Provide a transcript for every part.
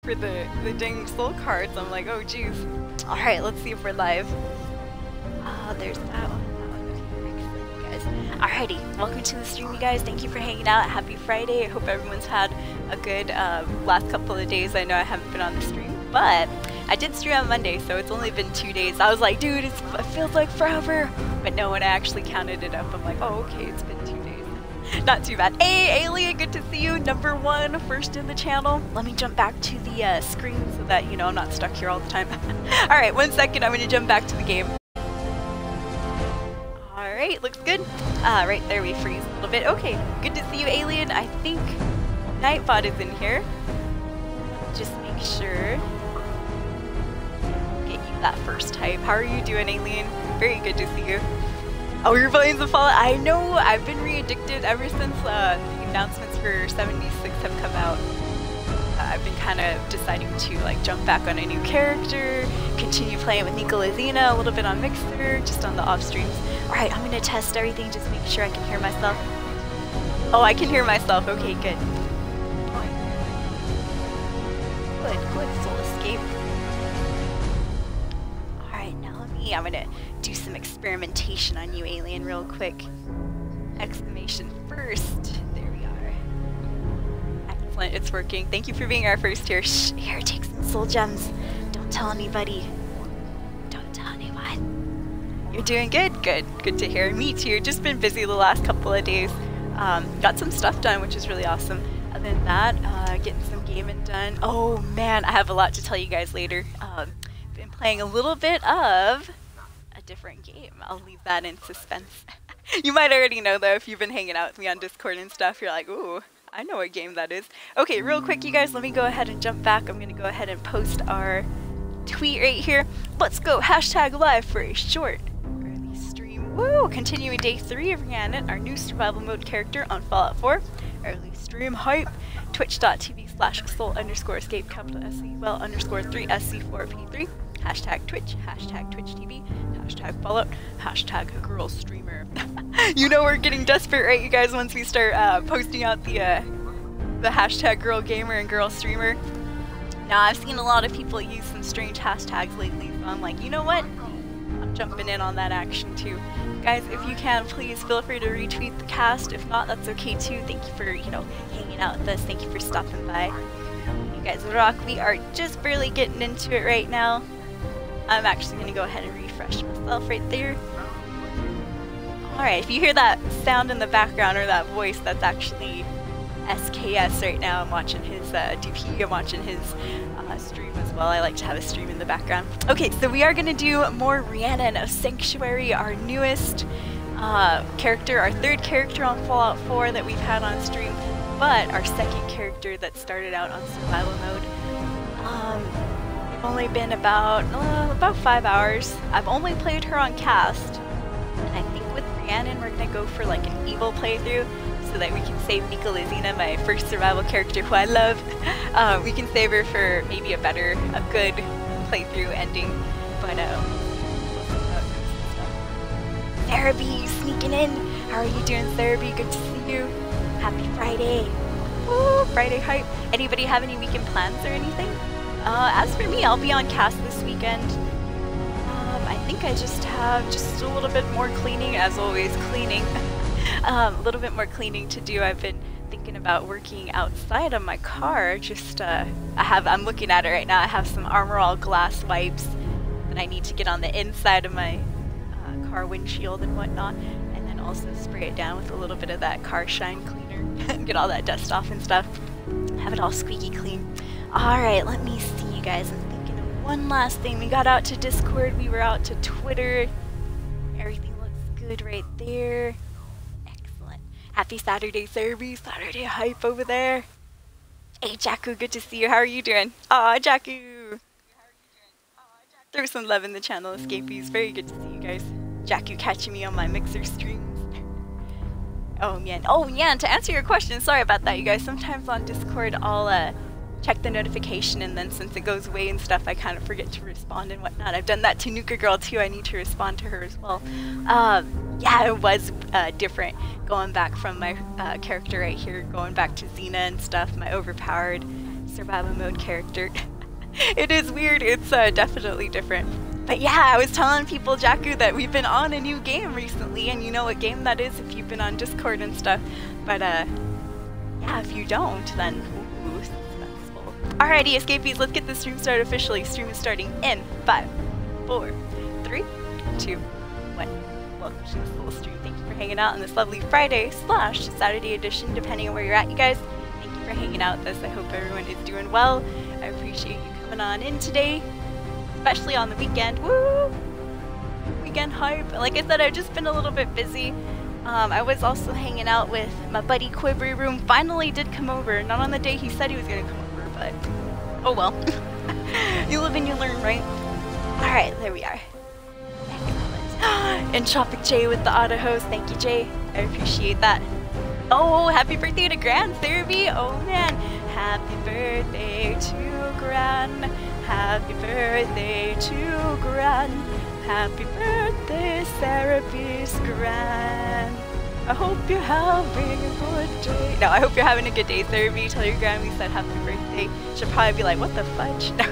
for the dang soul cards. I'm like, oh geez. All right, let's see if we're live. Oh, there's that one. Alrighty, welcome to the stream, you guys. Thank you for hanging out. Happy Friday. I hope everyone's had a good last couple of days. I know I haven't been on the stream, but I did stream on Monday, so it's only been 2 days. I was like, dude, it feels like forever. But no, when I actually counted it up, I'm like, oh, okay, it's been 2 days. Not too bad. Hey, Alien, good to see you. Number 1, first in the channel. Let me jump back to the screen so that, you know, I'm not stuck here all the time. Alright, 1 second. I'm going to jump back to the game. Alright, looks good. Right there we freeze a little bit. Okay, good to see you, Alien. I think Nightbot is in here. Just make sure. Get you that first type. How are you doing, Alien? Very good to see you. Oh, you're playing the Fallout. I know, I've been re-addicted ever since the announcements for 76 have come out. I've been kind of deciding to like jump back on a new character, continue playing with Nicolazina, a little bit on Mixer, just on the off streams. Alright, I'm gonna test everything, just make sure I can hear myself. Oh, I can hear myself. Okay, good. Good, Soul Escape. Alright, now I'm gonna do some experimentation on you, Alien, real quick. Exclamation first. There we are. Excellent, it's working. Thank you for being our first here. Shh, here, take some soul gems. Don't tell anybody. Don't tell anyone. You're doing good? Good to hear. Me too. Just been busy the last couple of days. Got some stuff done, which is really awesome. Other than that, getting some gaming done. Oh man, I have a lot to tell you guys later. Been playing a little bit of a different game. I'll leave that in suspense. You might already know though if you've been hanging out with me on Discord and stuff. You're like, ooh, I know what game that is. Okay, real quick, you guys, let me go ahead and jump back. I'm going to go ahead and post our tweet right here. Let's go hashtag live for a short early stream. Woo! Continuing day 3 of Rhiannon, our new survival mode character on Fallout 4. Early stream hype. Twitch.tv/soul_escape SEL_3SC4P3. Hashtag Twitch, hashtag Twitch TV, hashtag Fallout, hashtag girl streamer. You know we're getting desperate, right, you guys, once we start posting out the hashtag girl gamer and girl streamer. Now, I've seen a lot of people use some strange hashtags lately, so I'm like, you know what? I'm jumping in on that action too. Guys, if you can, please feel free to retweet the cast. If not, that's okay too. Thank you for, you know, hanging out with us. Thank you for stopping by. You guys rock. We are just barely getting into it right now. I'm actually going to go ahead and refresh myself right there. Alright, if you hear that sound in the background or that voice, that's actually SKS right now. I'm watching his DP, I'm watching his stream as well. I like to have a stream in the background. Okay, so we are going to do more Rhiannon of Sanctuary, our newest character, our 3rd character on Fallout 4 that we've had on stream, but our 2nd character that started out on survival mode. Only been about 5 hours. I've only played her on cast, and I think with Rhiannon we're gonna go for like an evil playthrough so that we can save Nicolazina, my first survival character who I love. We can save her for maybe a good playthrough ending. But Therapy, sneaking in. How are you doing, Therapy? Good to see you. Happy Friday. Woo, Friday hype. Anybody have any weekend plans or anything? As for me, I'll be on cast this weekend. I think I just have a little bit more cleaning, as always, cleaning. A little bit more cleaning to do. I've been thinking about working outside of my car. I'm looking at it right now. I have some Armor All glass wipes that I need to get on the inside of my car windshield and whatnot, and then also spray it down with a little bit of that car shine cleaner. Get all that dust off and stuff. Have it all squeaky clean. Alright, let me see, you guys. I'm thinking of one last thing. We got out to Discord, we were out to Twitter. Everything looks good right there. Excellent. Happy Saturday, Therapy. Saturday hype over there. Hey, Jakku, good to see you. How are you doing? Aw, Jakku. Throw some love in the channel, Escapees. Very good to see you guys. Jakku catching me on my Mixer streams. Oh, man. Oh, yeah, to answer your question, sorry about that, you guys. Sometimes on Discord, I'll, check the notification, and then since it goes away and stuff, I kind of forget to respond and whatnot. I've done that to Nuka Girl too. I need to respond to her as well. Yeah, it was different going back from my character right here, going back to Xena and stuff, my overpowered survival mode character. It is weird. It's definitely different. But yeah, I was telling people, Jakku, that we've been on a new game recently, and you know what game that is if you've been on Discord and stuff. But yeah, if you don't, then ooh, suspenseful. Alrighty, escapees, let's get the stream started officially. Stream is starting in 5, 4, 3, 2, 1. Welcome to this little stream. Thank you for hanging out on this lovely Friday / Saturday edition, depending on where you're at, you guys. Thank you for hanging out with us. I hope everyone is doing well. I appreciate you coming on in today, especially on the weekend. Woo! Weekend hype. Like I said, I've just been a little bit busy. I was also hanging out with my buddy Quivery Room. Finally did come over. Not on the day he said he was going to come over, but oh well. You live and you learn, right? Alright, there we are. Excellent. And Tropic J with the auto host. Thank you, Jay. I appreciate that. Oh, happy birthday to Gran Therapy. Oh man. Happy birthday to Gran. Happy birthday to Gran. Happy birthday, Therapy's Gran. I hope you're having a good day. No, I hope you're having a good day, Therapy. Tell your Gran we said happy birthday. She'll probably be like, what the fudge? No.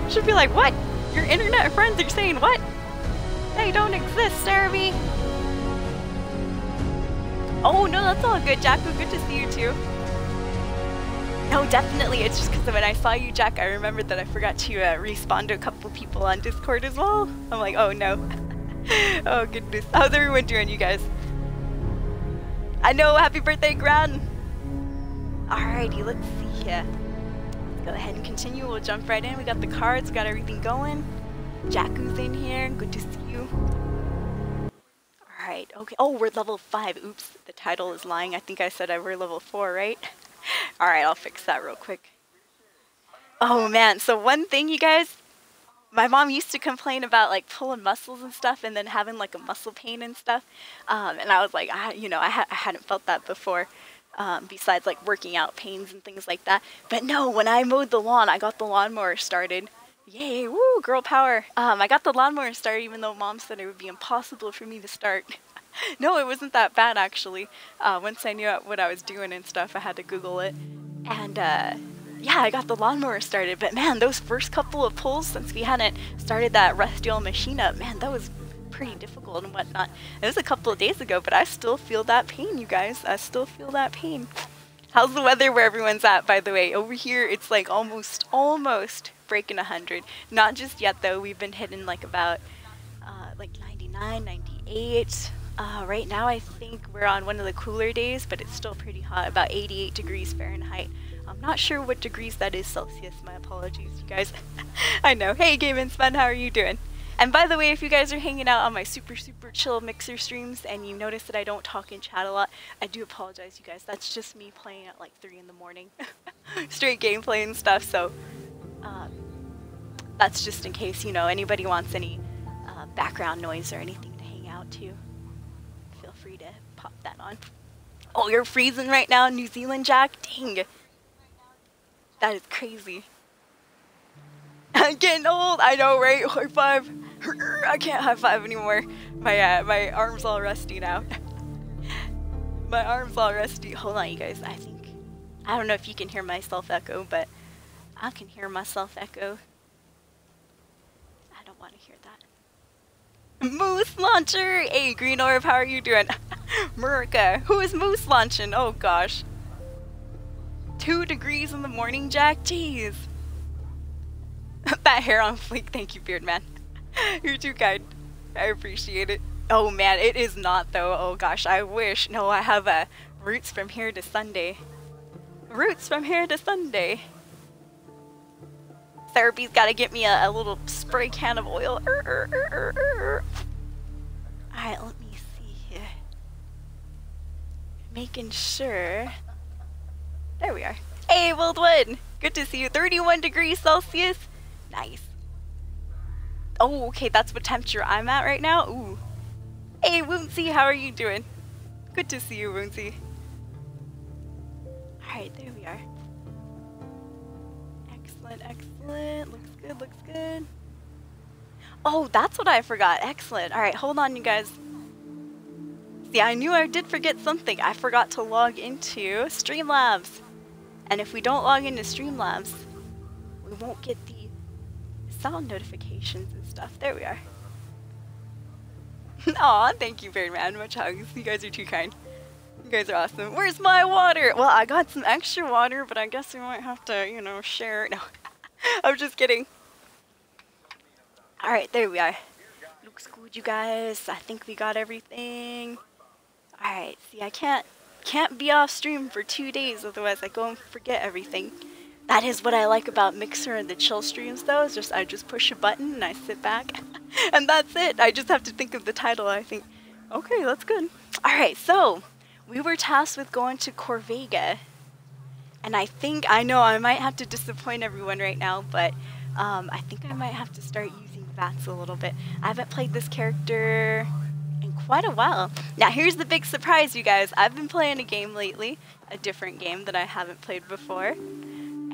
She'll be like, what? Your internet friends are saying what? They don't exist, Therapy. Oh, no, that's all good, Jakku. Good to see you, too. No, definitely. It's just because when I saw you, Jack, I remembered that I forgot to respawn to a couple people on Discord as well. I'm like, oh no. Oh goodness. How's everyone doing, you guys? I know, happy birthday, Gran! Alrighty, let's see here. Let's go ahead and continue. We'll jump right in. We got the cards, got everything going. Jakku's in here. Good to see you. Alright, okay. Oh, we're level 5. Oops, the title is lying. I think I said we're level 4, right? Alright, I'll fix that real quick. Oh man, so one thing, you guys, my mom used to complain about like pulling muscles and stuff and then having like a muscle pain and stuff. And I was like, I hadn't felt that before, besides like working out pains and things like that. But no, when I mowed the lawn, I got the lawnmower started. Yay, woo, girl power. I got the lawnmower started even though mom said it would be impossible for me to start. No, it wasn't that bad actually. Once I knew what I was doing and stuff, I had to Google it. And yeah, I got the lawnmower started. But man, those first couple of pulls since we hadn't started that rusty old machine up, man, that was pretty difficult and whatnot. It was a couple of days ago, but I still feel that pain, you guys. I still feel that pain. How's the weather where everyone's at, by the way? Over here, it's like almost breaking 100. Not just yet, though. We've been hitting like about like 99, 98. Right now I think we're on one of the cooler days, but it's still pretty hot, about 88 degrees Fahrenheit. I'm not sure what degrees that is Celsius, my apologies, you guys. I know. Hey, Game and Spun, how are you doing? And by the way, if you guys are hanging out on my super chill mixer streams and you notice that I don't talk and chat a lot, I do apologize, you guys. That's just me playing at like 3 in the morning. Straight gameplay and stuff, so that's just in case, you know, anybody wants any background noise or anything to hang out to. Free to pop that on. Oh, you're freezing right now in New Zealand, Jack? Dang. That is crazy. I'm getting old. I know, right? High five. I can't high five anymore. My arm's all rusty now. My arm's all rusty. Hold on, you guys. I don't know if you can hear myself echo, but I can hear myself echo. I don't want to hear that. Moose Launcher! Hey, Green Orb, how are you doing? Murica, who is Moose launching? Oh gosh. 2 degrees in the morning, Jack? Jeez. That hair on fleek, thank you, Beard Man. You're too kind. I appreciate it. Oh man, it is not though. Oh gosh, I wish. No, I have roots from here to Sunday. Roots from here to Sunday. Therapy's gotta get me a little spray can of oil. Alright, let me see here. Making sure. There we are. Hey, Wildwood! Good to see you. 31 degrees Celsius. Nice. Oh, okay, that's what temperature I'm at right now. Ooh. Hey, Woonsy, how are you doing? Good to see you, Woonsy. Alright, there we are. Excellent, excellent. Looks good, looks good. Oh, that's what I forgot. Excellent. Alright, hold on, you guys. See, I knew I did forget something. I forgot to log into Streamlabs. And if we don't log into Streamlabs, we won't get the sound notifications and stuff. There we are. Aw, thank you, Birdman. Much hugs. You guys are too kind. You guys are awesome. Where's my water? Well, I got some extra water, but I guess we might have to, you know, share it. No, I'm just kidding. Alright, there we are. Looks good, you guys. I think we got everything. Alright, see, I can't be off stream for 2 days, otherwise I go and forget everything. That is what I like about Mixer and the chill streams, though. Is just I just push a button and I sit back, and that's it. I just have to think of the title. I think, okay, that's good. All right, so we were tasked with going to Corvega, and I know I might have to disappoint everyone right now, but I think I might have to start using VATS a little bit. I haven't played this character in quite a while. Now here's the big surprise, you guys. I've been playing a game lately, a different game that I haven't played before.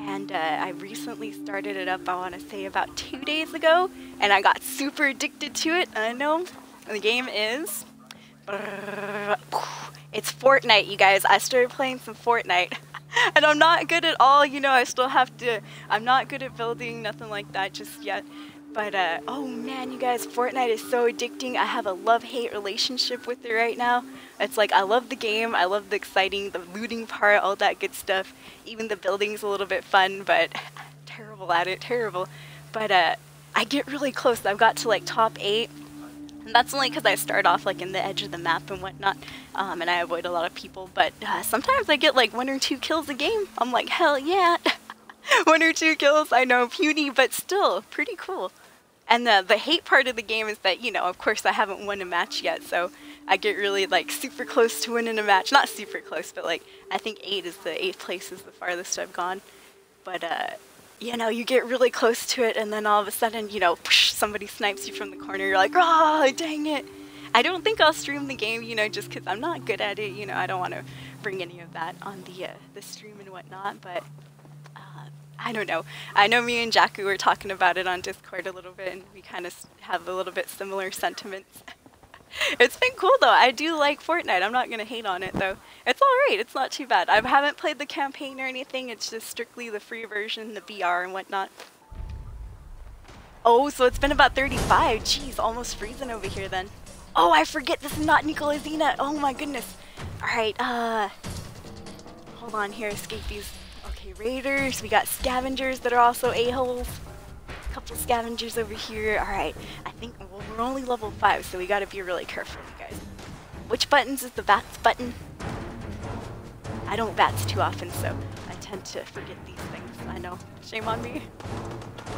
And I recently started it up, I want to say about 2 days ago, and I got super addicted to it. I know. The game is... It's Fortnite, you guys. I started playing some Fortnite. And I'm not good at all, you know, I still have to... I'm not good at building, nothing like that just yet. But, oh man, you guys, Fortnite is so addicting. I have a love-hate relationship with it right now. It's like, I love the game, I love the exciting, the looting part, all that good stuff. Even the building's a little bit fun, but terrible at it, terrible. But, I get really close. I've got to, like, top 8. And that's only because I start off, like, in the edge of the map and whatnot. And I avoid a lot of people. But, sometimes I get, like, 1 or 2 kills a game. I'm like, hell yeah. 1 or 2 kills, I know, puny, but still, pretty cool. And the hate part of the game is that, you know, of course I haven't won a match yet, so I get really, like, super close to winning a match. Not super close, but, like, I think 8th place is the farthest I've gone. But, you know, you get really close to it, and then all of a sudden, you know, somebody snipes you from the corner, you're like, oh, dang it. I don't think I'll stream the game, you know, just because I'm not good at it, you know, I don't want to bring any of that on the stream and whatnot, but... I don't know. I know me and Jakku were talking about it on Discord a little bit, and we kind of have a little bit similar sentiments. It's been cool, though. I do like Fortnite. I'm not going to hate on it, though. It's alright. It's not too bad. I haven't played the campaign or anything. It's just strictly the free version, the VR and whatnot. Oh, so it's been about 35. Jeez, almost freezing over here, then. Oh, I forget. This is not Nicolazina. Oh, my goodness. Alright, hold on here. Escape these... Okay, raiders, we got scavengers that are also a-holes. A couple scavengers over here. Alright, I think, well, we're only level 5, so we gotta be really careful, you guys. Which buttons is the VATS button? I don't VATS too often, so I tend to forget these things. I know. Shame on me.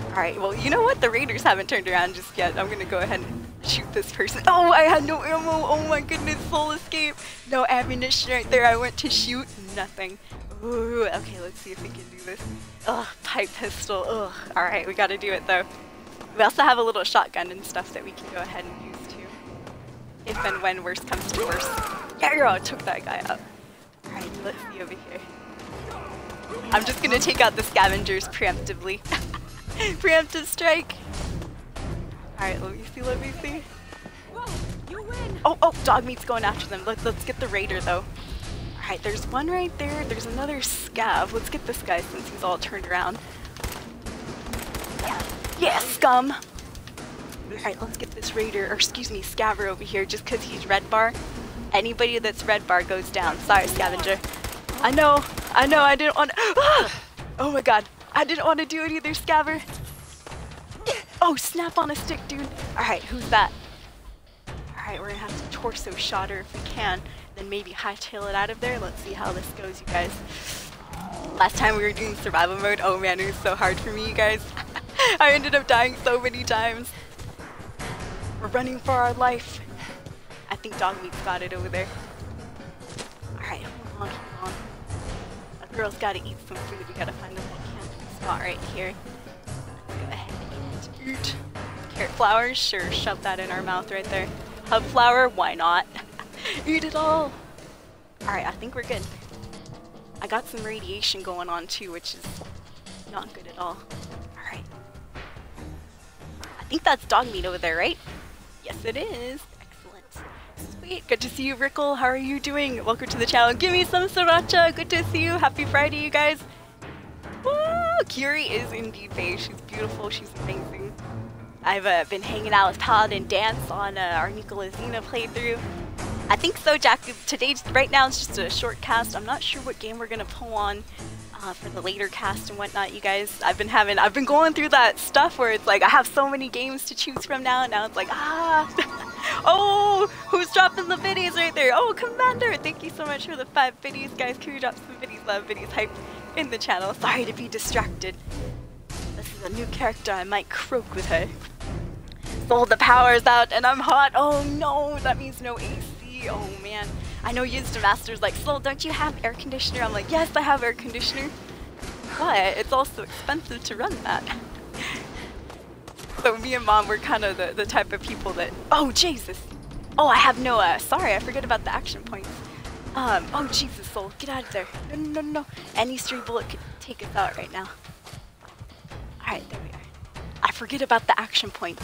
Alright, well, you know what? The raiders haven't turned around just yet. I'm gonna go ahead and shoot this person. Oh, I had no ammo! Oh my goodness, full escape! No ammunition right there. I went to shoot. Nothing. Ooh, okay, let's see if we can do this. Ugh, pipe pistol. Ugh. Alright, we gotta do it though. We also have a little shotgun and stuff that we can go ahead and use too. If and when worst comes to worst. Yeah, I took that guy out. Alright, let's see over here. I'm just gonna take out the scavengers preemptively. Preemptive strike! Alright, let me see. Oh, dog meat's going after them. Let's get the raider though. Alright, there's one right there. There's another scav. Let's get this guy since he's all turned around. Yeah, scum! Alright, let's get this raider, or excuse me, scaver over here just because he's red bar. Anybody that's red bar goes down. Sorry, scavenger. I know, I didn't want to... Oh my god, I didn't want to do it either, scaver. Oh, snap on a stick, dude. Alright, who's that? Alright, we're gonna have to torso shot her if we can. Then maybe hightail it out of there. Let's see how this goes, you guys. Last time we were doing survival mode, oh man, it was so hard for me, you guys. I ended up dying so many times. We're running for our life. I think dog meat's got it over there. Alright, hold on. A girl's gotta eat some food. We gotta find a little camping spot right here. Let's go ahead and eat. Carrot flowers? Sure, shove that in our mouth right there. Hub flower? Why not? Eat it all! Alright, I think we're good. I got some radiation going on too, which is not good at all. Alright. I think that's dog meat over there, right? Yes, it is. Excellent. Sweet. Good to see you, Rickle. How are you doing? Welcome to the channel. Give me some sriracha. Good to see you. Happy Friday, you guys. Curie is indeed bae. She's beautiful. She's amazing. I've been hanging out with Paladin Dance on our Nicolazina playthrough. I think so, Jack. Today, right now, it's just a short cast. I'm not sure what game we're gonna pull on for the later cast and whatnot, you guys. I've been going through that stuff where it's like I have so many games to choose from now, and now it's like oh, who's dropping the biddies right there? Oh, Commander, thank you so much for the 5 biddies, guys. Can you drop some biddies? Love biddies hype in the channel. Sorry to be distracted. This is a new character. I might croak with her. Sold the power's out and I'm hot. Oh no, that means no AC. Oh man. I know Used Master's like, Soul, don't you have air conditioner? I'm like, yes, I have air conditioner. But it's also expensive to run that. So me and Mom, we're kind of the type of people that, oh Jesus. Oh, I have no, sorry, I forget about the action points. Oh Jesus, Soul, get out of there. No. Any stray bullet could take us out right now. Alright, there we are. I forget about the action points.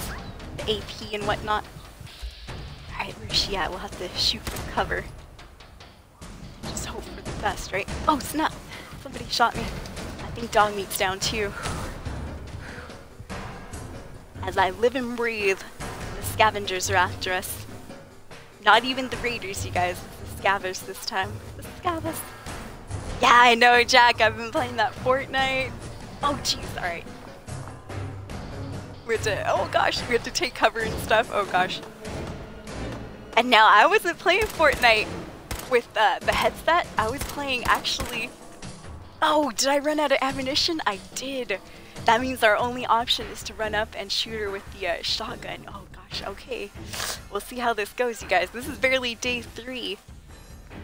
The AP and whatnot. Alright, where's she at? We'll have to shoot for cover. Just hope for the best, right? Oh snap! Somebody shot me. I think dog meat's down too. As I live and breathe, the scavengers are after us. Not even the raiders, you guys. The scavers this time. The scavers. Yeah, I know, Jack. I've been playing that Fortnite. Oh jeez, alright. We had to, oh gosh, we had to take cover and stuff. Oh gosh. And now I wasn't playing Fortnite with the headset. I was playing actually. Oh, did I run out of ammunition? I did. That means our only option is to run up and shoot her with the shotgun. Oh gosh, okay. We'll see how this goes, you guys. This is barely day 3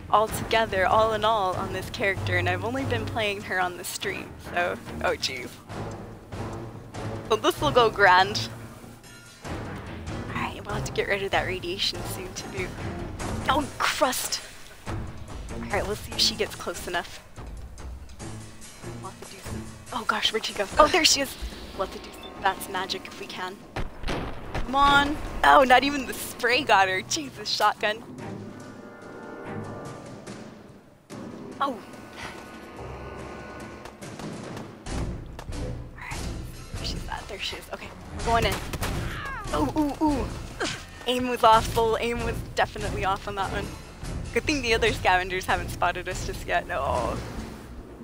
altogether, all in all, on this character, and I've only been playing her on the stream, so, oh jeez. So this will go grand. Alright, we'll have to get rid of that radiation soon to do. Oh, crust! Alright, we'll see if she gets close enough. We'll have to do some... Oh gosh, where'd she go? Oh, there she is! We'll have to do some Bats magic if we can. Come on! Oh, not even the spray got her! Jesus, shotgun. Oh! There she is. Okay, we're going in. Oh, ooh. Aim was off, Soul. Aim was definitely off on that one. Good thing the other scavengers haven't spotted us just yet. No.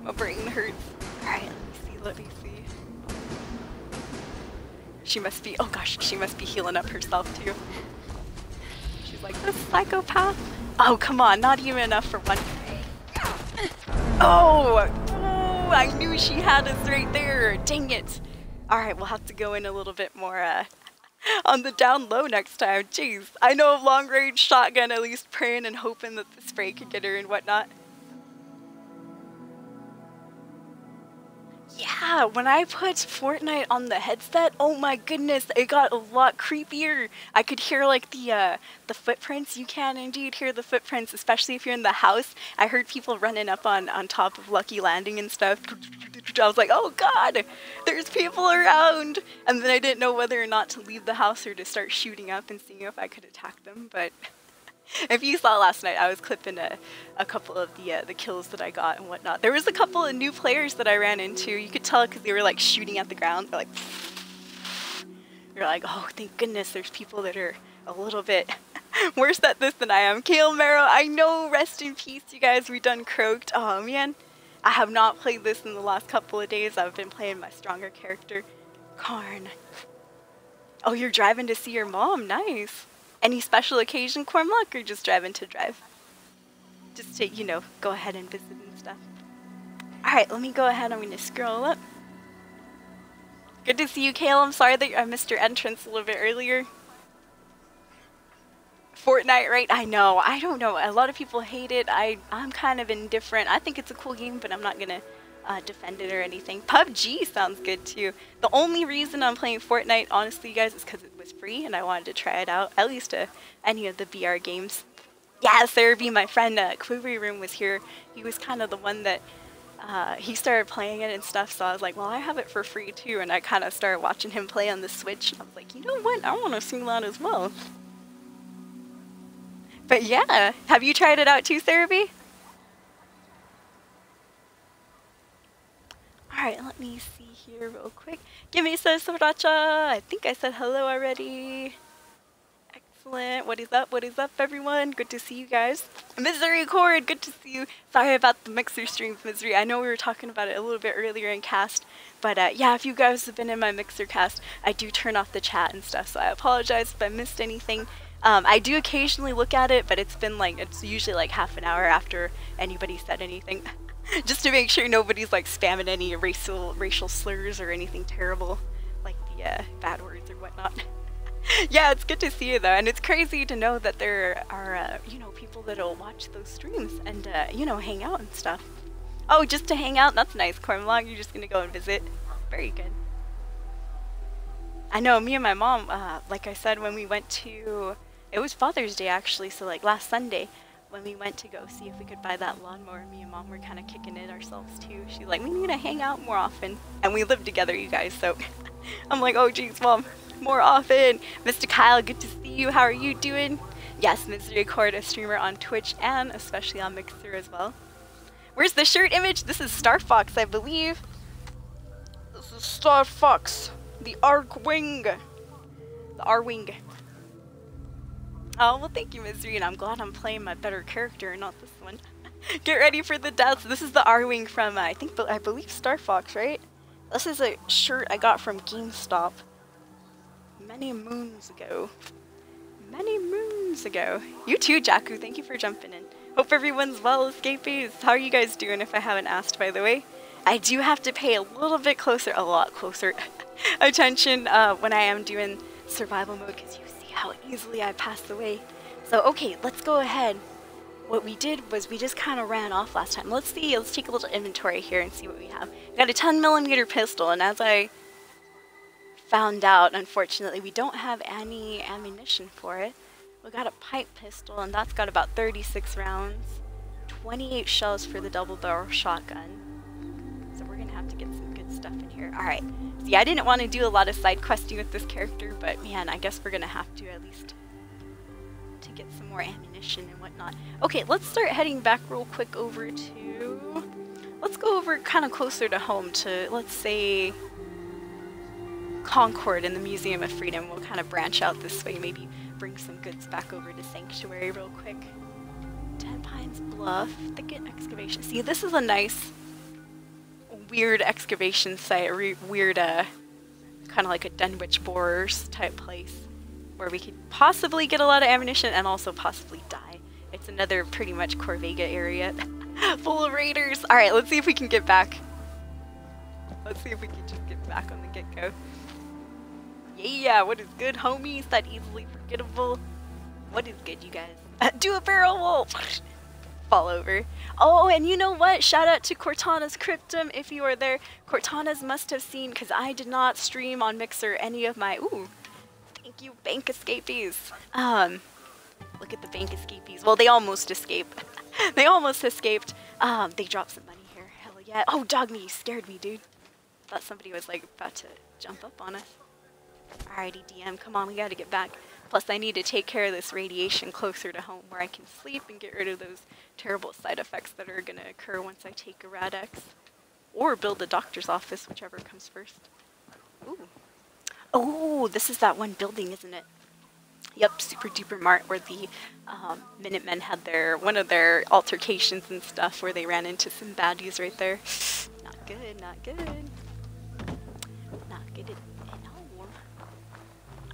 My brain hurts. Alright, let me see. She must be, oh gosh, she must be healing up herself too. She's like, this psychopath. Oh, come on, not even enough for one. Oh, I knew she had us right there. Dang it. Alright, we'll have to go in a little bit more on the down low next time. Jeez, I know long range shotgun, at least praying and hoping that the spray could get her and whatnot. Yeah, when I put Fortnite on the headset, oh my goodness, it got a lot creepier. I could hear like the footprints. You can indeed hear the footprints, especially if you're in the house. I heard people running up on top of Lucky Landing and stuff. I was like, oh god, there's people around. And then I didn't know whether or not to leave the house or to start shooting up and seeing if I could attack them. But if you saw last night, I was clipping a couple of the kills that I got and whatnot. There was a couple of new players that I ran into. You could tell because they were like shooting at the ground. They're like, you're like, oh, thank goodness there's people that are a little bit worse at this than I am. Kale Marrow, I know, rest in peace, you guys. We done croaked. Oh man, I have not played this in the last couple of days. I've been playing my stronger character, Karn. Oh, you're driving to see your mom. Nice. Any special occasion, Cormlock, or just driving to drive? Just to, you know, go ahead and visit and stuff. Alright, let me go ahead. I'm going to scroll up. Good to see you, Kale. I'm sorry that I missed your entrance a little bit earlier. Fortnite, right? I know. I don't know. A lot of people hate it. I'm kind of indifferent. I think it's a cool game, but I'm not going to defend it or anything. PUBG sounds good too. The only reason I'm playing Fortnite, honestly, you guys, is because it was free and I wanted to try it out, at least any of the BR games. Yeah, Therapy, my friend Quivery Room was here. He was kind of the one that he started playing it and stuff, so I was like, well, I have it for free too, and I kind of started watching him play on the Switch, and I was like, you know what, I want to sing that as well. But yeah, have you tried it out too, Therapy? Alright, let me see here real quick. Gimme says Soracha. I think I said hello already. Excellent. What is up? What is up, everyone? Good to see you guys. Misery Cord, good to see you. Sorry about the Mixer streams, Misery. I know we were talking about it a little bit earlier in cast, but yeah, if you guys have been in my Mixer cast, I do turn off the chat and stuff, so I apologize if I missed anything. I do occasionally look at it, but it's been like, it's usually like half an hour after anybody said anything. Just to make sure nobody's like spamming any racial slurs or anything terrible, like the bad words or whatnot. Yeah, it's good to see you though, and it's crazy to know that there are, you know, people that'll watch those streams and, you know, hang out and stuff. Oh, just to hang out? That's nice, Cormlong. You're just gonna go and visit. Very good. I know, me and my mom, like I said, when we went to, it was Father's Day actually, so like last Sunday, when we went to go see if we could buy that lawnmower, me and Mom were kind of kicking it ourselves too. She's like, we need to hang out more often. And we live together, you guys, so I'm like, oh geez, Mom, more often. Mr. Kyle, good to see you. How are you doing? Yes, Misery Cord, a streamer on Twitch and especially on Mixer as well. Where's the shirt image? This is Star Fox, I believe. This is Star Fox, the Arc-Wing. The R-Wing. Oh, well thank you, Misery, and I'm glad I'm playing my better character, not this one. Get ready for the deaths. This is the R-Wing from, I believe Star Fox, right? This is a shirt I got from GameStop many moons ago. Many moons ago. You too, Jakku. Thank you for jumping in. Hope everyone's well, escapees. How are you guys doing if I haven't asked, by the way? I do have to pay a little bit closer, a lot closer, attention when I am doing survival mode, because you see how easily I passed away. So, okay, let's go ahead. What we did was we just kind of ran off last time. Let's see, let's take a little inventory here and see what we have. We got a 10mm pistol, and as I found out, unfortunately, we don't have any ammunition for it. We got a pipe pistol, and that's got about 36 rounds, 28 shells for the double barrel shotgun. So we're gonna have to get some good stuff in here. Alright, see, I didn't want to do a lot of side questing with this character, but man, I guess we're gonna have to at least to get some more ammunition and whatnot. Okay, let's start heading back real quick over to, let's go over kind of closer to home to, let's say, Concord and the Museum of Freedom. We'll kind of branch out this way, maybe bring some goods back over to Sanctuary real quick. 10 Pines Bluff, Thicket Excavation. See, this is a nice, weird excavation site, weird, kind of like a Dunwich Borers type place, where we could possibly get a lot of ammunition and also possibly die. It's another pretty much Corvega area, full of raiders. Alright, let's see if we can get back. Let's see if we can just get back on the get-go. Yeah, what is good, homies? That easily forgettable. What is good, you guys? Do a barrel roll! Fall over. Oh, and you know what? Shout out to Cortana's Cryptum if you are there. Cortana's must have seen, because I did not stream on Mixer any of my... Ooh, thank you, bank escapees. Look at the bank escapees. Well, they almost escaped. They almost escaped. They dropped some money here. Hell yeah. Oh, Dogme, you scared me, dude. Thought somebody was like about to jump up on us. Alrighty, DM, come on, we gotta get back. Plus, I need to take care of this radiation closer to home where I can sleep and get rid of those terrible side effects that are gonna occur once I take a Rad-X. Or build a doctor's office, whichever comes first. Ooh. Oh, this is that one building, isn't it? Yep, Super Duper Mart, where the Minutemen had one of their altercations and stuff, where they ran into some baddies right there. Not good, not good. Not good at all.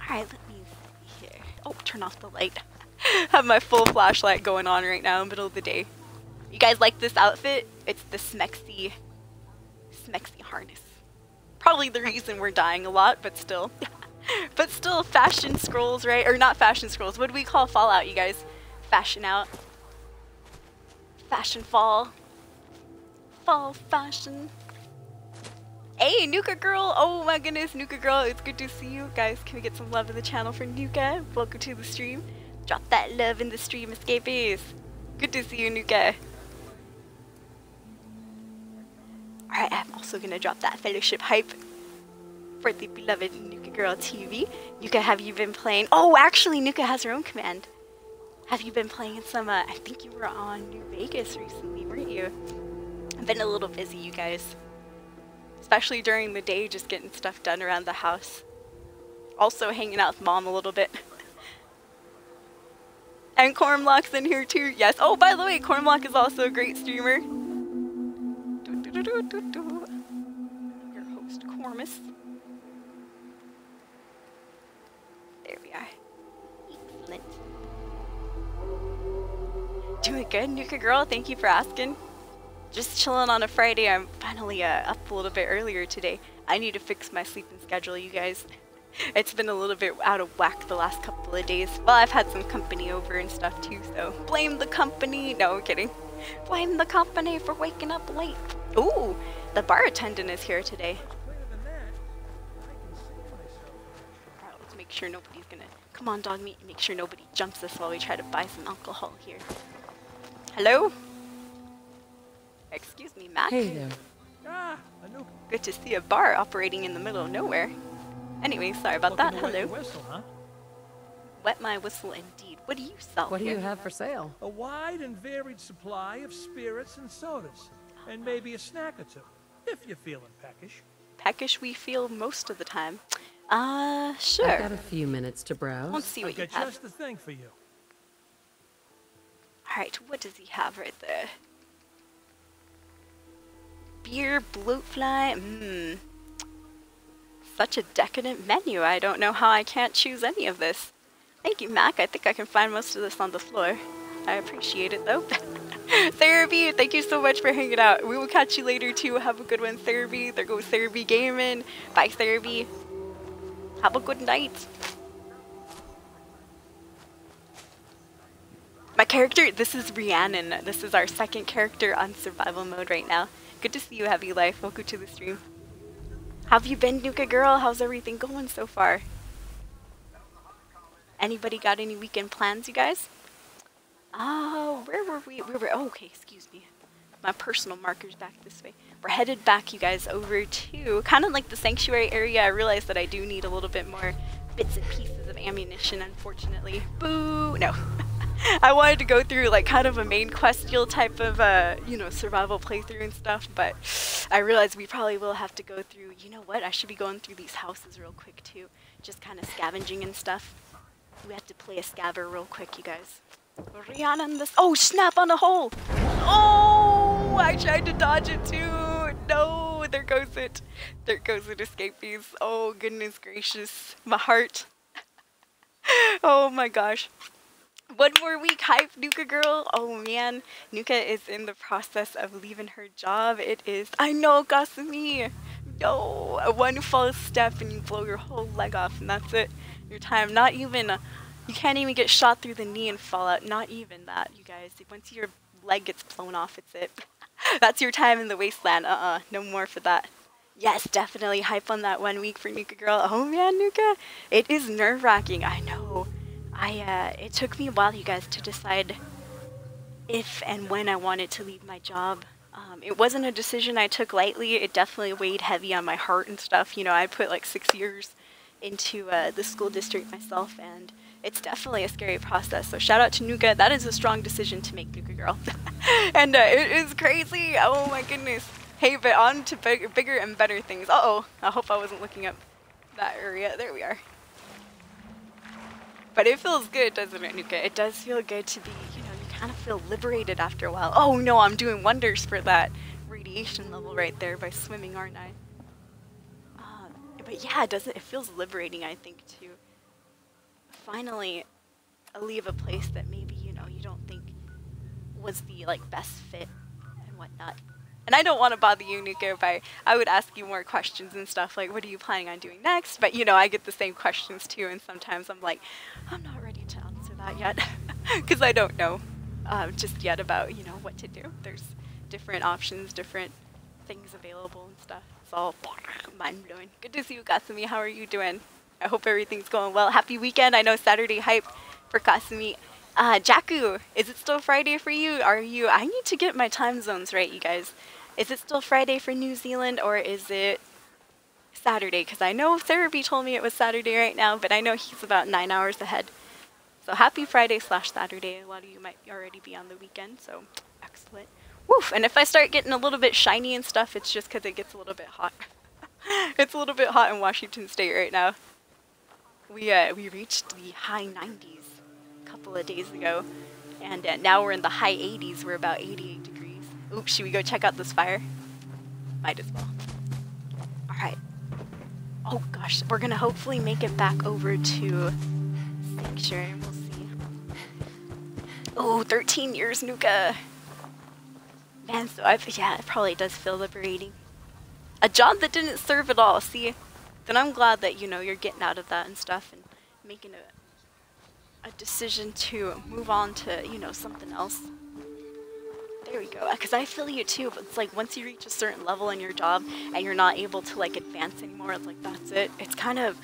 Alright, let me see here. Oh, turn off the light. Have my full flashlight going on right now in the middle of the day. You guys like this outfit? It's the Smexy harness. Probably the reason we're dying a lot, but still. But still, fashion scrolls, right? Or not fashion scrolls. What do we call Fallout, you guys? Fashion out. Fashion fall. Fall fashion. Hey, Nuka Girl! Oh my goodness, Nuka Girl, it's good to see you. Guys, can we get some love in the channel for Nuka? Welcome to the stream. Drop that love in the stream, escapees. Good to see you, Nuka. Alright, I'm also gonna drop that fellowship hype for the beloved Nuka Girl TV. Nuka, have you been playing? Oh, actually, Nuka has her own command. Have you been playing some, I think you were on New Vegas recently, weren't you? I've been a little busy, you guys. especially during the day, just getting stuff done around the house. Also hanging out with mom a little bit. And Cormlock's in here too. Yes. Oh, by the way, Cormlock is also a great streamer. Your host, Cormus. There we are. Excellent. Doing good, Nuka girl. Thank you for asking. Just chilling on a Friday. I'm finally up a little bit earlier today. I need to fix my sleeping schedule, you guys. It's been a little bit out of whack the last couple of days. Well, I've had some company over and stuff too, so blame the company. No, I'm kidding. Blame the company for waking up late. Ooh, the bar attendant is here today. Alright, let's make sure nobody's gonna... Come on, dog meat. Make sure nobody jumps us while we try to buy some alcohol here. Hello? Excuse me, Matt. Hey there. Good to see a bar operating in the middle of nowhere. Anyway, sorry about that. Hello. Wet your whistle, huh? Wet my whistle indeed. What do you sell What do here? you have for sale? A wide and varied supply of spirits and sodas, and maybe a snack or two, if you're feeling peckish. Peckish we feel most of the time. I've Sure. got a few minutes to browse. Let's see what I've you got have. just the thing for you. Alright, what does he have right there? Beer, bloatfly, such a decadent menu. I don't know how I can't choose any of this. Thank you, Mac. I think I can find most of this on the floor. I appreciate it, though. Therapy, thank you so much for hanging out. We will catch you later, too. Have a good one, Therapy. There goes Therapy Gaming. Bye, Therapy. Have a good night. My character, this is Rhiannon. This is our second character on survival mode right now. Good to see you, Heavy Life. Welcome to the stream. How have you been, Nuka girl? How's everything going so far? Anybody got any weekend plans, you guys? Oh, where were we? Oh, okay, excuse me. My personal marker's back this way. We're headed back, you guys, over to kind of like the sanctuary area. I realized that I do need a little bit more bits and pieces of ammunition, unfortunately. Boo! No. I wanted to go through like kind of a main quest deal type of, you know, survival playthrough and stuff, but I realized we probably will have to go through, you know what, I should be going through these houses real quick too, just kind of scavenging and stuff. We have to play a scabber real quick, you guys. Rhiannon, this, oh, snap on a hole! Oh, I tried to dodge it too! No, there goes it. There goes it, escapees. Oh, goodness gracious, my heart. Oh my gosh. One more week hype, Nuka girl. Oh man, Nuka is in the process of leaving her job. It is, I know, Gasumi. No, one false step and you blow your whole leg off and that's it. Your time, not even, you can't even get shot through the knee and fall out. Not even that, you guys. Once your leg gets blown off, it's it. That's your time in the wasteland. No more for that. Yes, definitely hype on that 1 week for Nuka girl. Oh man, Nuka, it is nerve-wracking, I know. It took me a while, you guys, to decide if and when I wanted to leave my job. It wasn't a decision I took lightly. It definitely weighed heavy on my heart and stuff. You know, I put like 6 years into the school district myself, and it's definitely a scary process. So shout out to Nuka. That is a strong decision to make, Nuka girl. And it is crazy. Oh my goodness. Hey, but on to bigger and better things. Uh-oh. I hope I wasn't looking up that area. There we are. But it feels good, doesn't it, Nuka? It does feel good to be, you know, you kind of feel liberated after a while. Oh no, I'm doing wonders for that radiation level right there by swimming, aren't I? But yeah, it feels liberating, I think, to finally leave a place that maybe, you know, you don't think was the, like, best fit and whatnot. And I don't want to bother you, Nuka, but I would ask you more questions and stuff, like, what are you planning on doing next? But, you know, I get the same questions, too, and sometimes I'm like, I'm not ready to answer that yet, because I don't know just yet about, you know, what to do. There's different options, different things available and stuff. It's all mind-blowing. Good to see you, Kasumi. How are you doing? I hope everything's going well. Happy weekend. I know Saturday hype for Kasumi. Jaku, is it still Friday for you? I need to get my time zones right, you guys. Is it still Friday for New Zealand, or is it Saturday? Because I know Therapy told me it was Saturday right now, but I know he's about 9 hours ahead. So happy Friday/Saturday. A lot of you might already be on the weekend, so excellent. Woof, and if I start getting a little bit shiny and stuff, it's just because it gets a little bit hot. It's a little bit hot in Washington State right now. We reached the high 90s a couple of days ago, and now we're in the high 80s. We're about 88 degrees. Oops, should we go check out this fire? Might as well. All right. Oh gosh, we're gonna hopefully make it back over to Sanctuary. We'll see. Oh, 13 years, Nuka. Man, so yeah, it probably does feel liberating. A job that didn't serve at all, see? Then I'm glad that, you know, you're getting out of that and stuff and making a decision to move on to, you know, something else. There we go. Because I feel you too, but it's like once you reach a certain level in your job and you're not able to like advance anymore, it's like that's it. It's kind of,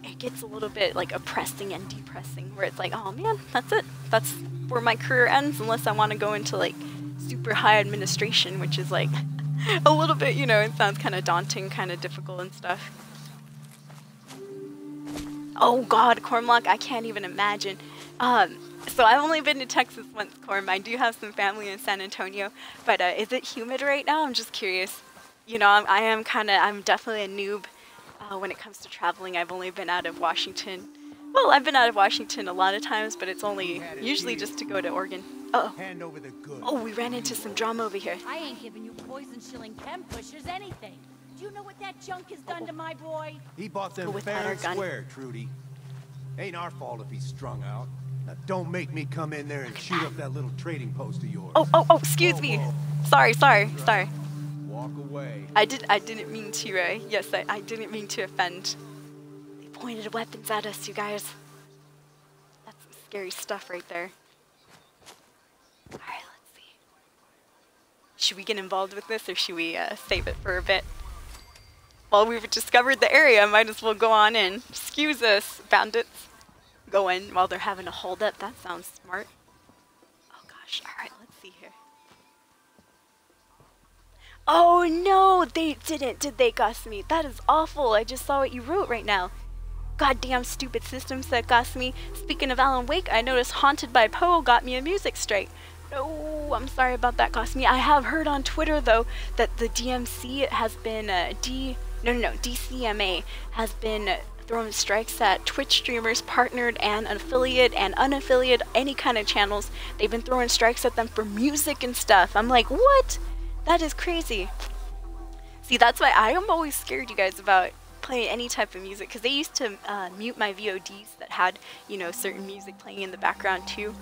it gets a little bit like oppressing and depressing where it's like, oh man, that's it. That's where my career ends unless I want to go into like super high administration, which is like a little bit, you know, it sounds kind of daunting, kind of difficult and stuff. Oh god, Cormlock, I can't even imagine. So I've only been to Texas once, Corm. I do have some family in San Antonio, but is it humid right now? I'm just curious. You know, I'm definitely a noob when it comes to traveling. I've only been out of Washington. Well, I've been out of Washington a lot of times, but it's only usually just to go to Oregon. Uh-oh. Hand over the goods. Oh, we ran into some drama over here. I ain't giving you poison-shilling chem pushers anything. Do you know what that junk has done to my boy? He bought them fair and square, Trudy. Ain't our fault if he's strung out. Now don't make me come in there and shoot up that little trading post of yours. Oh, excuse me. Sorry. Walk away. I didn't mean to, yes, I didn't mean to offend. They pointed weapons at us, you guys. That's some scary stuff right there. Alright, let's see. Should we get involved with this or should we save it for a bit? Well, we've discovered the area, might as well go on in. Excuse us, bandits. Go in while they're having a hold-up. That sounds smart. Oh gosh, alright, let's see here. Oh no, they didn't, did they, Gosmi? That is awful. I just saw what you wrote right now. Goddamn stupid system, said Gosmi. Speaking of Alan Wake, I noticed Haunted by Poe got me a music strike. No, I'm sorry about that, Gosmi. I have heard on Twitter, though, that the DMC has been, DCMA has been throwing strikes at Twitch streamers, partnered and affiliate and unaffiliate, any kind of channels. They've been throwing strikes at them for music and stuff. I'm like, what? That is crazy. See, that's why I am always scared, you guys, about playing any type of music, because they used to mute my VODs that had, you know, certain music playing in the background too.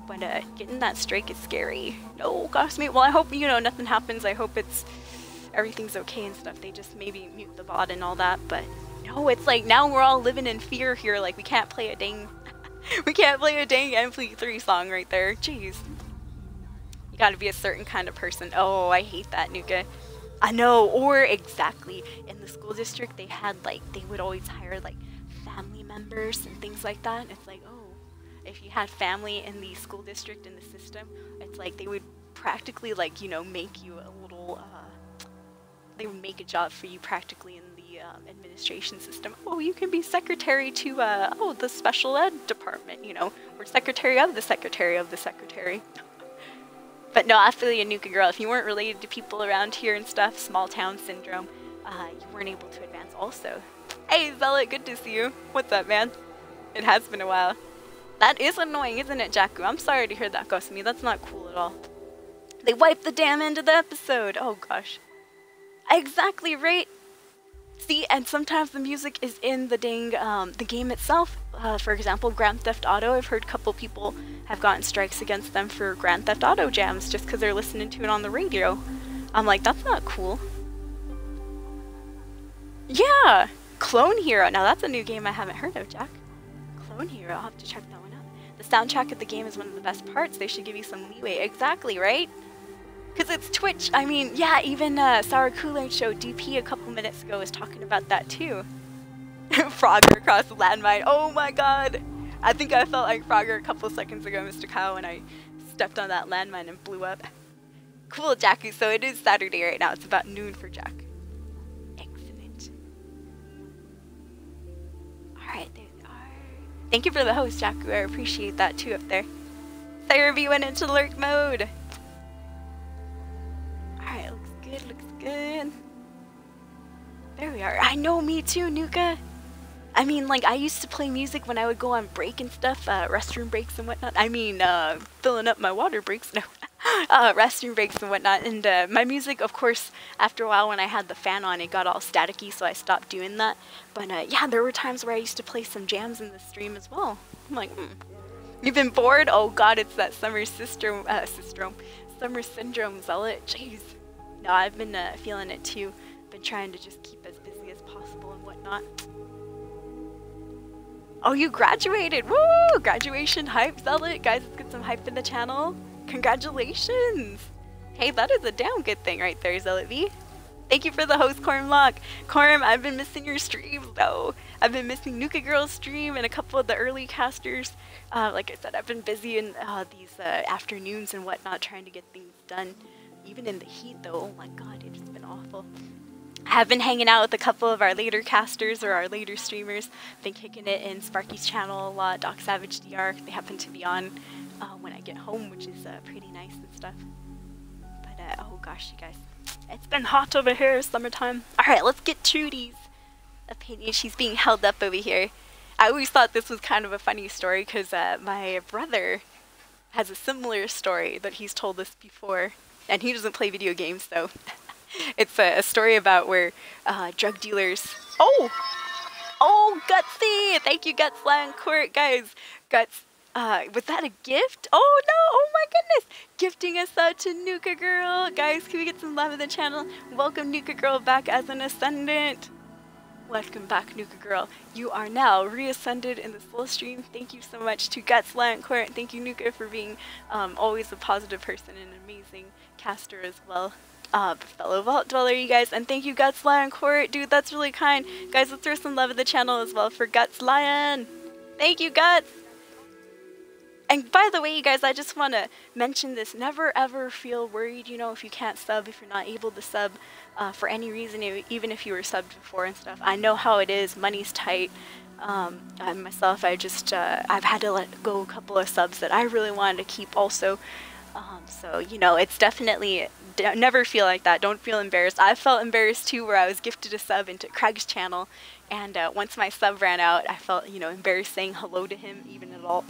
But getting that strike is scary. No, gosh, me. Well, I hope, you know, nothing happens. I hope everything's okay and stuff. They just maybe mute the bot and all that. But no, it's like now we're all living in fear here. Like we can't play a dang, we can't play a dang MP3 song right there. Jeez. You gotta be a certain kind of person. Oh, I hate that, Nuka. I know. Or exactly in the school district, they had like, they would always hire like family members and things like that. And it's like, oh. If you had family in the school district, in the system, it's like they would practically, like, you know, make you a little, they would make a job for you practically in the administration system. Oh, you can be secretary to, the special ed department, you know, or secretary of the secretary of the secretary. But no, I feel you, Nuka girl. If you weren't related to people around here and stuff, small town syndrome, you weren't able to advance also. Hey, Zealot, good to see you. What's up, man? It has been a while. That is annoying, isn't it, Jakku? I'm sorry to hear that, Gosmi. That's not cool at all. They wiped the damn end of the episode. Oh, gosh. Exactly, right? See, and sometimes the music is in the dang, the game itself. For example, Grand Theft Auto. I've heard a couple people have gotten strikes against them for Grand Theft Auto jams just because they're listening to it on the radio. I'm like, that's not cool. Yeah! Clone Hero. Now, that's a new game I haven't heard of, Jack. Clone Hero. I'll have to check that one out. The soundtrack of the game is one of the best parts. They should give you some leeway. Exactly, right? Because it's Twitch. I mean, yeah, even Sour Kool-Aid Show DP a couple minutes ago was talking about that too. Frogger across the landmine. Oh my god. I think I felt like Frogger a couple seconds ago, Mr. Kyle, when I stepped on that landmine and blew up. Cool, Jackie. So it is Saturday right now. It's about noon for Jack. Excellent. Alright, there we are. Thank you for the host, Jakku. I appreciate that too up there. Therapy went into lurk mode. Alright, looks good, looks good. There we are. know, me too, Nuka. I mean, like, I used to play music when I would go on break and stuff, restroom breaks and whatnot. I mean, filling up my water breaks, no. Restroom breaks and whatnot. And my music, of course, after a while when I had the fan on, it got all staticky, so I stopped doing that. But yeah, there were times where I used to play some jams in the stream as well. I'm like, You've been bored? Oh god, it's that summer syndrome, Zealot. Jeez. No, I've been feeling it too. Been trying to just keep as busy as possible and whatnot. Oh, you graduated! Woo! Graduation hype, Zealot. Guys, let's get some hype in the channel. Congratulations! Hey, that is a damn good thing right there, Zealot V. Thank you for the host, Cormlock. Corm, I've been missing your streams, though. I've been missing Nuka Girl's stream and a couple of the early casters. Like I said, I've been busy in these afternoons and whatnot trying to get things done. Even in the heat, though. Oh my god, it's been awful. I have been hanging out with a couple of our later casters or our later streamers. Been kicking it in Sparky's channel a lot, Doc Savage DR. They happen to be on when I get home, which is pretty nice and stuff. But oh gosh, you guys, it's been hot over here, summertime. Alright, let's get Trudy's opinion. She's being held up over here. I always thought this was kind of a funny story because my brother has a similar story that he's told us before. And he doesn't play video games, though. It's a story about where drug dealers... Oh! Oh, Gutsy! Thank you, Gutsland Court, guys. Guts, was that a gift? Oh, no! Oh, my goodness! Gifting us out to Nuka Girl. Guys, can we get some love in the channel? Welcome, Nuka Girl, back as an Ascendant. Welcome back, Nuka Girl. You are now reascended in the Soul Stream. Thank you so much to Gutsland Court. Thank you, Nuka, for being always a positive person and an amazing caster as well. Fellow Vault Dweller, you guys, and thank you, Guts Lion Court. Dude, that's really kind. Guys, let's throw some love in the channel as well for Guts Lion. Thank you, Guts. And by the way, you guys, I just want to mention this. Never ever feel worried, you know, if you can't sub, if you're not able to sub for any reason, even if you were subbed before and stuff. I know how it is. Money's tight. Myself, I've had to let go a couple of subs that I really wanted to keep also. So, you know, it's definitely, never feel like that. Don't feel embarrassed. I felt embarrassed too, where I was gifted a sub into Craig's channel. And once my sub ran out, I felt, you know, embarrassed saying hello to him even at all.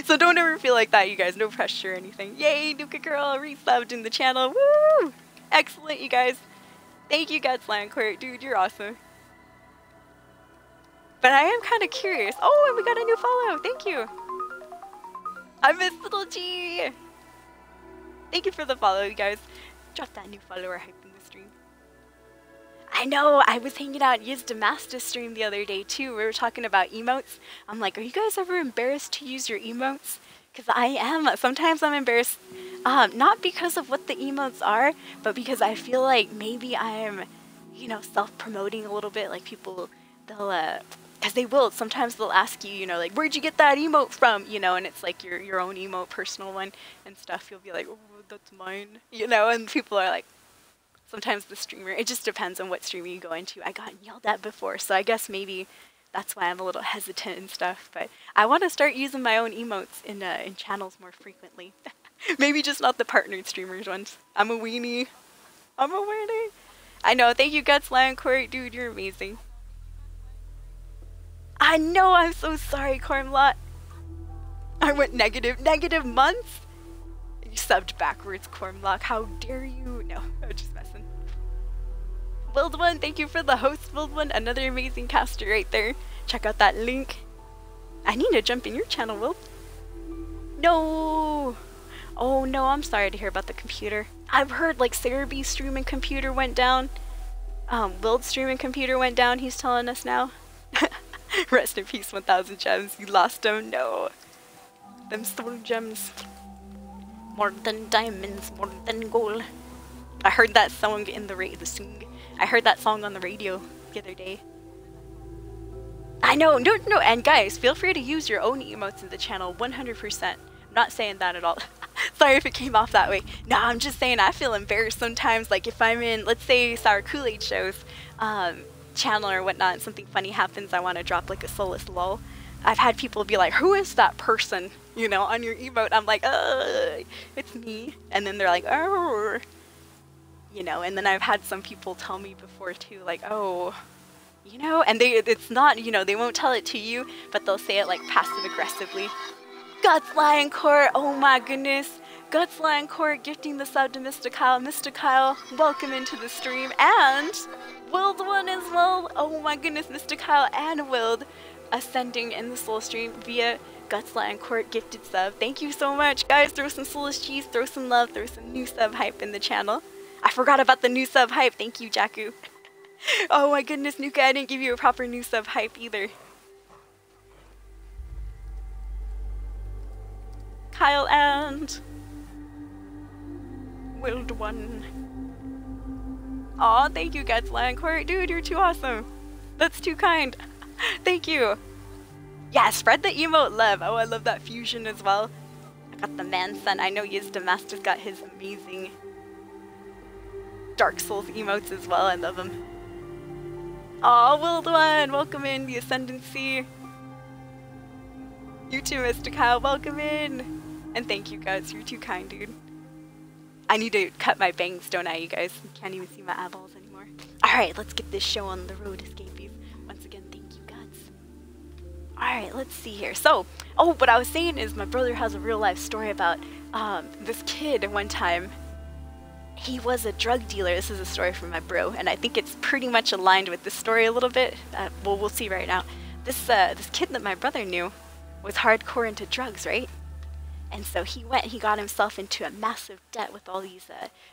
So don't ever feel like that, you guys. No pressure or anything. Yay, Nuka Girl resubbed in the channel. Woo! Excellent, you guys. Thank you, Guts Landcourt. Dude, you're awesome. But I am kind of curious. Oh, and we got a new follow. Thank you. I miss Little G. Thank you for the follow, you guys. Drop that new follower hype in the stream. I know, I was hanging out Yiz Damascus stream the other day too. We were talking about emotes. I'm like, are you guys ever embarrassed to use your emotes? Because I am. Sometimes I'm embarrassed, not because of what the emotes are, but because I feel like maybe I'm, you know, self-promoting a little bit. Like people, they'll, because they will, sometimes they'll ask you, you know, like, where'd you get that emote from? You know, and it's like your own emote, personal one and stuff. You'll be like, oh, that's mine, you know, and people are like, sometimes the streamer, it just depends on what streamer you go into. I got yelled at before, so I guess maybe that's why I'm a little hesitant and stuff, but I want to start using my own emotes in channels more frequently. Maybe just not the partnered streamers ones. I'm a weenie. I'm a weenie. I know, thank you, Guts Lion Court. Dude, you're amazing. I know, I'm so sorry, Cormlot. I went negative months? You subbed backwards, Cormlock. How dare you? No, I'm just messing. Wild One, thank you for the host, Wild One. Another amazing caster right there. Check out that link. I need to jump in your channel, Wild. No. Oh no, I'm sorry to hear about the computer. I've heard like Sarah B's streaming computer went down. Wild's streaming computer went down, he's telling us now. Rest in peace, 1,000 gems. You lost them? No. Them soul gems. More than diamonds, more than gold. I heard that song in the I heard that song on the radio the other day. I know, no, and guys, feel free to use your own emotes in the channel, 100%. I'm not saying that at all. Sorry if it came off that way. No, I'm just saying I feel embarrassed sometimes, like if I'm in, let's say, Sour Kool-Aid shows, channel or whatnot, and something funny happens, I want to drop like a soulless lol. I've had people be like, who is that person, you know, on your emote? I'm like, it's me. And then they're like, oh, you know, and then I've had some people tell me before too, like, oh, You know, and it's not, you know, they won't tell it to you, but they'll say it like passive aggressively. Guts Lion Court, oh my goodness. Guts Lion Court gifting the sub to Mr. Kyle. Mr. Kyle, welcome into the stream. And Wild One as well. Oh my goodness, Mr. Kyle and Wild ascending in the soul stream via Guts Lion Court gifted sub. Thank you so much, guys. Throw some soulless cheese, throw some love, throw some new sub hype in the channel. I forgot about the new sub hype. Thank you, Jakku. Oh my goodness, Nuka, I didn't give you a proper new sub hype either. Kyle and Wild One. Aw, thank you, Guts Lion Court. Dude, you're too awesome. That's too kind. Thank you. Yeah, spread the emote love. Oh, I love that fusion as well. I got the man son. I know Damascus got his amazing Dark Souls emotes as well. I love them. Aw, Wild One, welcome in the Ascendancy. You too, Mr. Kyle, welcome in. And thank you, guys. You're too kind, dude. I need to cut my bangs, don't I, you guys? You can't even see my eyeballs anymore. Alright, let's get this show on the road, escapees. Once again, thank you, guys. Alright, let's see here. So, oh, what I was saying is my brother has a real life story about this kid one time. He was a drug dealer. This is a story from my bro, and I think it's pretty much aligned with this story a little bit. Well, we'll see right now. This kid that my brother knew was hardcore into drugs, right? And so he got himself into a massive debt with all these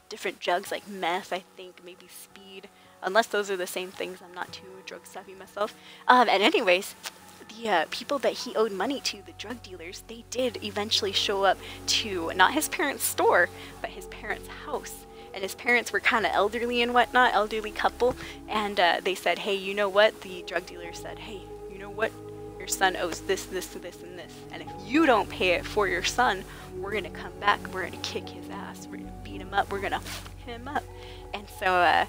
different drugs, like meth, I think, maybe speed. Unless those are the same things, I'm not too drug savvy myself. And anyways, the people that he owed money to, the drug dealers, they did eventually show up to not his parents' store, but his parents' house. And his parents were kind of elderly and whatnot, elderly couple. And they said, hey, you know what? The drug dealer said, hey, you know what? Your son owes this, this, this, and this. And if you don't pay it for your son, we're going to come back. We're going to kick his ass. We're going to beat him up. We're going to f him up. And so,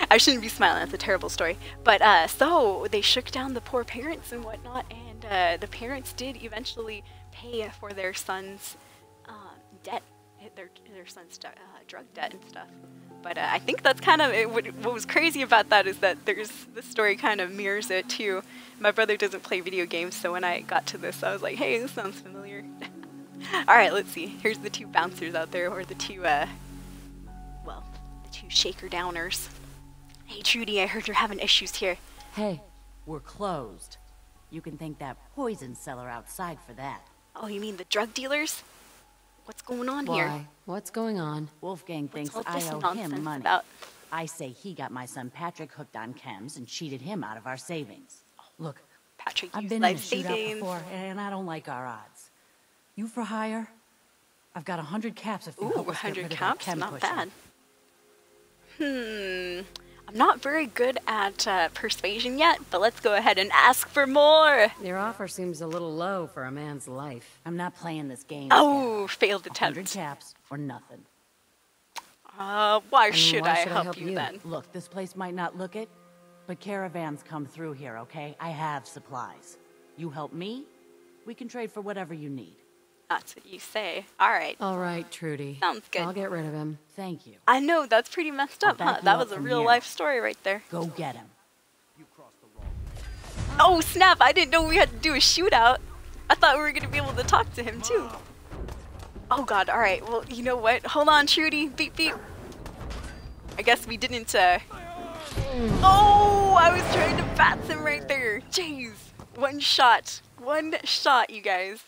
I shouldn't be smiling. That's a terrible story. But so they shook down the poor parents and whatnot. And the parents did eventually pay for their son's debt. Their son's drug debt and stuff. But I think that's kind of it. What was crazy about that is that this story kind of mirrors it too. My brother doesn't play video games, so when I got to this, I was like, hey, this sounds familiar. All right, let's see. Here's the two bouncers out there, or the two, the two shaker downers. Hey, Trudy, I heard you're having issues here. Hey, we're closed. You can thank that poison seller outside for that. Oh, you mean the drug dealers? What's going on here? Why? What's going on? Wolfgang thinks all I this owe nonsense him money. about? I say he got my son Patrick hooked on chems and cheated him out of our savings. Look, Patrick I've used been in a life shootout savings. before, and I don't like our odds. You for hire? I've got 100 caps if you Ooh, help us get 100 rid of that caps? chem Not pusher. bad. I'm not very good at persuasion yet, but let's go ahead and ask for more. Your offer seems a little low for a man's life. I'm not playing this game. Oh, failed 100 attempt. caps or nothing. Why should I why should I help help you you? then? Look, this place might not look it, but caravans come through here, okay? I have supplies. You help me, we can trade for whatever you need. That's what you say. All right. All right, Trudy. Sounds good. I'll get rid of him. Thank you. I know, that's pretty messed I'll up, huh? back you That up was a from real here. life story right there. Go get him. Oh, snap. I didn't know we had to do a shootout. I thought we were going to be able to talk to him, too. Oh, God. All right. Well, you know what? Hold on, Trudy. Beep, beep. I guess we didn't, Oh, I was trying to bats him right there. Jeez. One shot. One shot, you guys.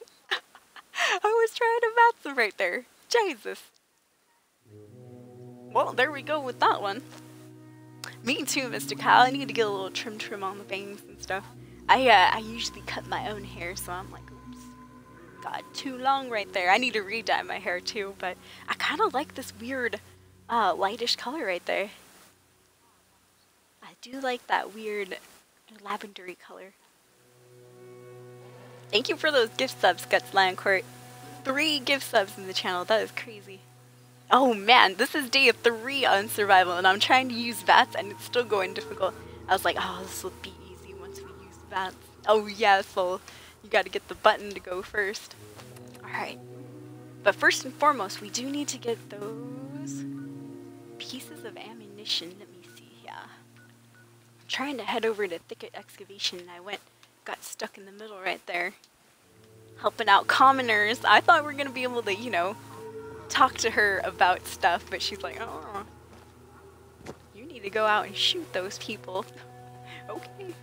I was trying to bats him right there. Jesus. Well, there we go with that one. Me too, Mr. Kyle. I need to get a little trim on the bangs and stuff. I usually cut my own hair, so I'm like, oops. God, too long right there. I need to re-dye my hair too, but I kind of like this weird lightish color right there. I do like that weird lavendery color. Thank you for those gift subs, Guts Lion Court. 3 gift subs in the channel. That is crazy. Oh man, this is day 3 on survival, and I'm trying to use VATS, and it's still going difficult. I was like, oh, this will be easy once we use VATS. Oh yeah, so you got to get the button to go first. All right. But first and foremost, we do need to get those pieces of ammunition. Let me see here. I'm trying to head over to Thicket Excavation, and I got stuck in the middle right there, helping out commoners. I thought we were gonna be able to, you know, talk to her about stuff, but she's like, oh, you need to go out and shoot those people. Okay,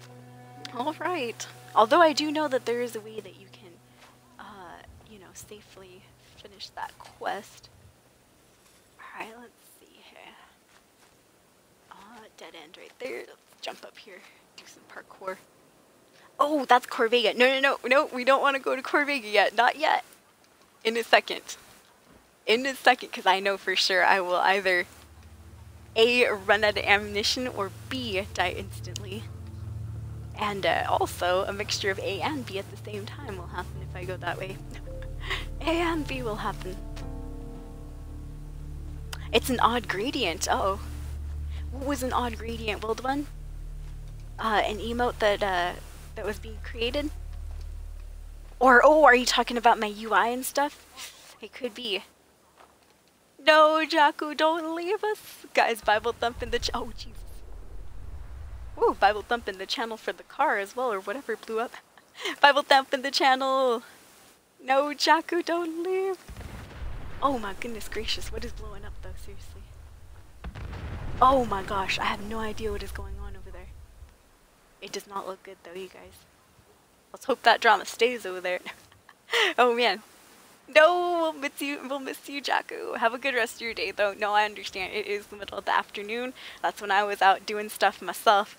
all right. Although I do know that there is a way that you can, you know, safely finish that quest. All right, let's see here. Dead end right there. Let's jump up here, do some parkour. Oh, that's Corvega. No, we don't want to go to Corvega yet. Not yet. In a second. In a second, because I know for sure I will either A, run out of ammunition, or B, die instantly. And also, a mixture of A and B at the same time will happen if I go that way. A and B will happen. It's an odd gradient. Uh-oh. What was an odd gradient, Wild One? An emote that that was being created? Or, oh, are you talking about my UI and stuff? It could be. No, Jaku, don't leave us. Guys, Bible thump in the oh, Jesus. Ooh, Bible thump in the channel for the car as well, or whatever blew up. Bible thump in the channel. No, Jaku, don't leave. Oh my goodness gracious, what is blowing up though, seriously? Oh my gosh, I have no idea what is going on over there. It does not look good though, you guys. Let's hope that drama stays over there. Oh man. No, we'll miss you, Jaku. Have a good rest of your day though. No, I understand, it is the middle of the afternoon. That's when I was out doing stuff myself.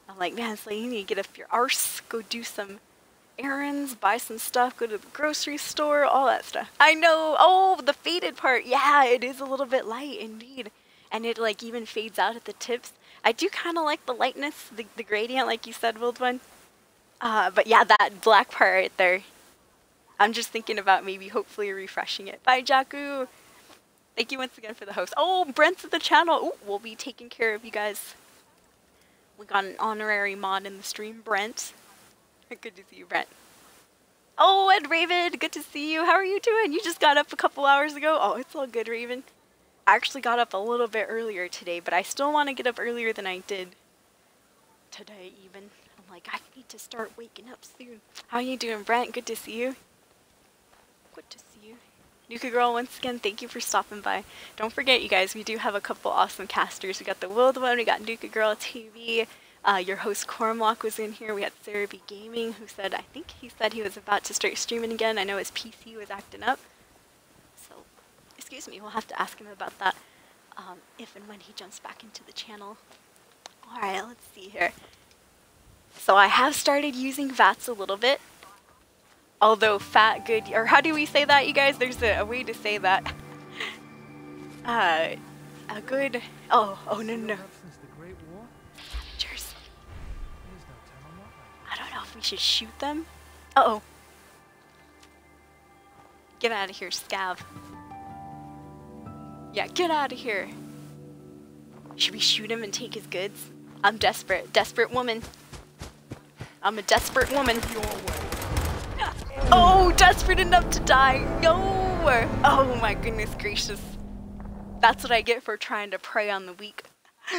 I'm like, man, so you need to get up your arse, go do some errands, buy some stuff, go to the grocery store, all that stuff. I know. Oh, the faded part. Yeah, it is a little bit light indeed. And it like even fades out at the tips. I do kind of like the lightness, the gradient, like you said, Wild One. But yeah, that black part right there. I'm just thinking about maybe hopefully refreshing it. Bye, Jaku. Thank you once again for the host. Oh, Brent's at the channel. Oh, we'll be taking care of you guys. We got an honorary mod in the stream, Brent. Good to see you, Brent. Oh, and Raven, good to see you. How are you doing? You just got up a couple hours ago. Oh, it's all good, Raven. I actually got up a little bit earlier today, but I still want to get up earlier than I did today even. I'm like, I need to start waking up soon. How are you doing, Brent? Good to see you. Good to see you. Nuka Girl, once again, thank you for stopping by. Don't forget, you guys, we do have a couple awesome casters. We got the Wild One, we got Nuka Girl TV. Your host Cormlock was in here. We had Sarah B Gaming, who said, I think he said he was about to start streaming again. I know his PC was acting up. So, excuse me, we'll have to ask him about that if and when he jumps back into the channel. Alright, let's see here. So I have started using VATS a little bit. Although fat, good, or how do we say that, you guys? There's a way to say that. A good, oh, no. I don't know if we should shoot them. Uh-oh. Get out of here, Scav. Yeah, get out of here. Should we shoot him and take his goods? I'm desperate. Desperate woman. I'm a desperate woman. Oh, desperate enough to die. No. Oh my goodness gracious. That's what I get for trying to prey on the weak.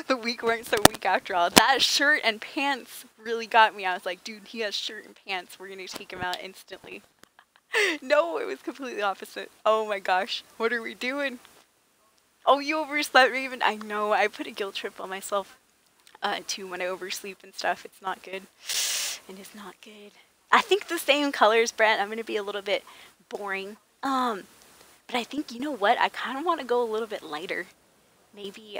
The weak weren't so weak after all. That shirt and pants really got me. I was like, dude, he has shirt and pants. We're going to take him out instantly. No, it was completely opposite. Oh my gosh. What are we doing? Oh, you overslept, Raven? I know. I put a guilt trip on myself too when I oversleep and stuff. It's not good. It is not good. I think the same colors, Brent. I'm going to be a little bit boring. But I think, you know what? I kind of want to go a little bit lighter. Maybe,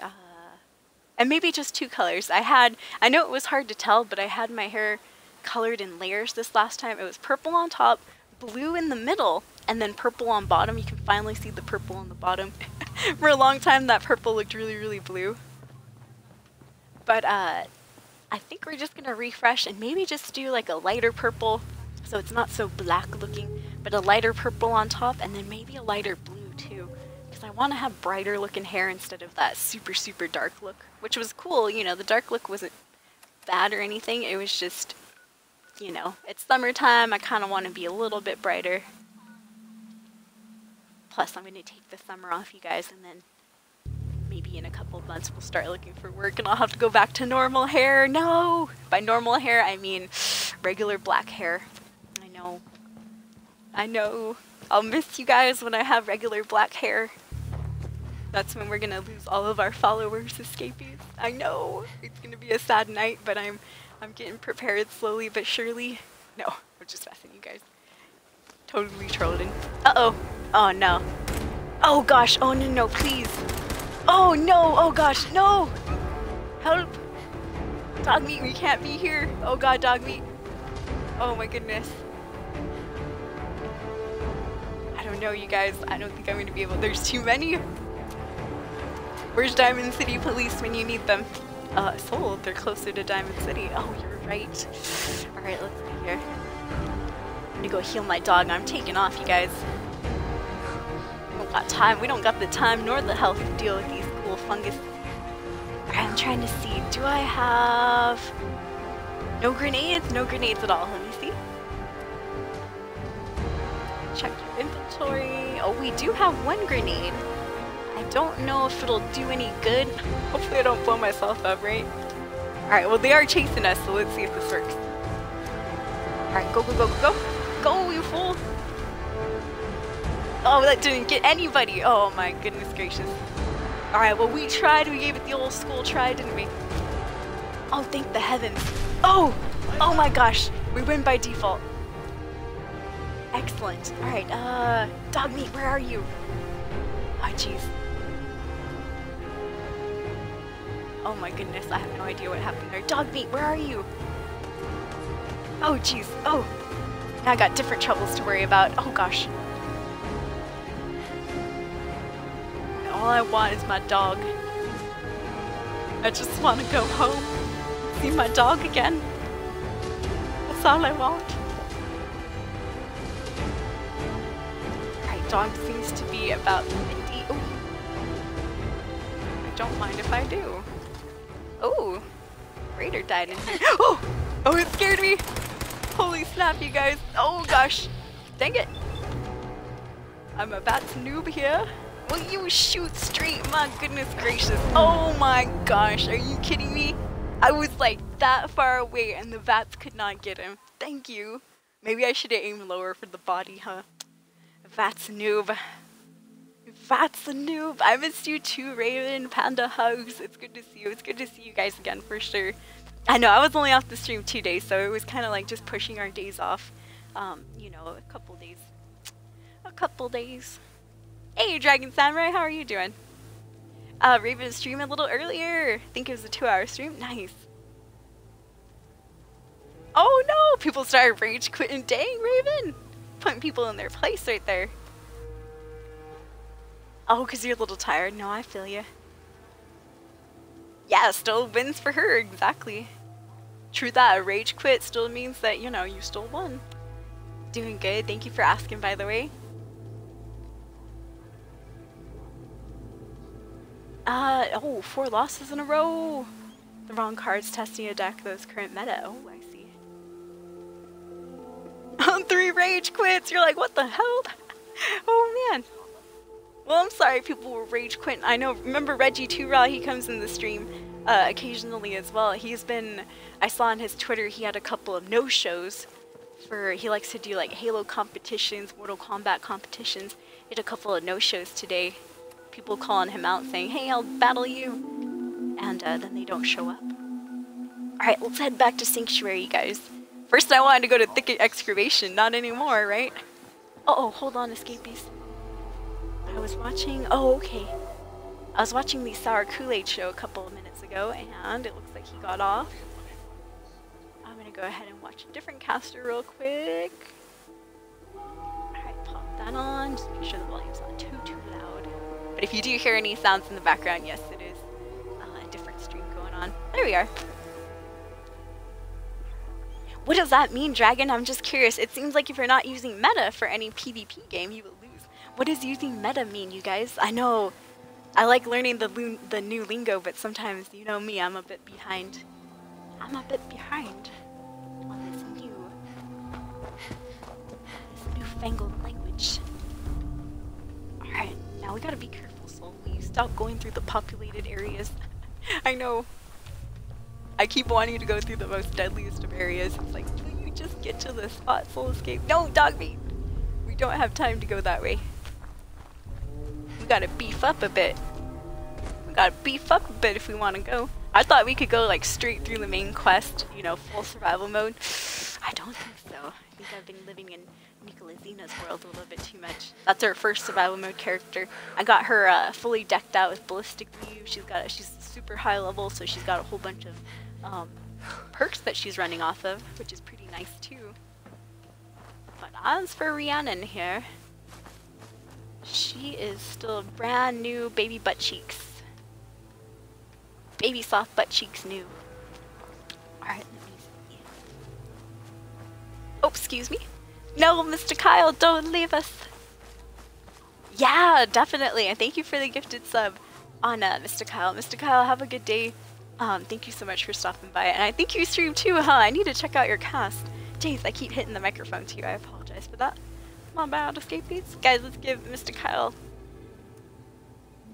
and maybe just two colors. I know it was hard to tell, but I had my hair colored in layers this last time. It was purple on top, blue in the middle, and then purple on bottom. You can finally see the purple on the bottom. For a long time, that purple looked really, really blue. But, I think we're just going to refresh and maybe just do like a lighter purple so it's not so black looking, but a lighter purple on top and then maybe a lighter blue too, because I want to have brighter looking hair instead of that super, super dark look, which was cool. You know, the dark look wasn't bad or anything. It was just, you know, it's summertime. I kind of want to be a little bit brighter. Plus, I'm going to take the summer off, you guys, and then maybe in a couple of months we'll start looking for work and I'll have to go back to normal hair. No! By normal hair, I mean regular black hair. I know. I know. I'll miss you guys when I have regular black hair. That's when we're gonna lose all of our followers, escapees. I know. It's gonna be a sad night, but I'm getting prepared slowly but surely. No, I'm just messing you guys. Totally trolling. Uh-oh. Oh, no. Oh, gosh. Oh, no, no, please. Oh, no. Oh, gosh. No. Help. Dog meat, we can't be here. Oh, God, dog meat. Oh, my goodness. I don't know, you guys. I don't think I'm going to be able... There's too many. Where's Diamond City Police when you need them? Sold. They're closer to Diamond City. Oh, you're right. All right, let's see here. I'm gonna go heal my dog. I'm taking off, you guys. We don't got time. We don't got the time nor the health to deal with these cool fungus. Alright, I'm trying to see. Do I have... No grenades? No grenades at all. Let me see. Check your inventory. Oh, we do have one grenade. I don't know if it'll do any good. Hopefully I don't blow myself up, right? Alright, well they are chasing us, so let's see if this works. Alright, go, go, go, go, go! Go, you fool! Oh, that didn't get anybody! Oh my goodness gracious. Alright, well we tried, we gave it the old school try, didn't we? Oh, thank the heavens. Oh! Oh my gosh! We win by default. Excellent. Alright, dog meat, where are you? Oh, jeez. Oh my goodness, I have no idea what happened there. Dog meat, where are you? Oh jeez, oh. Now I got different troubles to worry about. Oh gosh. All I want is my dog. I just want to go home, see my dog again. That's all I want. Alright, dog seems to be about 50. Oh. I don't mind if I do. Oh, Raider died in here. Oh, oh, it scared me. Holy snap, you guys. Oh gosh, dang it. I'm a bats noob here. Will you shoot straight? My goodness gracious. Oh my gosh, are you kidding me? I was like that far away and the bats could not get him. Thank you. Maybe I should have aimed lower for the body, huh? Vats noob. Vats the noob. I missed you too, Raven. Panda hugs. It's good to see you. It's good to see you guys again for sure. I know I was only off the stream 2 days, so it was kind of like just pushing our days off. You know, a couple days. A couple days. Hey, Dragon Samurai, how are you doing? Raven streamed a little earlier. I think it was a 2-hour stream. Nice. Oh no! People started rage quitting. Dang, Raven! Putting people in their place right there. Oh, because you're a little tired. No, I feel you. Yeah, still wins for her, exactly. True that, a rage quit still means that, you know, you still won. Doing good, thank you for asking, by the way. Oh, 4 losses in a row. The wrong cards testing a deck that is current meta. Oh, I see. 3 rage quits, you're like, what the hell? Oh man. Well, I'm sorry people will rage quit. I know, remember Reggie 2 Raw, he comes in the stream occasionally as well. He's been, I saw on his Twitter, he had a couple of no-shows for, he likes to do like Halo competitions, Mortal Kombat competitions. He had a couple of no-shows today. People calling him out saying, hey, I'll battle you. And then they don't show up. Alright, let's head back to Sanctuary, you guys. First I wanted to go to Thicket Excavation, not anymore, right? Uh-oh, hold on, escapees. I was watching, oh, okay. I was watching the Sour Kool-Aid show a couple of minutes ago, and it looks like he got off. I'm gonna go ahead and watch a different caster real quick. Alright, pop that on, just make sure the volume's not too loud. But if you do hear any sounds in the background, yes, it is a different stream going on. There we are. What does that mean, Dragon? I'm just curious. It seems like if you're not using meta for any PvP game, you will lose. What does using meta mean, you guys? I know I like learning the new lingo, but sometimes, you know me, I'm a bit behind. I'm a bit behind on this newfangled language. Alright, now we gotta be careful, so we use stop going through the populated areas. I know. I keep wanting to go through the most deadliest of areas. It's like, will you just get to the spot, Soul Escape? No, dog meat! We don't have time to go that way. We gotta beef up a bit. We gotta beef up a bit if we want to go. I thought we could go like straight through the main quest, you know, full survival mode. I don't think so. I think I've been living in Nicolazina's world a little bit too much. That's her first survival mode character. I got her fully decked out with ballistic view. She's super high level, so she's got a whole bunch of perks that she's running off of, which is pretty nice too. But as for Rhiannon here, she is still brand new baby butt cheeks. Baby soft butt cheeks new. Alright, let me see. Oh, excuse me. No, Mr. Kyle, don't leave us. Yeah, definitely. And thank you for the gifted sub on Mr. Kyle. Mr. Kyle, have a good day. Thank you so much for stopping by. And I think you stream too, huh? I need to check out your cast. Jeez, I keep hitting the microphone too. I apologize for that. My bad, escapees. Guys, let's give Mr. Kyle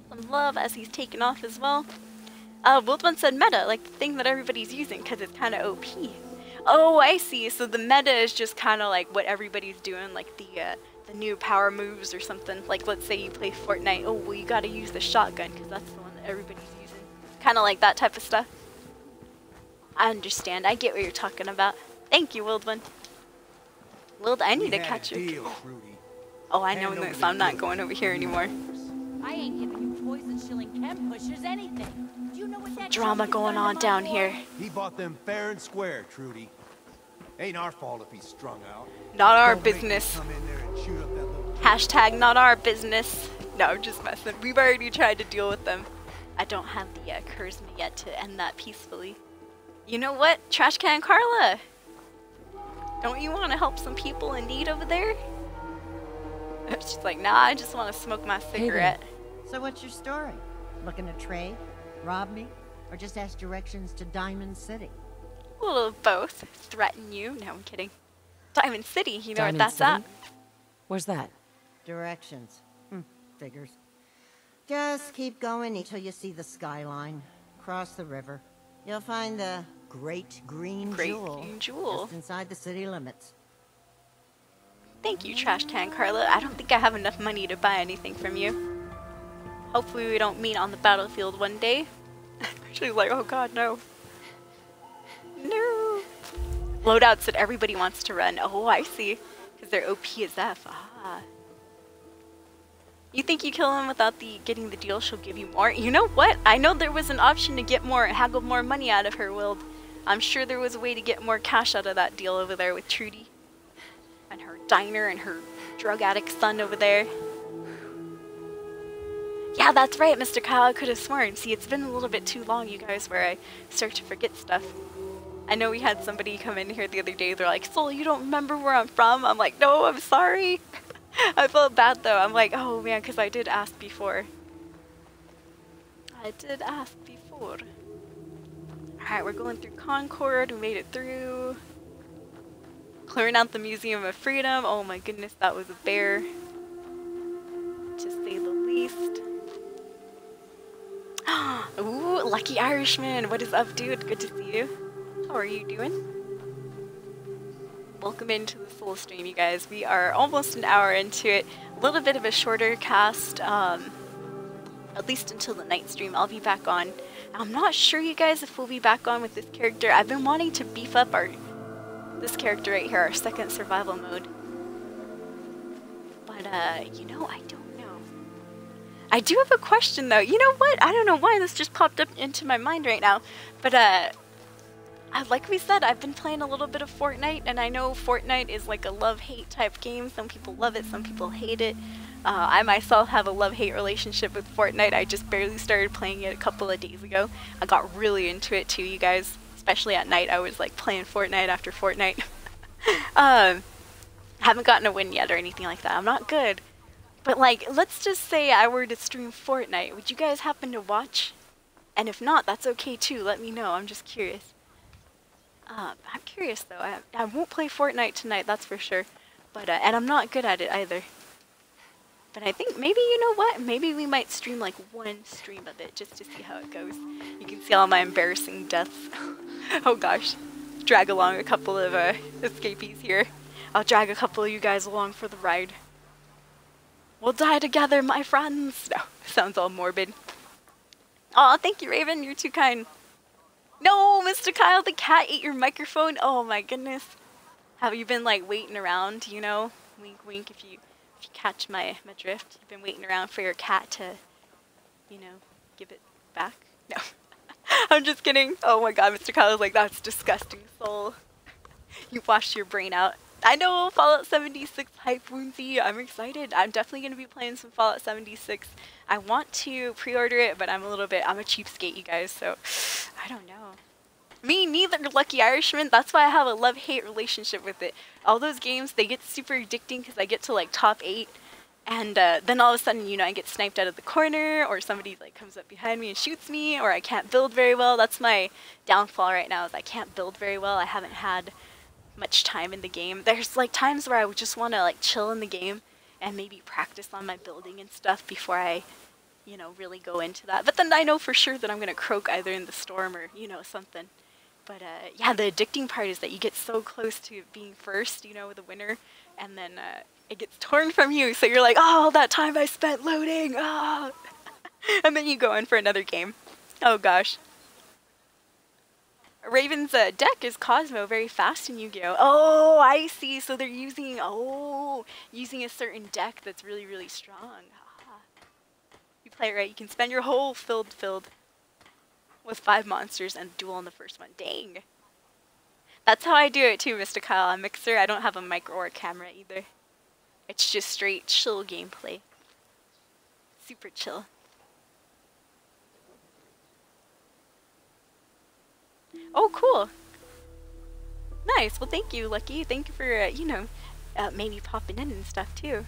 some love as he's taken off as well. Wildman said meta, like the thing that everybody's using because it's kind of OP. Oh, I see. So the meta is just kind of like what everybody's doing, like the new power moves or something. Like, let's say you play Fortnite. Oh, well, you got to use the shotgun because that's the one that everybody's using. Kind of like that type of stuff. I understand. I get what you're talking about. Thank you, Wildman. Wild, I need to catch you. Oh, I know this. I'm not going over here anymore. I ain't giving you poison shilling chem pushers anything. Do you know what that Drama junk has going done to on my down boy? here. He bought them fair and square, Trudy. Ain't our fault if he's strung out. Not our Don't make me business. come in there and shoot up that little Hashtag not our business. No, I'm just messing. We've already tried to deal with them. I don't have the charisma yet to end that peacefully. You know what? Trash Can Carla! Don't you want to help some people in need over there? She's like, nah, I just want to smoke my cigarette. So what's your story? Looking to trade? Rob me? Or just ask directions to Diamond City? A little of both. Threaten you? No, I'm kidding. Diamond City, you know Diamond what that's City? at? Where's that? Directions. Figures. Just keep going until you see the skyline. Cross the river. You'll find the Great Green Jewel. Just inside the city limits. Thank you, Trash Can Carla. I don't think I have enough money to buy anything from you. Hopefully we don't meet on the battlefield one day. She's like, oh god, no. No. Loadouts that everybody wants to run. Oh, I see. Because they're OP as F. Ah. You think you kill him without getting the deal, she'll give you more? You know what? I know there was an option to get more, haggle more money out of her, Wild. I'm sure there was a way to get more cash out of that deal over there with Trudy. And her diner and her drug addict son over there. Yeah, that's right, Mr. Kyle. I could have sworn. See, it's been a little bit too long, you guys, where I start to forget stuff. I know we had somebody come in here the other day. They're like, Soul, you don't remember where I'm from? I'm like, no, I'm sorry. I felt bad, though. I'm like, oh, man, because I did ask before. I did ask before. Alright, we're going through Concord. We made it through. Clearing out the Museum of Freedom. Oh my goodness, that was a bear. To say the least. Ooh, Lucky Irishman. What is up, dude? Good to see you. How are you doing? Welcome into the Soul Stream, you guys. We are almost an hour into it. A little bit of a shorter cast, at least until the night stream. I'll be back on. I'm not sure, you guys, if we'll be back on with this character. I've been wanting to beef up this character right here, our second survival mode. But, you know, I don't know. I do have a question, though. You know what? I don't know why this just popped up into my mind right now. But, like we said, I've been playing a little bit of Fortnite, and I know Fortnite is like a love-hate type game. Some people love it, some people hate it. I myself have a love-hate relationship with Fortnite. I just barely started playing it a couple of days ago. I got really into it too, you guys. Especially at night, I was like playing Fortnite after Fortnite. Haven't gotten a win yet or anything like that. I'm not good. But like, let's just say I were to stream Fortnite. Would you guys happen to watch? And if not, that's okay too. Let me know. I'm just curious. I'm curious though. I won't play Fortnite tonight, that's for sure. But and I'm not good at it either. But I think maybe, you know what? Maybe we might stream like one stream of it just to see how it goes. You can see all my embarrassing deaths. Oh gosh. Drag along a couple of escapees here. I'll drag a couple of you guys along for the ride. We'll die together, my friends. No, sounds all morbid. Aw, thank you, Raven. You're too kind. No, Mr. Kyle, the cat ate your microphone. Oh my goodness. Have you been like waiting around, you know? Wink, wink, if you catch my drift. You've been waiting around for your cat to, you know, give it back? No. I'm just kidding. Oh my god, Mr. Kyle is like, that's disgusting, soul. You washed your brain out. I know, Fallout 76 hype, Woonsy. I'm excited. I'm definitely going to be playing some Fallout 76. I want to pre-order it, but I'm a cheapskate, you guys, so I don't know. Me neither, Lucky Irishman. That's why I have a love-hate relationship with it. All those games, they get super addicting because I get to like top 8, and then all of a sudden, you know, I get sniped out of the corner, or somebody like comes up behind me and shoots me, or I can't build very well. That's my downfall right now, is I can't build very well. I haven't had much time in the game. There's like times where I would just want to like chill in the game and maybe practice on my building and stuff before I, you know, really go into that. But then I know for sure that I'm gonna croak either in the storm or, you know, something. But yeah, the addicting part is that you get so close to being first, you know, the winner, and then it gets torn from you. So you're like, oh, all that time I spent loading, oh. And then you go in for another game. Oh gosh. Raven's deck is Cosmo, very fast in Yu-Gi-Oh! Oh, I see. So they're using a certain deck that's really, really strong. Ah. You play it right, you can spend your whole filled with 5 monsters and duel on the first one. Dang. That's how I do it too, Mr. Kyle. On Mixer, I don't have a mic or a camera either. It's just straight chill gameplay. Super chill. Oh, cool. Nice. Well, thank you, Lucky. Thank you for, you know, maybe popping in and stuff, too.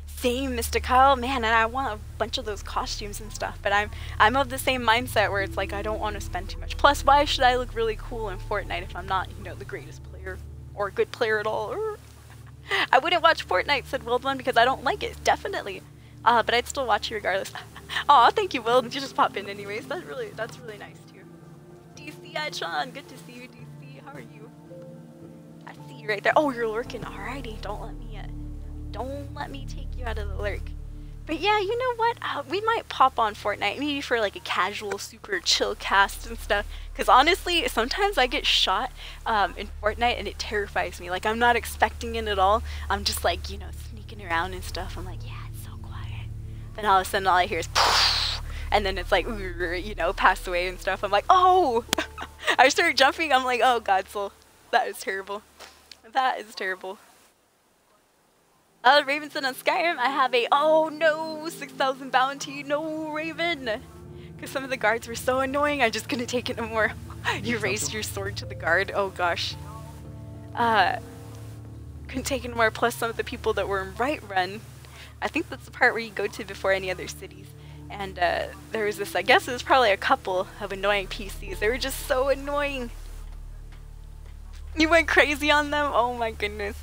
Same, Mr. Kyle. Man, and I want a bunch of those costumes and stuff, but I'm of the same mindset where it's like I don't want to spend too much. Plus, why should I look really cool in Fortnite if I'm not, you know, the greatest player or a good player at all? I wouldn't watch Fortnite, said Wild One, because I don't like it, definitely. But I'd still watch you regardless. Aw, thank you, Wild. You just pop in anyways. That's really nice, too. DC, Sean, good to see you, DC. How are you? I see you right there. Oh, you're lurking. Alrighty, don't let me take you out of the lurk. But yeah, you know what? We might pop on Fortnite, maybe for like a casual, super chill cast and stuff. Because honestly, sometimes I get shot in Fortnite and it terrifies me. Like, I'm not expecting it at all. I'm just like, you know, sneaking around and stuff. I'm like, yeah, it's so quiet. Then all of a sudden, all I hear is poof, and then it's like, you know, pass away and stuff. I'm like, oh! I start jumping. I'm like, oh, God, soul. That is terrible. That is terrible. Ravenson on Skyrim, I have a, oh no, 6,000 bounty, no Raven. Because some of the guards were so annoying, I just couldn't take it no more. You raised your sword to the guard, oh gosh. Couldn't take it no more, plus some of the people that were in Right Run. I think that's the part where you go to before any other cities. And there was this, I guess it was probably a couple of annoying PCs. They were just so annoying. You went crazy on them? Oh my goodness.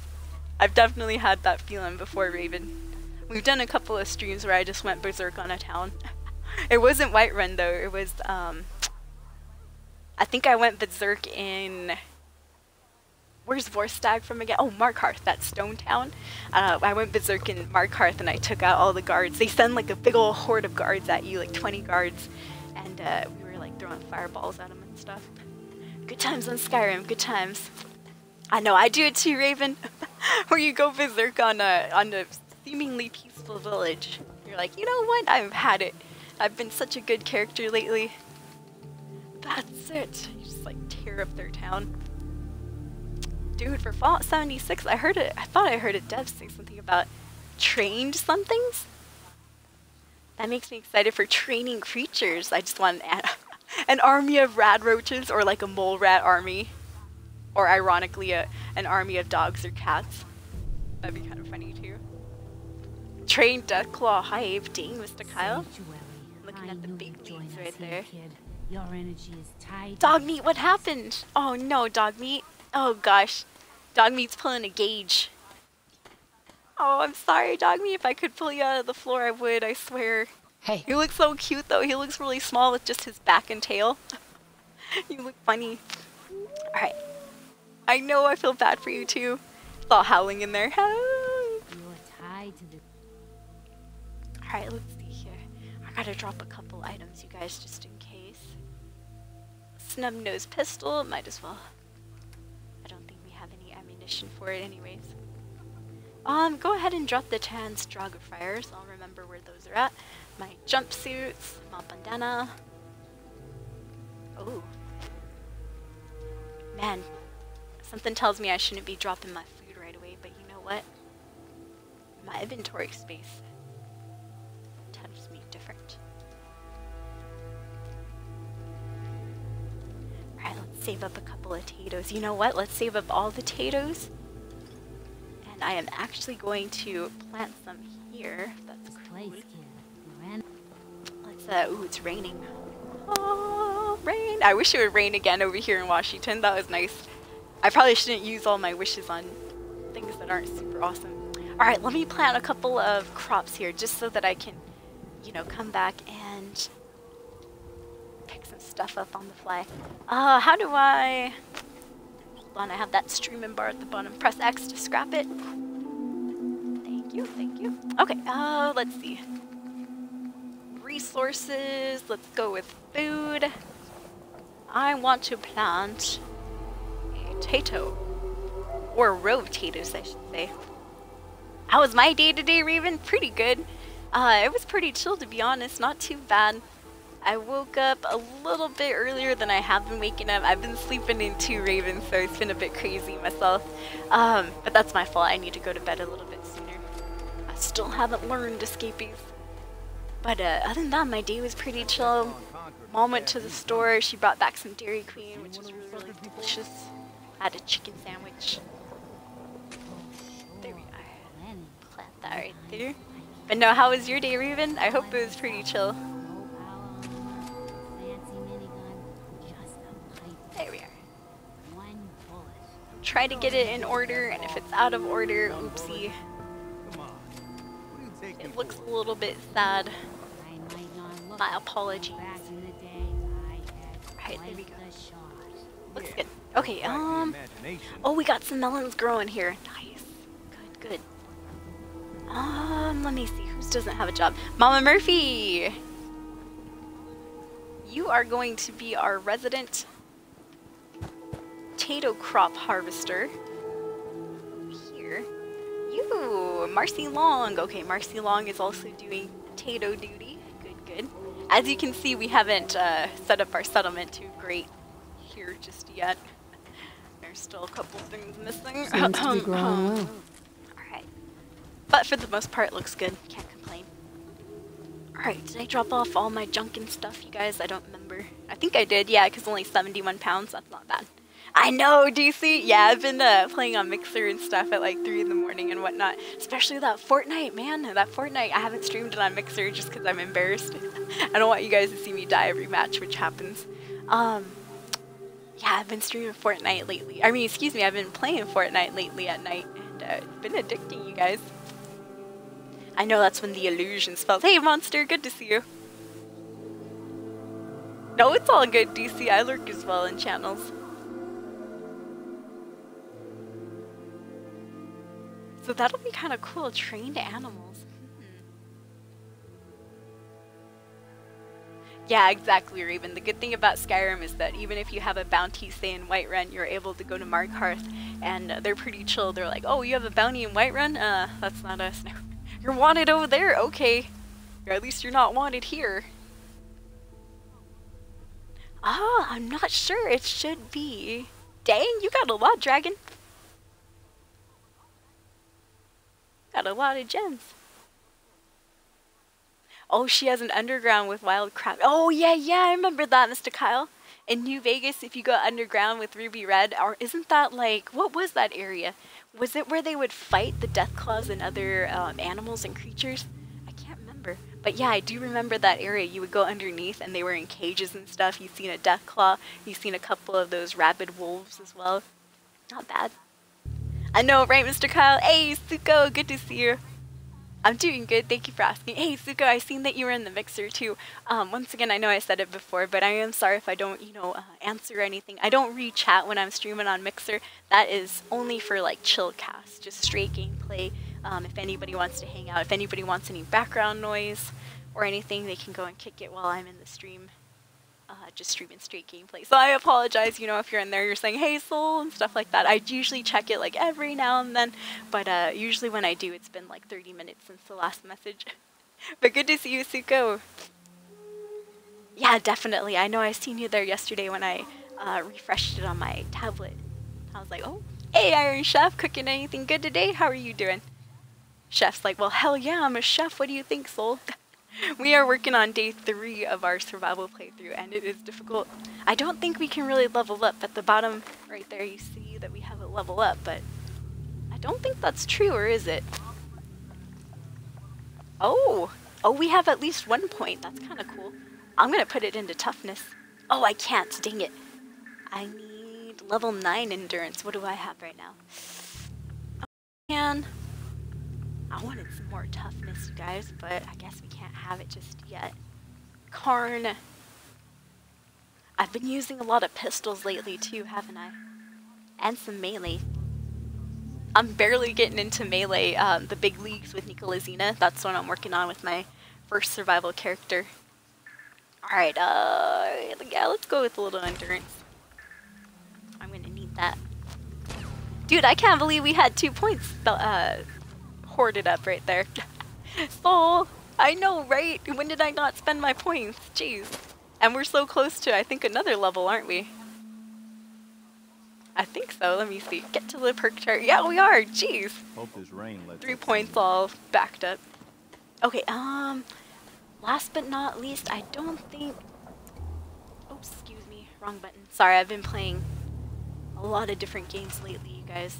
I've definitely had that feeling before, Raven. We've done a couple of streams where I just went berserk on a town. It wasn't Whiterun though, it was, I think I went berserk in, where's Vorstag from again? Oh, Markarth, that stone town. I went berserk in Markarth and I took out all the guards. They send like a big old horde of guards at you, like 20 guards. And we were like throwing fireballs at them and stuff. Good times on Skyrim, good times. I know, I do it too, Raven. Where you go berserk on a seemingly peaceful village. You're like, you know what? I've had it. I've been such a good character lately. That's it. You just like tear up their town. Dude, for Fallout 76, I thought I heard a dev say something about trained somethings. That makes me excited for training creatures. I just want an army of rad roaches or like a mole rat army. Or ironically, an army of dogs or cats. That'd be kind of funny too. Trained Deathclaw Hive. Dang, Mr. Kyle. Looking at the big leaves right there. Your energy is tight. Dogmeat, what happened? Oh no, Dogmeat. Oh gosh. Dogmeat's pulling a gauge. Oh, I'm sorry, Dogme. If I could pull you out of the floor, I would, I swear. Hey. He looks so cute, though. He looks really small with just his back and tail. You look funny. Alright. I know I feel bad for you, too. It's all howling in there. Help! You're tied to the... Alright, let's see here. I gotta drop a couple items, you guys, just in case. Snub-nosed pistol. Might as well. I don't think we have any ammunition for it anyways. Go ahead and drop the Tan's Dragofires. I'll remember where those are at. My jumpsuits, my bandana. Oh. Man, something tells me I shouldn't be dropping my food right away, but you know what? My inventory space tells me different. Alright, let's save up a couple of potatoes. You know what? Let's save up all the potatoes. And I am actually going to plant some here. That's cool. Let's, ooh, it's raining. Oh, rain. I wish it would rain again over here in Washington. That was nice. I probably shouldn't use all my wishes on things that aren't super awesome. Alright, let me plant a couple of crops here just so that I can, you know, come back and pick some stuff up on the fly. How do I... Hold on, I have that streaming bar at the bottom. Press X to scrap it. Thank you, thank you. Okay, let's see. Resources, let's go with food. I want to plant a potato. Or a row of potatoes, I should say. How was my day today, Raven? Pretty good. It was pretty chill, to be honest. Not too bad. I woke up a little bit earlier than I have been waking up. I've been sleeping in too, Raven, so it's been a bit crazy myself. But that's my fault. I need to go to bed a little bit sooner. I still haven't learned escapees. But other than that, my day was pretty chill. Mom went to the store. She brought back some Dairy Queen, which is really, really delicious. I had a chicken sandwich. There we are. Plant that right there. But no, how was your day, Raven? I hope it was pretty chill. There we are. Try to get it in order, and if it's out of order, oopsie. It looks a little bit sad. My apologies. Alright, there we go. Looks good. Okay, oh, we got some melons growing here. Nice. Good, good. Let me see. Who doesn't have a job? Mama Murphy! You are going to be our resident potato crop harvester. Here. You, Marcy Long. Okay, Marcy Long is also doing potato duty. Good, good. As you can see, we haven't set up our settlement too great here just yet. There's still a couple things missing. Seems to be growing well. Alright. But for the most part, it looks good. Can't complain. Alright, did I drop off all my junk and stuff, you guys? I don't remember. I think I did, yeah, because only 71 pounds. That's not bad. I know, DC! Yeah, I've been playing on Mixer and stuff at like 3 in the morning and whatnot. Especially that Fortnite, man. That Fortnite, I haven't streamed it on Mixer just because I'm embarrassed. I don't want you guys to see me die every match, which happens. Yeah, I've been streaming Fortnite lately. I mean, excuse me, I've been playing Fortnite lately at night. And it's been addicting, you guys. I know that's when the illusion spells. Hey, Monster, good to see you. No, it's all good, DC. I lurk as well in channels. So that'll be kind of cool, trained animals. Yeah, exactly, Raven. The good thing about Skyrim is that even if you have a bounty, say in Whiterun, you're able to go to Markarth, and they're pretty chill. They're like, oh, you have a bounty in Whiterun? That's not us. No. You're wanted over there? Okay. Or at least you're not wanted here. Ah, I'm not sure. It should be. Dang, you got a lot, Dragon. Got a lot of gems. Oh, she has an underground with wild crab. Oh, yeah, I remember that, Mr. Kyle. In New Vegas, if you go underground with Ruby Red, or isn't that like, what was that area? Was it where they would fight the Deathclaws and other animals and creatures? I can't remember. But yeah, I do remember that area. You would go underneath and they were in cages and stuff. You've seen a Deathclaw. You've seen a couple of those rabid wolves as well. Not bad. I know, right, Mr. Kyle? Hey, Suko, good to see you. I'm doing good, thank you for asking. Hey, Suko, I seen that you were in the mixer, too. Once again, I know I said it before, but I am sorry if I don't, you know, answer anything. I don't read chat when I'm streaming on Mixer. That is only for, like, chill casts, just straight gameplay. If anybody wants to hang out, if anybody wants any background noise or anything, they can go and kick it while I'm in the stream. Just streaming straight gameplay. So I apologize, you know, if you're in there, you're saying, hey, Soul, and stuff like that. I usually check it, like, every now and then, but usually when I do, it's been, like, 30 minutes since the last message. But good to see you, Suko. Yeah, definitely. I know I seen you there yesterday when I refreshed it on my tablet. I was like, oh, hey, Iron Chef, cooking anything good today? How are you doing? Chef's like, well, hell yeah, I'm a chef. What do you think, Soul? We are working on day 3 of our survival playthrough, and it is difficult. I don't think we can really level up. At the bottom right there, you see that we have a level up, but I don't think that's true, or is it? Oh, we have at least 1 point. That's kind of cool. I'm going to put it into toughness. Oh, I can't. Dang it. I need level 9 endurance. What do I have right now? Oh, man. I wanted some more toughness, you guys, but I guess we can't have it just yet. Karn. I've been using a lot of pistols lately too, haven't I? And some melee. I'm barely getting into melee, the big leagues with Nicolazina. That's what I'm working on with my first survival character. Alright, yeah, let's go with a little endurance. I'm gonna need that. Dude, I can't believe we had 2 points, hoarded up right there. Soul, I know, right? When did I not spend my points? Jeez. And we're so close to, I think, another level, aren't we? I think so. Let me see. Get to the perk chart. Yeah, we are. Jeez. Hope this rain lets 3 points all backed up. Okay, last but not least, I don't think... Oh, excuse me. Wrong button. Sorry, I've been playing a lot of different games lately, you guys.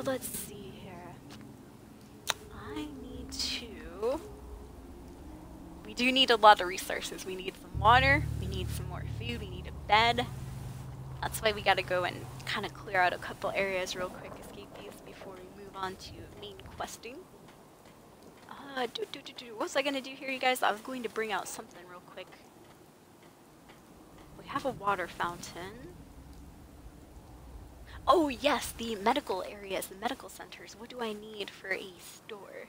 Let's see here. I need to... We do need a lot of resources. We need some water, we need some more food, we need a bed. That's why we gotta go and kind of clear out a couple areas real quick, escape these before we move on to main questing. What was I gonna do here, you guys? I was going to bring out something real quick. We have a water fountain. Oh yes, the medical areas, the medical centers. What do I need for a store?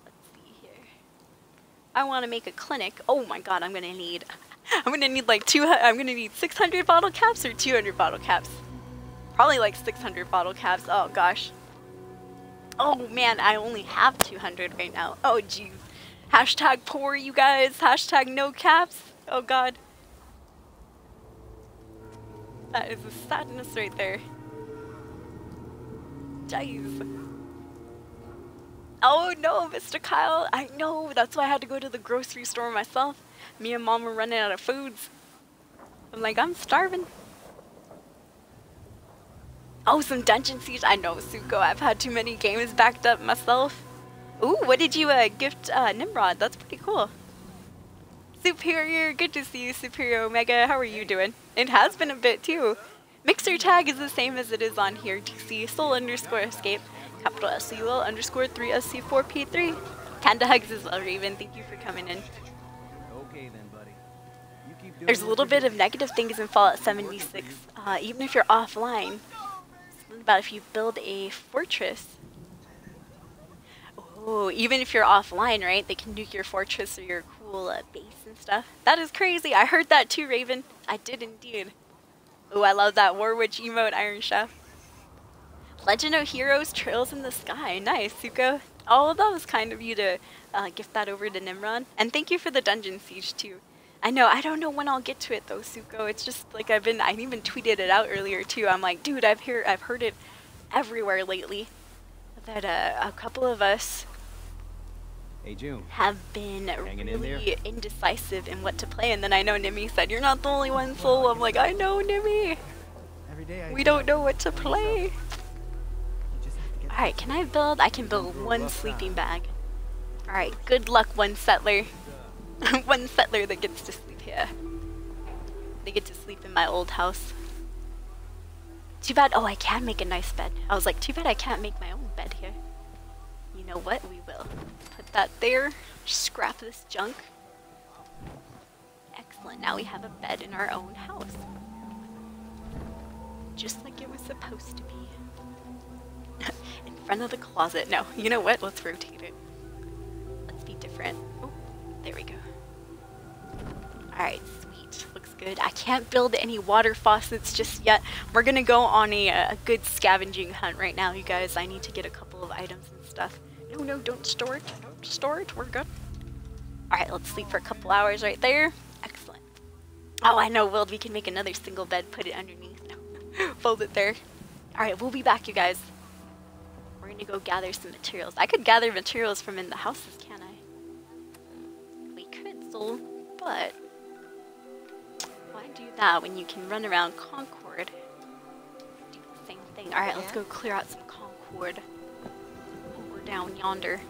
Let's see here. I want to make a clinic. Oh my god, I'm gonna need like I'm gonna need 600 bottle caps or 200 bottle caps. Probably like 600 bottle caps. Oh gosh. Oh man, I only have 200 right now. Oh jeez. Hashtag poor, you guys. Hashtag no caps. Oh god. That is a sadness right there. Jeez. Oh no, Mr. Kyle. I know. That's why I had to go to the grocery store myself. Me and Mom were running out of foods. I'm like, I'm starving. Oh, some Dungeon Siege. I know, Suko. I've had too many games backed up myself. Ooh, what did you gift Nimrod? That's pretty cool. Superior, good to see you, Superior Omega. How are you doing? It has been a bit too. Mixer tag is the same as it is on here. DC Soul_escape, capital SUL_3SC4P3. Kanda hugs as well, Raven. Thank you for coming in. Okay then, buddy. You keep doing There's a little bit of negative things in Fallout 76. Even if you're offline. Something about if you build a fortress. Oh, even if you're offline, right? They can nuke your fortress or your cool base and stuff. That is crazy. I heard that too, Raven. I did indeed. Oh, I love that War Witch emote, Iron Chef. Legend of Heroes, Trails in the Sky. Nice, Suko. Oh, that was kind of you to gift that over to Nimrod. And thank you for the Dungeon Siege, too. I know, I don't know when I'll get to it, though, Suko. It's just, like, I even tweeted it out earlier, too. I'm like, dude, I've heard it everywhere lately. That a couple of us Hey, June. have been really indecisive in what to play, and then I know Nimmy said, you're not the only one, Soul. I'm like, I know, Nimmy. We don't know what to play. Alright, can I build? I can build one sleeping bag. Alright, good luck, one settler. One settler that gets to sleep here. They get to sleep in my old house. Too bad. Oh, I can make a nice bed. I was like, too bad I can't make my own bed here. You know what? We will. Put that there. Scrap this junk. Excellent. Now we have a bed in our own house. Just like it was supposed to be. In front of the closet. No, you know what? Let's rotate it. Let's be different. Oh, there we go. Alright, sweet. Looks good. I can't build any water faucets just yet. We're gonna go on a good scavenging hunt right now, you guys. I need to get a couple of items and stuff. No, don't store it. Don't store it. We're good. Alright, let's sleep for a couple hours right there. Excellent. Oh, I know, Wild. We can make another single bed, put it underneath. Fold it there. Alright, we'll be back, you guys. We're gonna go gather some materials. I could gather materials from in the houses, can't I? We could, Soul, but why do that when you can run around Concord? Do the same thing. Alright, let's go clear out some Concord. Over down yonder.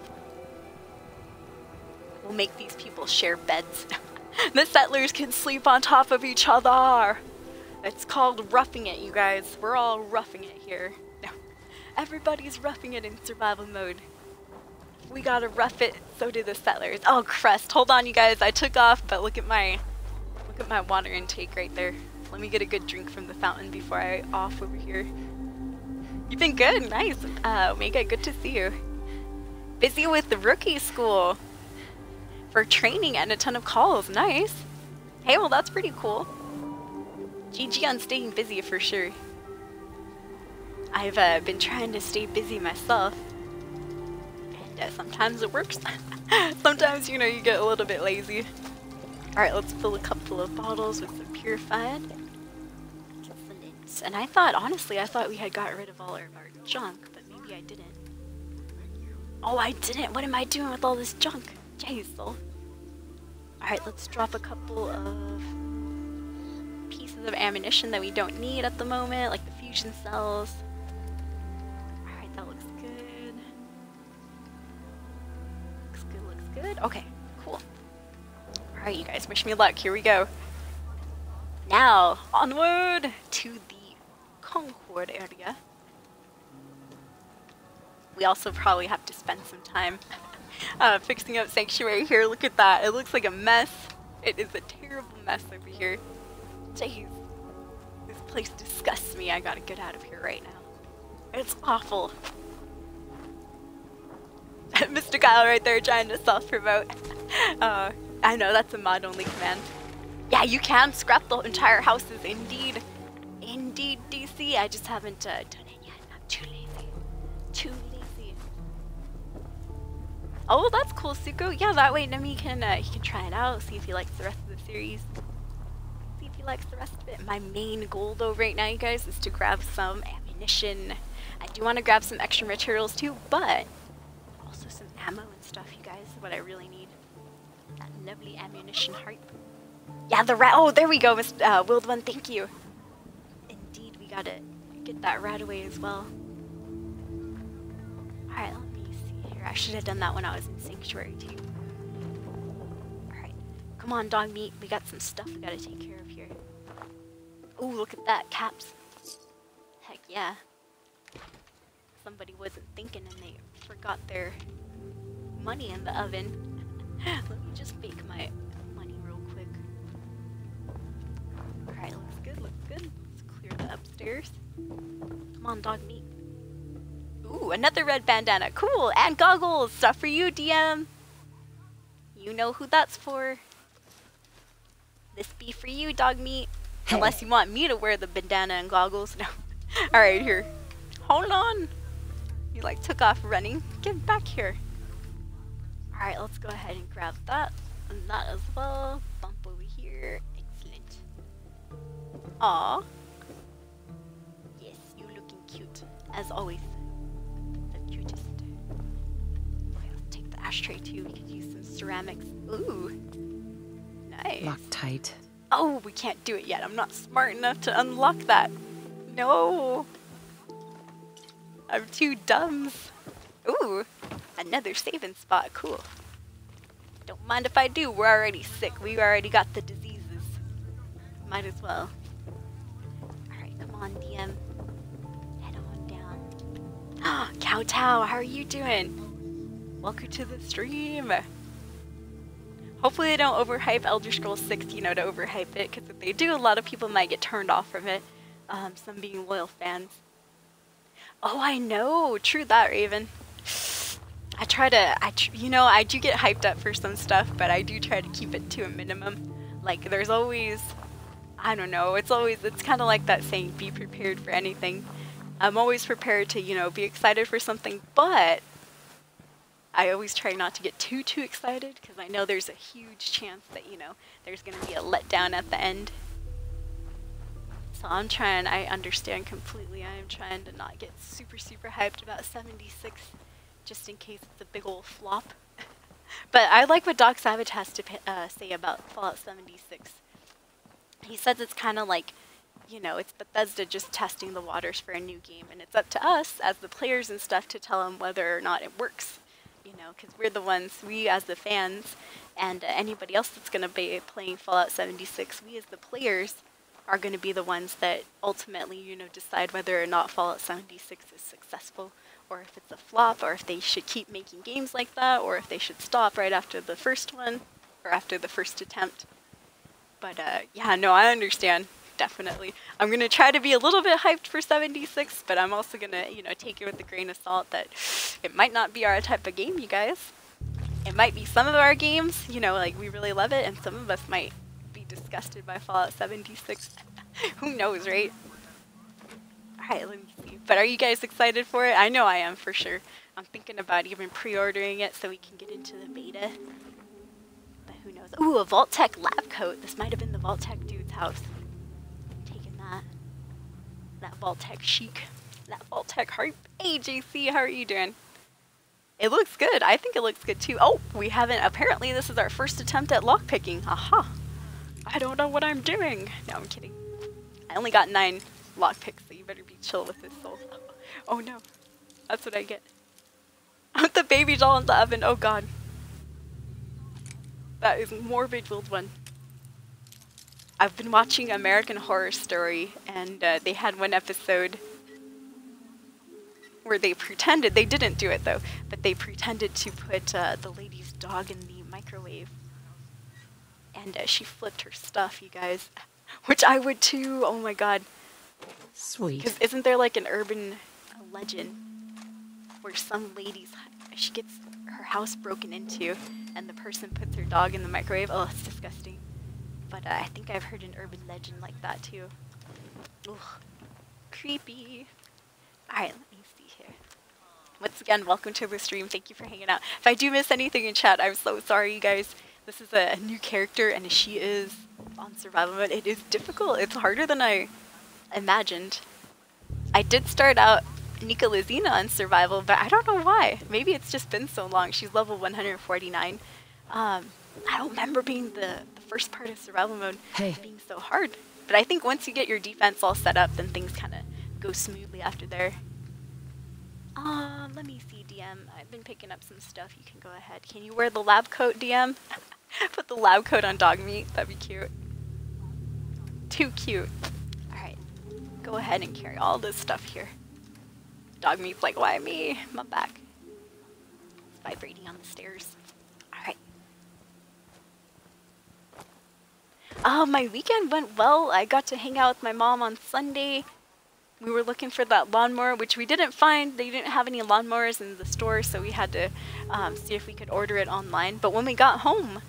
We'll make these people share beds. The settlers can sleep on top of each other. It's called roughing it, you guys. We're all roughing it here. Everybody's roughing it in survival mode. We gotta rough it, so do the settlers. Oh, crust. Hold on, you guys. I took off, but look at my water intake right there. Let me get a good drink from the fountain before I off over here. You've been good. Nice. Omega, good to see you. Busy with the rookie school. For training and a ton of calls. Nice. Hey, well, that's pretty cool. GG on staying busy for sure. I've been trying to stay busy myself. And sometimes it works. Sometimes, you know, you get a little bit lazy. Alright, let's fill a couple of bottles with some purified. Excellent. And I thought, honestly, I thought we had got rid of all of our junk, but maybe I didn't. Oh, I didn't. What am I doing with all this junk? Jeez, though. Alright, let's drop a couple of pieces of ammunition that we don't need at the moment, like the fusion cells. Alright, that looks good. Looks good, looks good. Okay, cool. Alright, you guys, wish me luck. Here we go. Now, onward to the Concord area. We also probably have to spend some time fixing up Sanctuary here. Look at that. It looks like a mess. It is a terrible mess over here. Jeez. This place disgusts me. I gotta get out of here right now. It's awful. Mr. Kyle right there trying to self-promote. I know, that's a mod-only command. Yeah, you can scrap the entire houses, indeed. Indeed, DC. I just haven't done it yet. I'm too lazy. Too lazy. Oh, that's cool, Suko. Yeah, that way Nemi can he can try it out, see if he likes the rest of the series. See if he likes the rest of it. My main goal, though, right now, you guys, is to grab some ammunition. I do want to grab some extra materials, too, but also some ammo and stuff, you guys, is what I really need. That lovely ammunition hype. Yeah, the rat. Oh, there we go, Miss Wild One. Thank you. Indeed, we gotta get that rat away as well. Alright, let me see here. I should have done that when I was in Sanctuary, too. Alright. Come on, dog meat. We got some stuff we gotta take care of here. Oh, look at that. Caps. Heck yeah. Somebody wasn't thinking and they forgot their money in the oven. Let me just bake my money real quick. Alright, looks good, looks good. Let's clear the upstairs. Come on, dog meat. Ooh, another red bandana. Cool, and goggles. Stuff for you, DM. You know who that's for. This be for you, dog meat. Unless you want me to wear the bandana and goggles. No. Alright, here. Hold on. You like took off running. Get back here. Alright, let's go ahead and grab that. And that as well. Bump over here. Excellent. Aww. Yes, you looking cute. As always. The cutest. Okay, let's take the ashtray too. We could use some ceramics. Ooh. Nice. Locked tight. Oh, we can't do it yet. I'm not smart enough to unlock that. No. I'm too dumb. Ooh. Another saving spot. Cool. Don't mind if I do. We're already sick. We already got the diseases. Might as well. Alright, come on, DM. Kowtow, how are you doing? Welcome to the stream. Hopefully they don't overhype Elder Scrolls 6, you know, to overhype it, because if they do, a lot of people might get turned off from it. Some being loyal fans. Oh, I know. True that, Raven. You know, I do get hyped up for some stuff, but I do try to keep it to a minimum. Like, there's always, I don't know, it's kind of like that saying, be prepared for anything. I'm always prepared to, you know, be excited for something, but I always try not to get too excited, because I know there's a huge chance that, you know, there's going to be a letdown at the end. So I understand completely. I am trying to not get super hyped about 76, just in case it's a big old flop. But I like what Doc Savage has to say about Fallout 76. He says it's kind of like, you know, it's Bethesda just testing the waters for a new game, and it's up to us as the players and stuff to tell them whether or not it works. You know, because we're the ones, we as the fans, and anybody else that's going to be playing Fallout 76, we as the players are going to be the ones that ultimately, you know, decide whether or not Fallout 76 is successful, or if it's a flop, or if they should keep making games like that, or if they should stop right after the first one, or after the first attempt. But yeah, no, I understand, definitely. I'm going to try to be a little bit hyped for 76, but I'm also going to, you know, take it with a grain of salt that it might not be our type of game, you guys. It might be some of our games, you know, like we really love it, and some of us might be disgusted by Fallout 76. Who knows, right? Alright, let me see. But are you guys excited for it? I know I am, for sure. I'm thinking about even pre-ordering it so we can get into the beta. But who knows? Ooh, a Vault-Tec lab coat. This might have been the Vault-Tec dude's house. I'm taking that. That Vault-Tec chic. That Vault-Tec hype. Hey, JC, how are you doing? It looks good. I think it looks good, too. Oh, we haven't... Apparently, this is our first attempt at lockpicking. Aha. I don't know what I'm doing. No, I'm kidding. I only got 9 lockpicks, so you better be chill with this soul. Oh no. That's what I get. I put the baby doll in the oven. Oh god. That is morbid, Wild One. I've been watching American Horror Story, and they had one episode where they pretended, they didn't do it though, but they pretended to put the lady's dog in the microwave. And she flipped her stuff, you guys. Which I would too. Oh my god. Sweet. Because isn't there like an urban legend where some lady's, she gets her house broken into and the person puts her dog in the microwave? Oh, it's disgusting. But I think I've heard an urban legend like that too. Ugh. Creepy. Alright, let me see here. Once again, welcome to the stream. Thank you for hanging out. If I do miss anything in chat, I'm so sorry, you guys. This is a new character, and she is on survival mode. It is difficult. It's harder than I imagined. I did start out Nicolazina on survival, but I don't know why. Maybe it's just been so long. She's level 149. I don't remember being the first part of survival mode being so hard. But I think once you get your defense all set up, then things kind of go smoothly after there. Let me see, DM. I've been picking up some stuff. You can go ahead. Can you wear the lab coat, DM? Put the lab coat on dog meat. That'd be cute. Too cute. Alright. Go ahead and carry all this stuff here. Dog meat's like, why me? My back. It's vibrating on the stairs. Alright. My weekend went well. I got to hang out with my mom on Sunday. We were looking for that lawnmower, which we didn't find. They didn't have any lawnmowers in the store, so we had to see if we could order it online. But when we got home,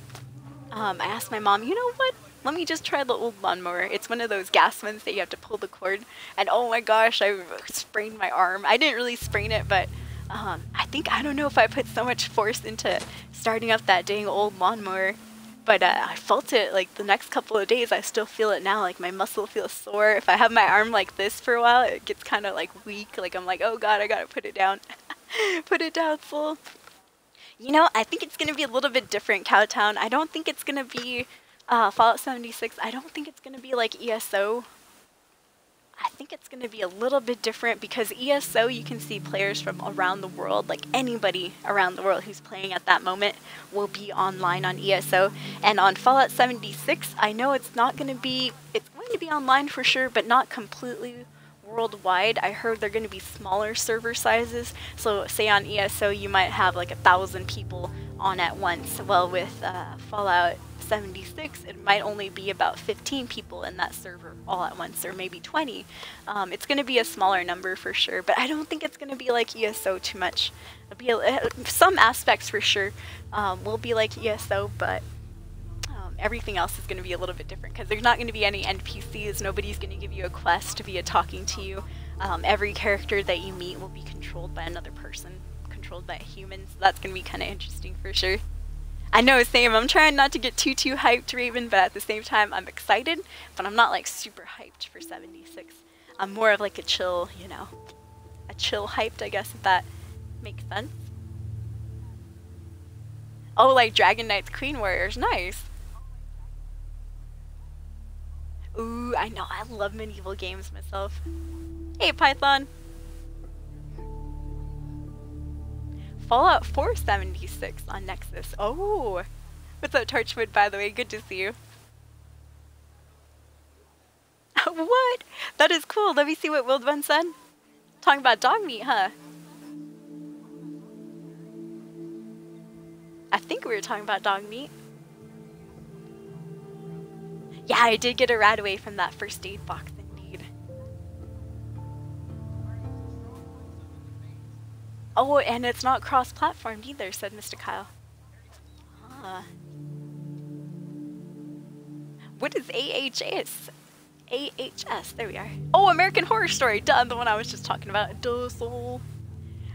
I asked my mom, you know what? Let me just try the old lawnmower. It's one of those gas ones that you have to pull the cord. And oh my gosh, I sprained my arm. I didn't really sprain it, but I don't know if I put so much force into starting up that dang old lawnmower. But I felt it like the next couple of days. I still feel it now. Like my muscle feels sore. If I have my arm like this for a while, it gets kind of like weak. Like I'm like, oh god, I gotta put it down. Put it down full. You know, I think it's gonna be a little bit different, Cowtown. I don't think it's gonna be Fallout 76. I don't think it's gonna be like ESO. I think it's going to be a little bit different because ESO, you can see players from around the world, like anybody around the world who's playing at that moment will be online on ESO. And on Fallout 76, I know it's not going to be, it's going to be online for sure, but not completely worldwide. I heard they're going to be smaller server sizes. So say on ESO you might have like 1,000 people on at once. Well, with Fallout 76, it might only be about 15 people in that server all at once, or maybe 20. It's going to be a smaller number for sure, but I don't think it's going to be like ESO too much. It'll be some aspects for sure will be like ESO, but everything else is going to be a little bit different because there's not going to be any NPCs. Nobody's going to give you a quest via talking to you. Every character that you meet will be controlled by another person, controlled by a human, so that's going to be kind of interesting for sure. I know, same. I'm trying not to get too hyped, Raven, but at the same time, I'm excited, but I'm not like super hyped for 76. I'm more of like a chill, you know, a chill hyped, I guess, if that makes sense. Oh, like Dragon Knight's Queen Warriors, nice. Ooh, I know, I love medieval games myself. Hey, Python. Fallout 476 on Nexus. Oh, what's up, Torchwood, by the way? Good to see you. What? That is cool. Let me see what Wild One said. Talking about dog meat, huh? I think we were talking about dog meat. Yeah, I did get a rat away from that first aid box, indeed. Oh, and it's not cross-platformed either, said Mr. Kyle. Ah. What is AHS? AHS, there we are. Oh, American Horror Story, duh, the one I was just talking about. Duh, soul.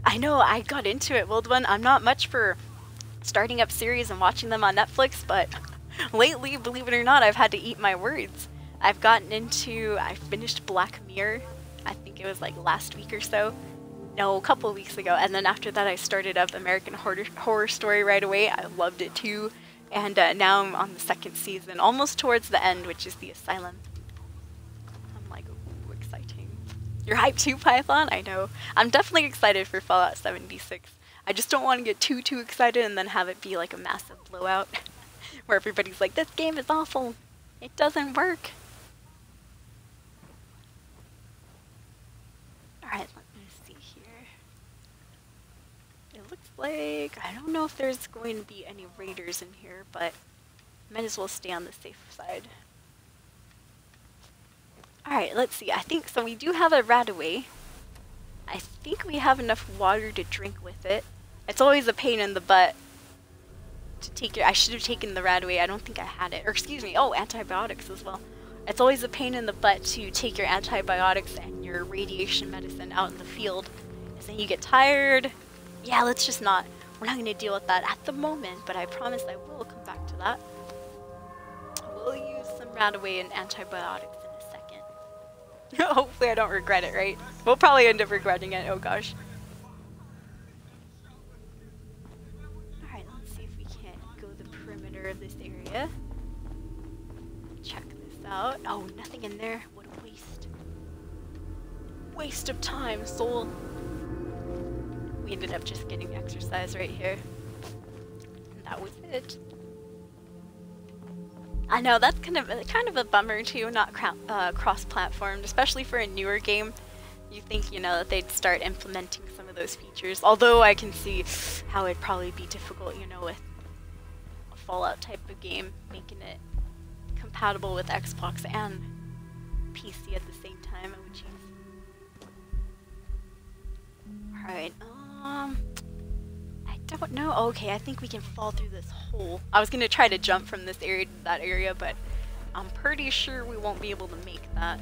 I know, I got into it, Wild One. I'm not much for starting up series and watching them on Netflix, but lately, believe it or not, I've had to eat my words. I finished Black Mirror. I think it was like last week or so. No, a couple of weeks ago. And then after that, I started up American Horror Story right away. I loved it too. And now I'm on the second season, almost towards the end, which is The Asylum. I'm like, ooh, exciting. You're hyped too, Python? I know. I'm definitely excited for Fallout 76. I just don't want to get too excited and then have it be like a massive blowout. Where everybody's like, this game is awful. It doesn't work. Alright, let me see here. It looks like, I don't know if there's going to be any raiders in here, but might as well stay on the safe side. Alright, let's see. I think, so we do have a Radaway. I think we have enough water to drink with it. It's always a pain in the butt to take it. I should have taken the Radaway. I don't think I had it. Or excuse me, oh, antibiotics as well. It's always a pain in the butt to take your antibiotics and your radiation medicine out in the field. Because then you get tired. Yeah, let's just not. We're not going to deal with that at the moment, but I promise I will come back to that. We'll use some Radaway and antibiotics in a second. Hopefully I don't regret it, right? We'll probably end up regretting it, oh gosh. Alright, let's see if we can't go the perimeter of this area. Check this out. Oh, nothing in there. What a waste. Waste of time, soul. We ended up just getting exercise right here. And that was it. I know, that's kind of a bummer too, not cross-platformed, especially for a newer game. You think, you know, that they'd start implementing some of those features. Although I can see how it'd probably be difficult, you know, with a Fallout type of game, making it compatible with Xbox and PC at the same time. Oh, jeez. Alright, I don't know. Okay, I think we can fall through this hole. I was gonna try to jump from this area to that area, but I'm pretty sure we won't be able to make that.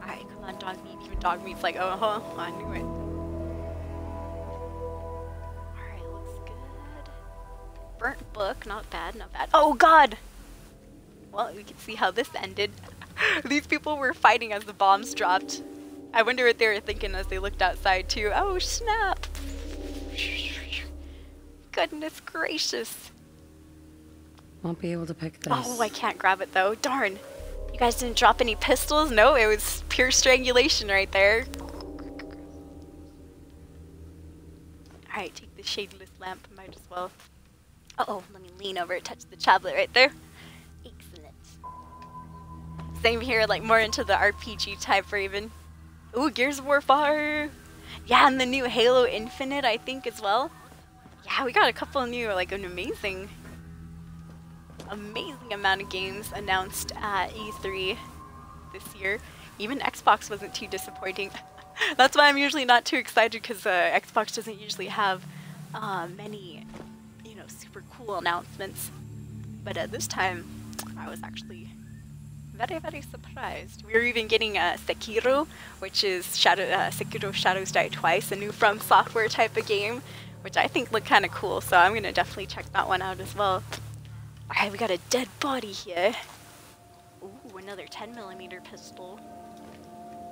Alright, come on, dog meat. Even dog meat's like, oh, I knew it. Alright, looks good. Burnt book, not bad, not bad. Oh, God! Well, we can see how this ended. These people were fighting as the bombs dropped. I wonder what they were thinking as they looked outside, too. Oh, snap! Goodness gracious. Won't be able to pick this. Oh, I can't grab it, though. Darn. You guys didn't drop any pistols? No, it was pure strangulation right there. Alright, take the shadeless lamp. Might as well. Uh-oh, let me lean over, touch the tablet right there. Excellent. Same here, like more into the RPG type Raven. Ooh, Gears of War 4. Yeah, and the new Halo Infinite, I think, as well. Yeah, we got a couple new, like an amazing amount of games announced at E3 this year. Even Xbox wasn't too disappointing. That's why I'm usually not too excited, because Xbox doesn't usually have many, you know, super cool announcements. But this time, I was actually very, very surprised. We were even getting Sekiro, which is Sekiro Shadows Die Twice, a new From Software type of game, which I think looked kind of cool, so I'm going to definitely check that one out as well. Alright, we got a dead body here. Ooh, another 10mm pistol.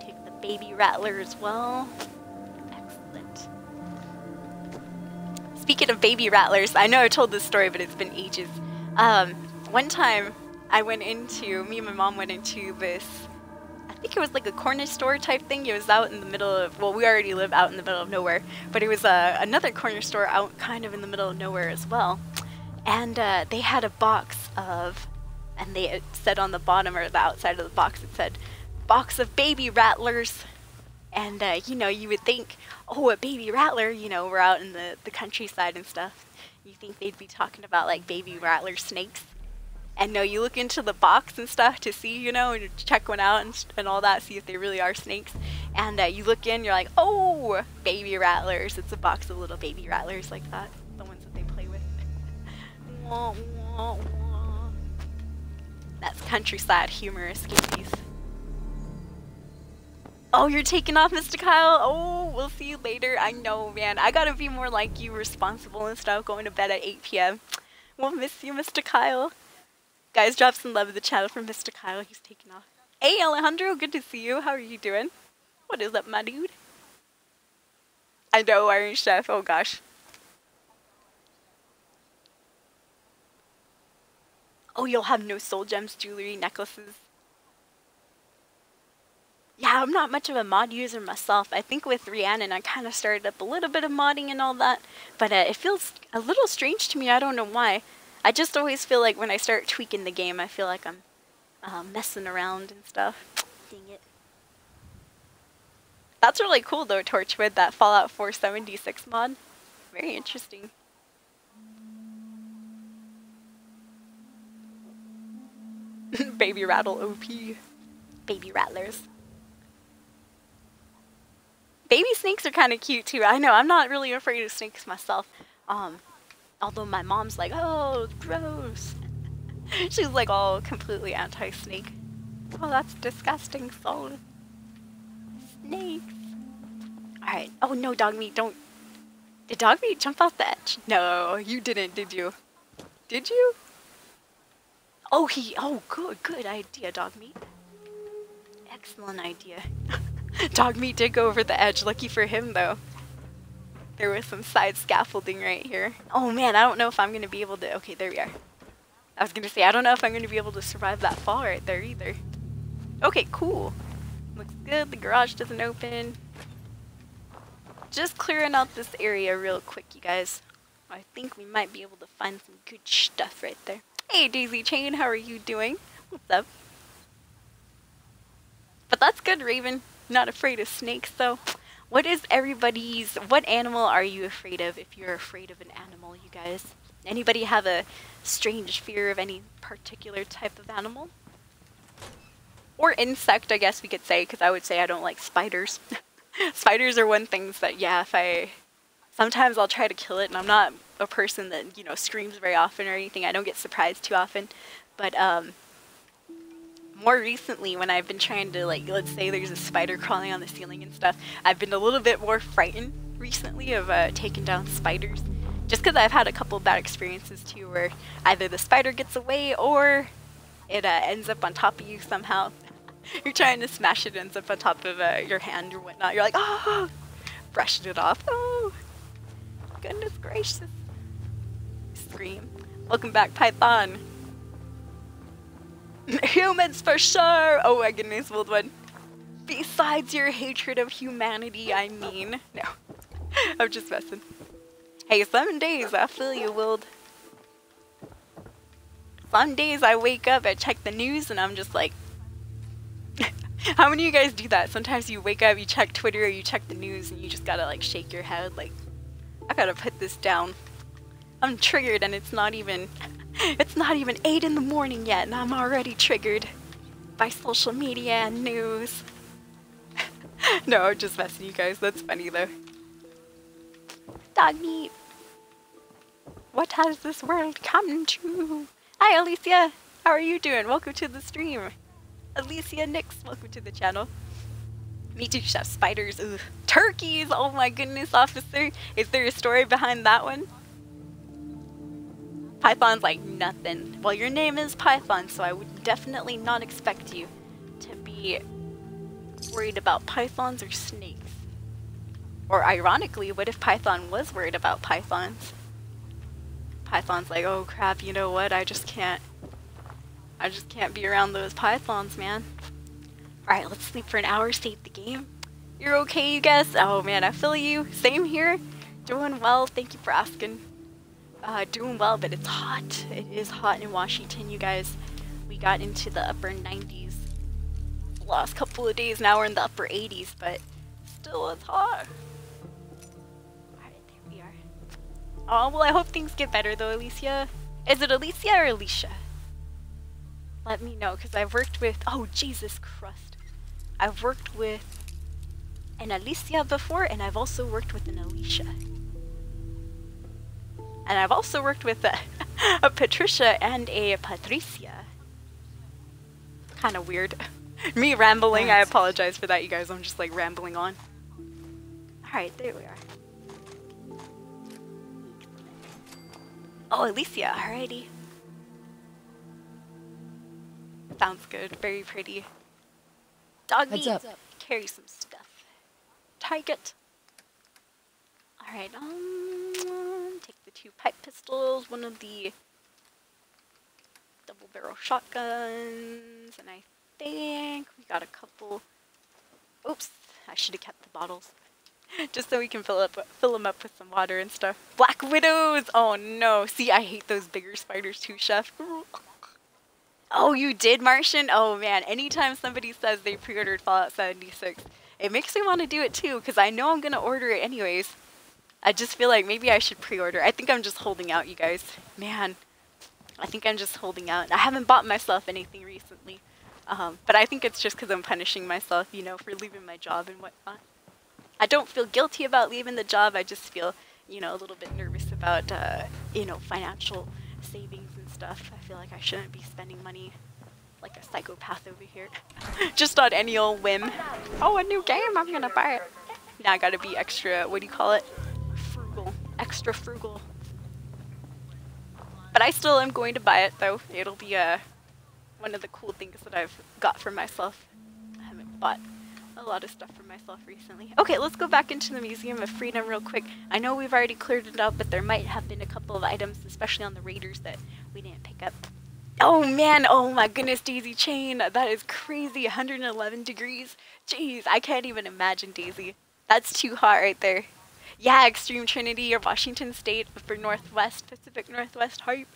Take the baby rattler as well. Excellent. Speaking of baby rattlers, I know I told this story, but it's been ages. One time, me and my mom went into this, I think it was like a corner store type thing. It was out in the middle of, well, we already live out in the middle of nowhere, but it was another corner store out kind of in the middle of nowhere as well. And they had a box of, and they said on the bottom or the outside of the box, it said, box of baby rattlers. And, you know, you would think, oh, a baby rattler, you know, we're out in the countryside and stuff. You think they'd be talking about, like, baby rattler snakes. And no, you look into the box and stuff to see, you know, and check one out and all that, see if they really are snakes. And you look in, you're like, oh, baby rattlers. It's a box of little baby rattlers like that, the ones that they play with. Wah, wah, wah. That's countryside humor, escapees. Oh, you're taking off, Mr. Kyle? Oh, we'll see you later. I know, man. I gotta be more like you, responsible and stuff, going to bed at 8 p.m. We'll miss you, Mr. Kyle. Guys, drop some love in the channel for Mr. Kyle. He's taking off. Hey, Alejandro. Good to see you. How are you doing? What is up, my dude? I know, Iron Chef. Oh, gosh. Oh, you'll have no soul gems, jewelry, necklaces. Yeah, I'm not much of a mod user myself. I think with Rhiannon, I kind of started up a little bit of modding and all that. But it feels a little strange to me. I don't know why. I just always feel like when I start tweaking the game, I feel like I'm messing around and stuff. Dang it. That's really cool though, Torchwood, that Fallout 476 mod. Very interesting. Baby rattle OP. Baby rattlers. Baby snakes are kind of cute too. I know, I'm not really afraid of snakes myself. Although my mom's like, oh, gross. She's like all completely anti-snake. Oh, that's disgusting, soul. Snakes. Alright. Oh, no, dog meat, don't. Did dog meat jump off the edge? No, you didn't, did you? Did you? Oh, good idea, dog meat. Excellent idea. Dog meat did go over the edge. Lucky for him, though. There was some side scaffolding right here. Oh man, I don't know if I'm going to be able to... Okay, there we are. I was going to say, I don't know if I'm going to be able to survive that fall right there either. Okay, cool. Looks good. The garage doesn't open. Just clearing out this area real quick, you guys. I think we might be able to find some good stuff right there. Hey, Daisy Chain, how are you doing? What's up? But that's good, Raven. Not afraid of snakes, though. What animal are you afraid of if you're afraid of an animal, you guys? Anybody have a strange fear of any particular type of animal? Or insect, I guess we could say, because I would say I don't like spiders. Spiders are one thing that, yeah, sometimes I'll try to kill it, and I'm not a person that, you know, screams very often or anything. I don't get surprised too often. But, more recently, when I've been trying to, like, let's say there's a spider crawling on the ceiling and stuff, I've been a little bit more frightened recently of taking down spiders. Just because I've had a couple of bad experiences too, where either the spider gets away or it ends up on top of you somehow. You're trying to smash it, ends up on top of your hand or whatnot. You're like, oh, brushing it off. Oh, goodness gracious. Scream. Welcome back, Python. Humans for sure! Oh my goodness, old one. Besides your hatred of humanity, I mean. No. I'm just messing. Hey, some days I feel you, Wild. Some days I wake up, I check the news, and I'm just like, How many of you guys do that? Sometimes you wake up, you check Twitter, or you check the news, and you just gotta like shake your head like, I gotta put this down. I'm triggered and it's not even 8 in the morning yet and I'm already triggered by social media and news. No, I'm just messing you guys. That's funny though. Dog meat. What has this world come to? Hi Alicia. How are you doing? Welcome to the stream. Alicia Nix, welcome to the channel. Me too, chef. Spiders. Ugh. Turkeys! Oh my goodness, officer. Is there a story behind that one? Python's like nothing. Well, your name is Python, so I would definitely not expect you to be worried about pythons or snakes. Or ironically, what if Python was worried about pythons? Python's like, oh crap, you know what? I just can't be around those pythons, man. Alright, let's sleep for an hour, save the game. You're okay, you guys? Oh man, I feel you. Same here. Doing well, thank you for asking. Doing well, but it's hot. It is hot in Washington, you guys. We got into the upper 90s the last couple of days. Now we're in the upper 80s, but still it's hot. Alright, there we are. Oh, well, I hope things get better though, Alicia. Is it Alicia or Alicia? Let me know, because I've worked with... Oh, Jesus Christ. I've worked with an Alicia before, and I've also worked with an Alicia. And I've also worked with a Patricia and a Patricia. Kind of weird. Me rambling, I apologize for that, you guys. I'm just like rambling on. Alright, there we are. Oh, Alicia, alrighty. Sounds good. Very pretty. Dog meat. Carry some stuff. Target. Alright, take the 2 pipe pistols, one of the double barrel shotguns, and I think we got a couple. Oops, I should have kept the bottles. Just so we can fill them up with some water and stuff. Black Widows! Oh no, see, I hate those bigger spiders too, Chef. Oh, you did, Martian? Oh man, anytime somebody says they pre-ordered Fallout 76, it makes me want to do it too, because I know I'm going to order it anyways. I just feel like maybe I should pre-order. I think I'm just holding out, you guys. Man, I think I'm just holding out. I haven't bought myself anything recently, but I think it's just because I'm punishing myself, you know, for leaving my job and whatnot. I don't feel guilty about leaving the job. I just feel, you know, a little bit nervous about, you know, financial savings and stuff. I feel like I shouldn't be spending money like a psychopath over here. Just on any old whim. Oh, a new game, I'm gonna buy it. Now I gotta be extra, what do you call it? Frugal. Extra frugal. But I still am going to buy it though. It'll be one of the cool things that I've got for myself. I haven't bought a lot of stuff for myself recently. Okay, let's go back into the Museum of Freedom real quick. I know we've already cleared it out, but there might have been a couple of items, especially on the Raiders, that we didn't pick up. Oh man, oh my goodness, Daisy Chain. That is crazy, 111 degrees. Jeez, I can't even imagine, Daisy. That's too hot right there. Yeah, Extreme Trinity or Washington State for Northwest, Pacific Northwest hype.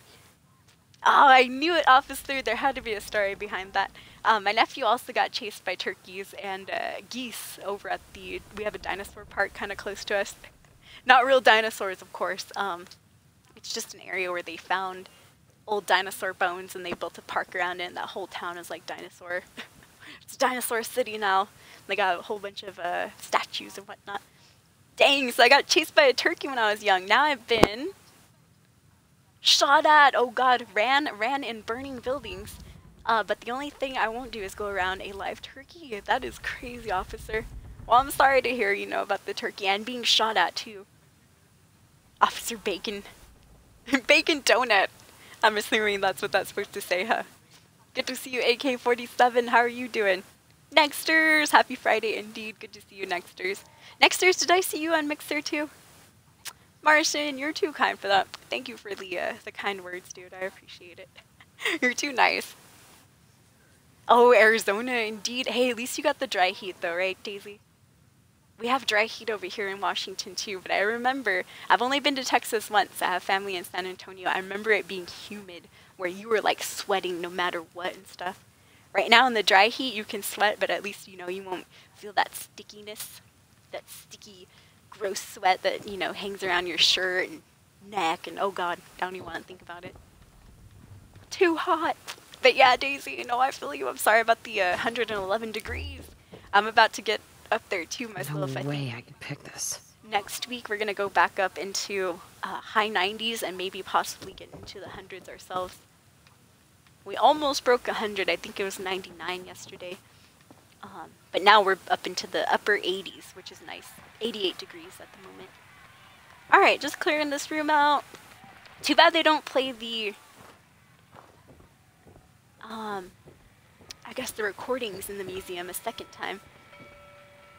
Oh, I knew it, officer. There had to be a story behind that. My nephew also got chased by turkeys and geese over at we have a dinosaur park kind of close to us. Not real dinosaurs, of course. It's just an area where they found old dinosaur bones and they built a park around it, and that whole town is like dinosaur. It's Dinosaur City now. They got a whole bunch of statues and whatnot. Dang, so I got chased by a turkey when I was young. Now I've been shot at, oh god, ran in burning buildings. But the only thing I won't do is go around a live turkey. That is crazy, officer. Well, I'm sorry to hear, you know, about the turkey and being shot at too. Officer Bacon. Bacon Donut. I'm assuming that's what that's supposed to say, huh? Good to see you, AK-47. How are you doing? Nexters! Happy Friday indeed. Good to see you, Nexters. Nexters, did I see you on Mixer too? Martian, you're too kind for that. Thank you for the kind words, dude. I appreciate it. You're too nice. Oh, Arizona, indeed. Hey, at least you got the dry heat though, right, Daisy? We have dry heat over here in Washington too, but I remember, I've only been to Texas once. I have family in San Antonio. I remember it being humid, where you were like sweating no matter what and stuff. Right now in the dry heat, you can sweat, but at least, you know, you won't feel that stickiness, that sticky, gross sweat that, you know, hangs around your shirt and neck, and oh god, I don't even want to think about it. Too hot. But yeah, Daisy, you know, I feel you. I'm sorry about the 111 degrees. I'm about to get up there too myself. No way I could pick this. Next week, we're going to go back up into high 90s and maybe possibly get into the hundreds ourselves. We almost broke 100. I think it was 99 yesterday. But now we're up into the upper 80s, which is nice. 88 degrees at the moment. Alright, just clearing this room out. Too bad they don't play the... I guess the recordings in the museum a second time.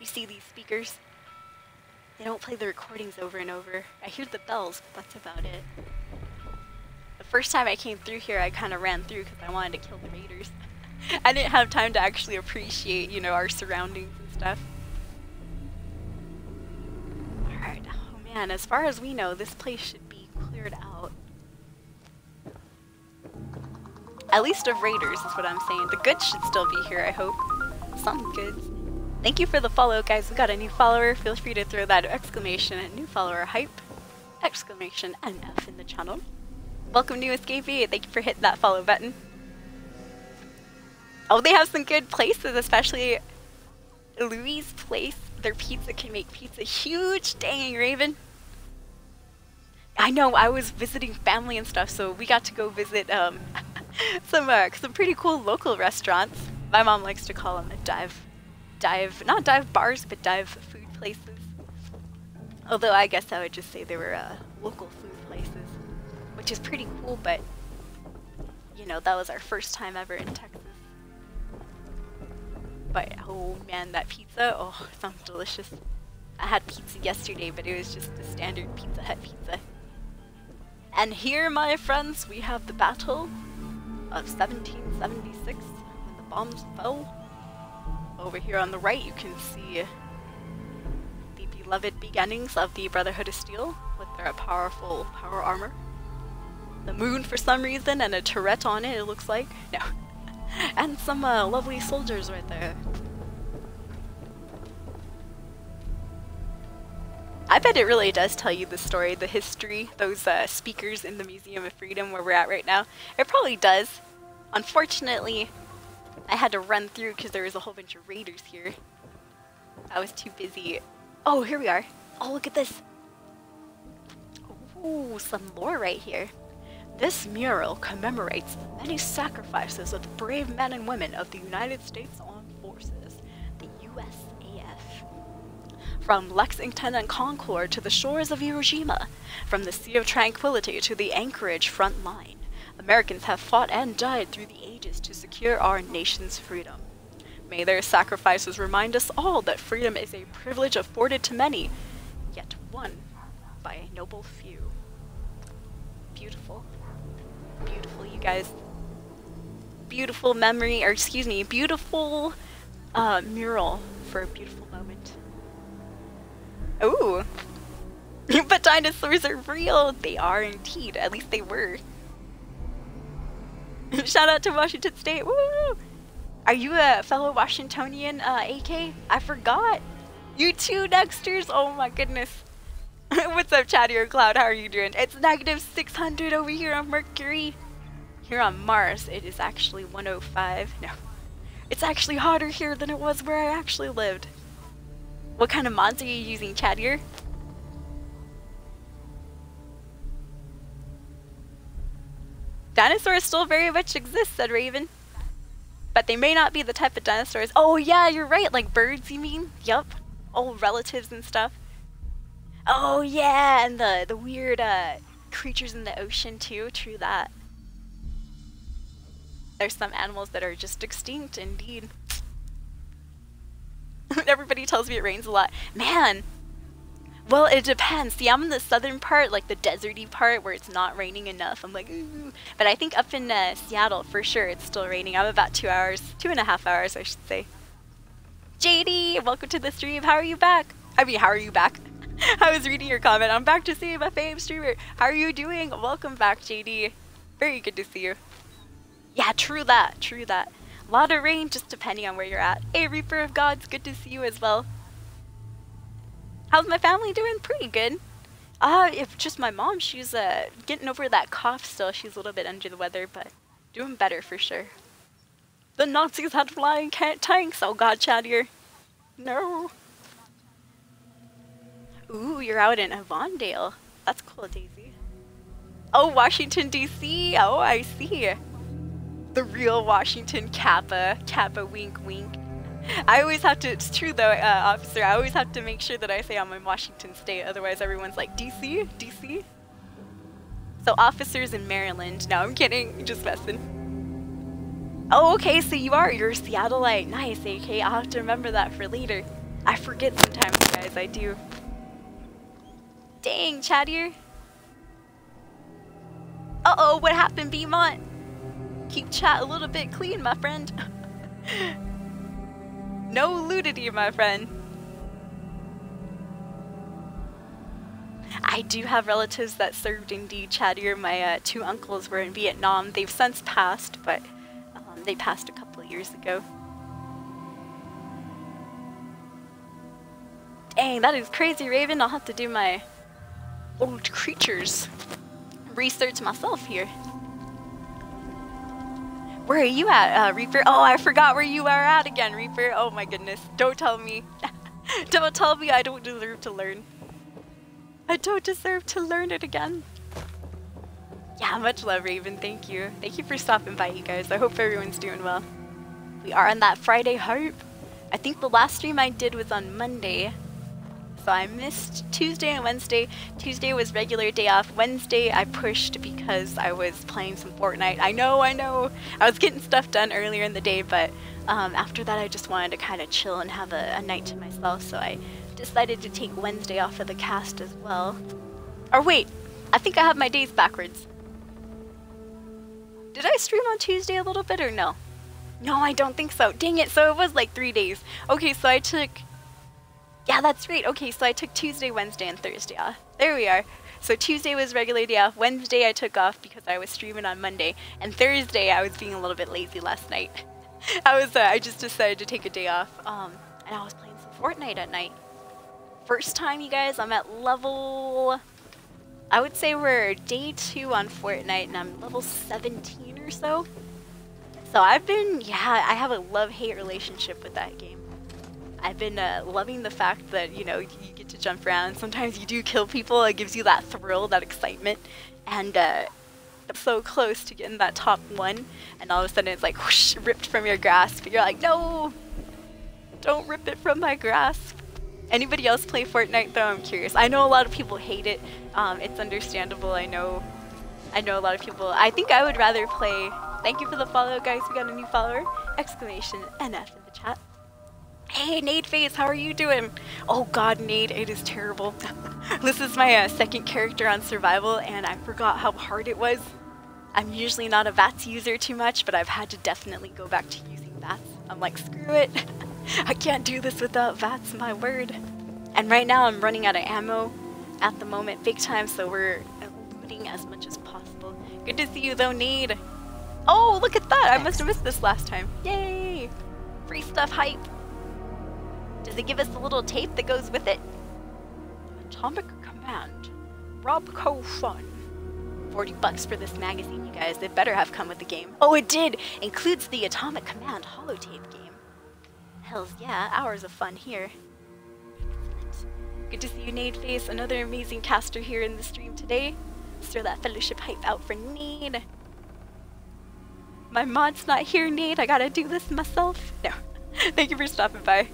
You see these speakers? They don't play the recordings over and over. I hear the bells, but that's about it. The first time I came through here, I kind of ran through because I wanted to kill the raiders. I didn't have time to actually appreciate, you know, our surroundings and stuff. Alright, oh man, as far as we know, this place should be cleared out. At least of raiders is what I'm saying. The goods should still be here, I hope. Some goods. Thank you for the follow, guys. We got a new follower. Feel free to throw that exclamation and new follower hype, exclamation NF in the channel. Welcome new escapee. Thank you for hitting that follow button. Oh, they have some good places, especially Louis' place. Their pizza can make pizza huge. Dang, Raven. I know, I was visiting family and stuff, so we got to go visit some pretty cool local restaurants. My mom likes to call them not dive bars, but dive food places. Although I guess I would just say they were local food places, which is pretty cool, but you know, that was our first time ever in Texas. But oh man, that pizza, oh, it sounds delicious. I had pizza yesterday, but it was just the standard Pizza Hut pizza. And here, my friends, we have the Battle of 1776, when the bombs fell. Over here on the right, you can see the beloved beginnings of the Brotherhood of Steel with their powerful power armor. The moon for some reason and a turret on it, it looks like. No. And some lovely soldiers right there. I bet it really does tell you the story, the history, those speakers in the Museum of Freedom where we're at right now. It probably does. Unfortunately, I had to run through because there was a whole bunch of raiders here. I was too busy. Oh, here we are. Oh, look at this. Ooh, some lore right here. This mural commemorates the many sacrifices of the brave men and women of the United States Armed Forces, the USAF. From Lexington and Concord to the shores of Iwo Jima, from the Sea of Tranquility to the Anchorage front line, Americans have fought and died through the ages to secure our nation's freedom. May their sacrifices remind us all that freedom is a privilege afforded to many, yet won by a noble few. Beautiful. Beautiful, you guys. Beautiful memory, or excuse me, beautiful mural for a beautiful moment. Ooh! But dinosaurs are real! They are indeed, at least they were. Shout out to Washington State, woo! Are you a fellow Washingtonian, AK? I forgot! You too, Dexters! Oh my goodness. What's up, Chatty or Cloud? How are you doing? It's negative 600 over here on Mercury. Here on Mars, it is actually 105. No. It's actually hotter here than it was where I actually lived. What kind of mods are you using, Chattier? Dinosaurs still very much exist, said Raven. But they may not be the type of dinosaurs. Oh yeah, you're right, like birds, you mean? Yup. Old relatives and stuff. Oh yeah, and the weird creatures in the ocean too, true that. There's some animals that are just extinct, indeed. Everybody tells me it rains a lot. Man! Well, it depends. See, I'm in the southern part, like the deserty part, where it's not raining enough. I'm like, ooh. But I think up in Seattle, for sure, it's still raining. I'm about 2 hours, 2.5 hours, I should say. JD, welcome to the stream. How are you back? I mean, how are you back? I was reading your comment. I'm back to see my fave streamer. How are you doing? Welcome back, JD. Very good to see you. Yeah, true that. True that. A lot of rain, just depending on where you're at. Hey, Reaper of Gods, good to see you as well. How's my family doing? Pretty good. If just my mom, she's getting over that cough still. She's a little bit under the weather, but doing better for sure. The Nazis had flying tanks. Oh god, Chadier. No. Ooh, you're out in Avondale. That's cool, Daisy. Oh, Washington, D.C. Oh, I see. The real Washington Kappa. Kappa wink wink. I always have to, it's true though, officer, I always have to make sure that I say I'm in Washington State, otherwise everyone's like, DC? DC? So officers in Maryland. No, I'm kidding, just messing. Oh, okay, so you're a Seattleite. Nice, okay, I'll have to remember that for later. I forget sometimes, guys, I do. Dang, Chadier. Uh-oh, what happened, Beamont? Keep chat a little bit clean, my friend. No nudity, my friend. I do have relatives that served indeed, Chadier. My 2 uncles were in Vietnam. They've since passed, but they passed a couple of years ago. Dang, that is crazy, Raven. I'll have to do my old creatures research myself here. Where are you at, Reaper? Oh, I forgot where you are at again, Reaper. Oh my goodness. Don't tell me. Don't tell me I don't deserve to learn. I don't deserve to learn it again. Yeah, much love, Raven. Thank you. Thank you for stopping by, you guys. I hope everyone's doing well. We are on that Friday hype. I think the last stream I did was on Monday. So I missed Tuesday and Wednesday. Tuesday was regular day off. Wednesday I pushed because I was playing some Fortnite. I know. I was getting stuff done earlier in the day, but after that I just wanted to kind of chill and have a night to myself. So I decided to take Wednesday off of the cast as well. Or wait, I think I have my days backwards. Did I stream on Tuesday a little bit or no? No, I don't think so. Dang it, so it was like 3 days. Okay, so I took... Yeah, that's right. Okay, so I took Tuesday, Wednesday, and Thursday off. There we are. So Tuesday was regular day off. Wednesday I took off because I was streaming on Monday. And Thursday I was being a little bit lazy last night. I just decided to take a day off. And I was playing some Fortnite at night. First time, you guys, I'm at level... I would say we're day 2 on Fortnite, and I'm level 17 or so. So I've been, I have a love-hate relationship with that game. I've been loving the fact that, you know, you get to jump around. Sometimes you do kill people. It gives you that thrill, that excitement. And I'm so close to getting that top 1. And all of a sudden it's like, whoosh, ripped from your grasp. You're like, no, don't rip it from my grasp. Anybody else play Fortnite though? I'm curious. I know a lot of people hate it. It's understandable. I know a lot of people. I think I would rather play. Thank you for the follow, guys. We got a new follower. Exclamation NF in the chat. Hey, Nade Face, how are you doing? Oh god, Nade, it is terrible. This is my second character on survival, and I forgot how hard it was. I'm usually not a VATS user too much, but I've had to definitely go back to using VATS. I'm like, screw it. I can't do this without VATS, my word. And right now I'm running out of ammo at the moment, big time, so we're looting as much as possible. Good to see you though, Nade. Oh, look at that! I must have missed this last time. Yay! Free stuff hype. Does it give us a little tape that goes with it? Atomic Command. Robco Fun. 40 bucks for this magazine, you guys. It better have come with the game. Oh, it did! Includes the Atomic Command holotape game. Hells yeah, hours of fun here. Excellent. Good to see you, Nade Face. Another amazing caster here in the stream today. Let's throw that fellowship hype out for Nade. My mod's not here, Nade. I gotta do this myself. No. Thank you for stopping by.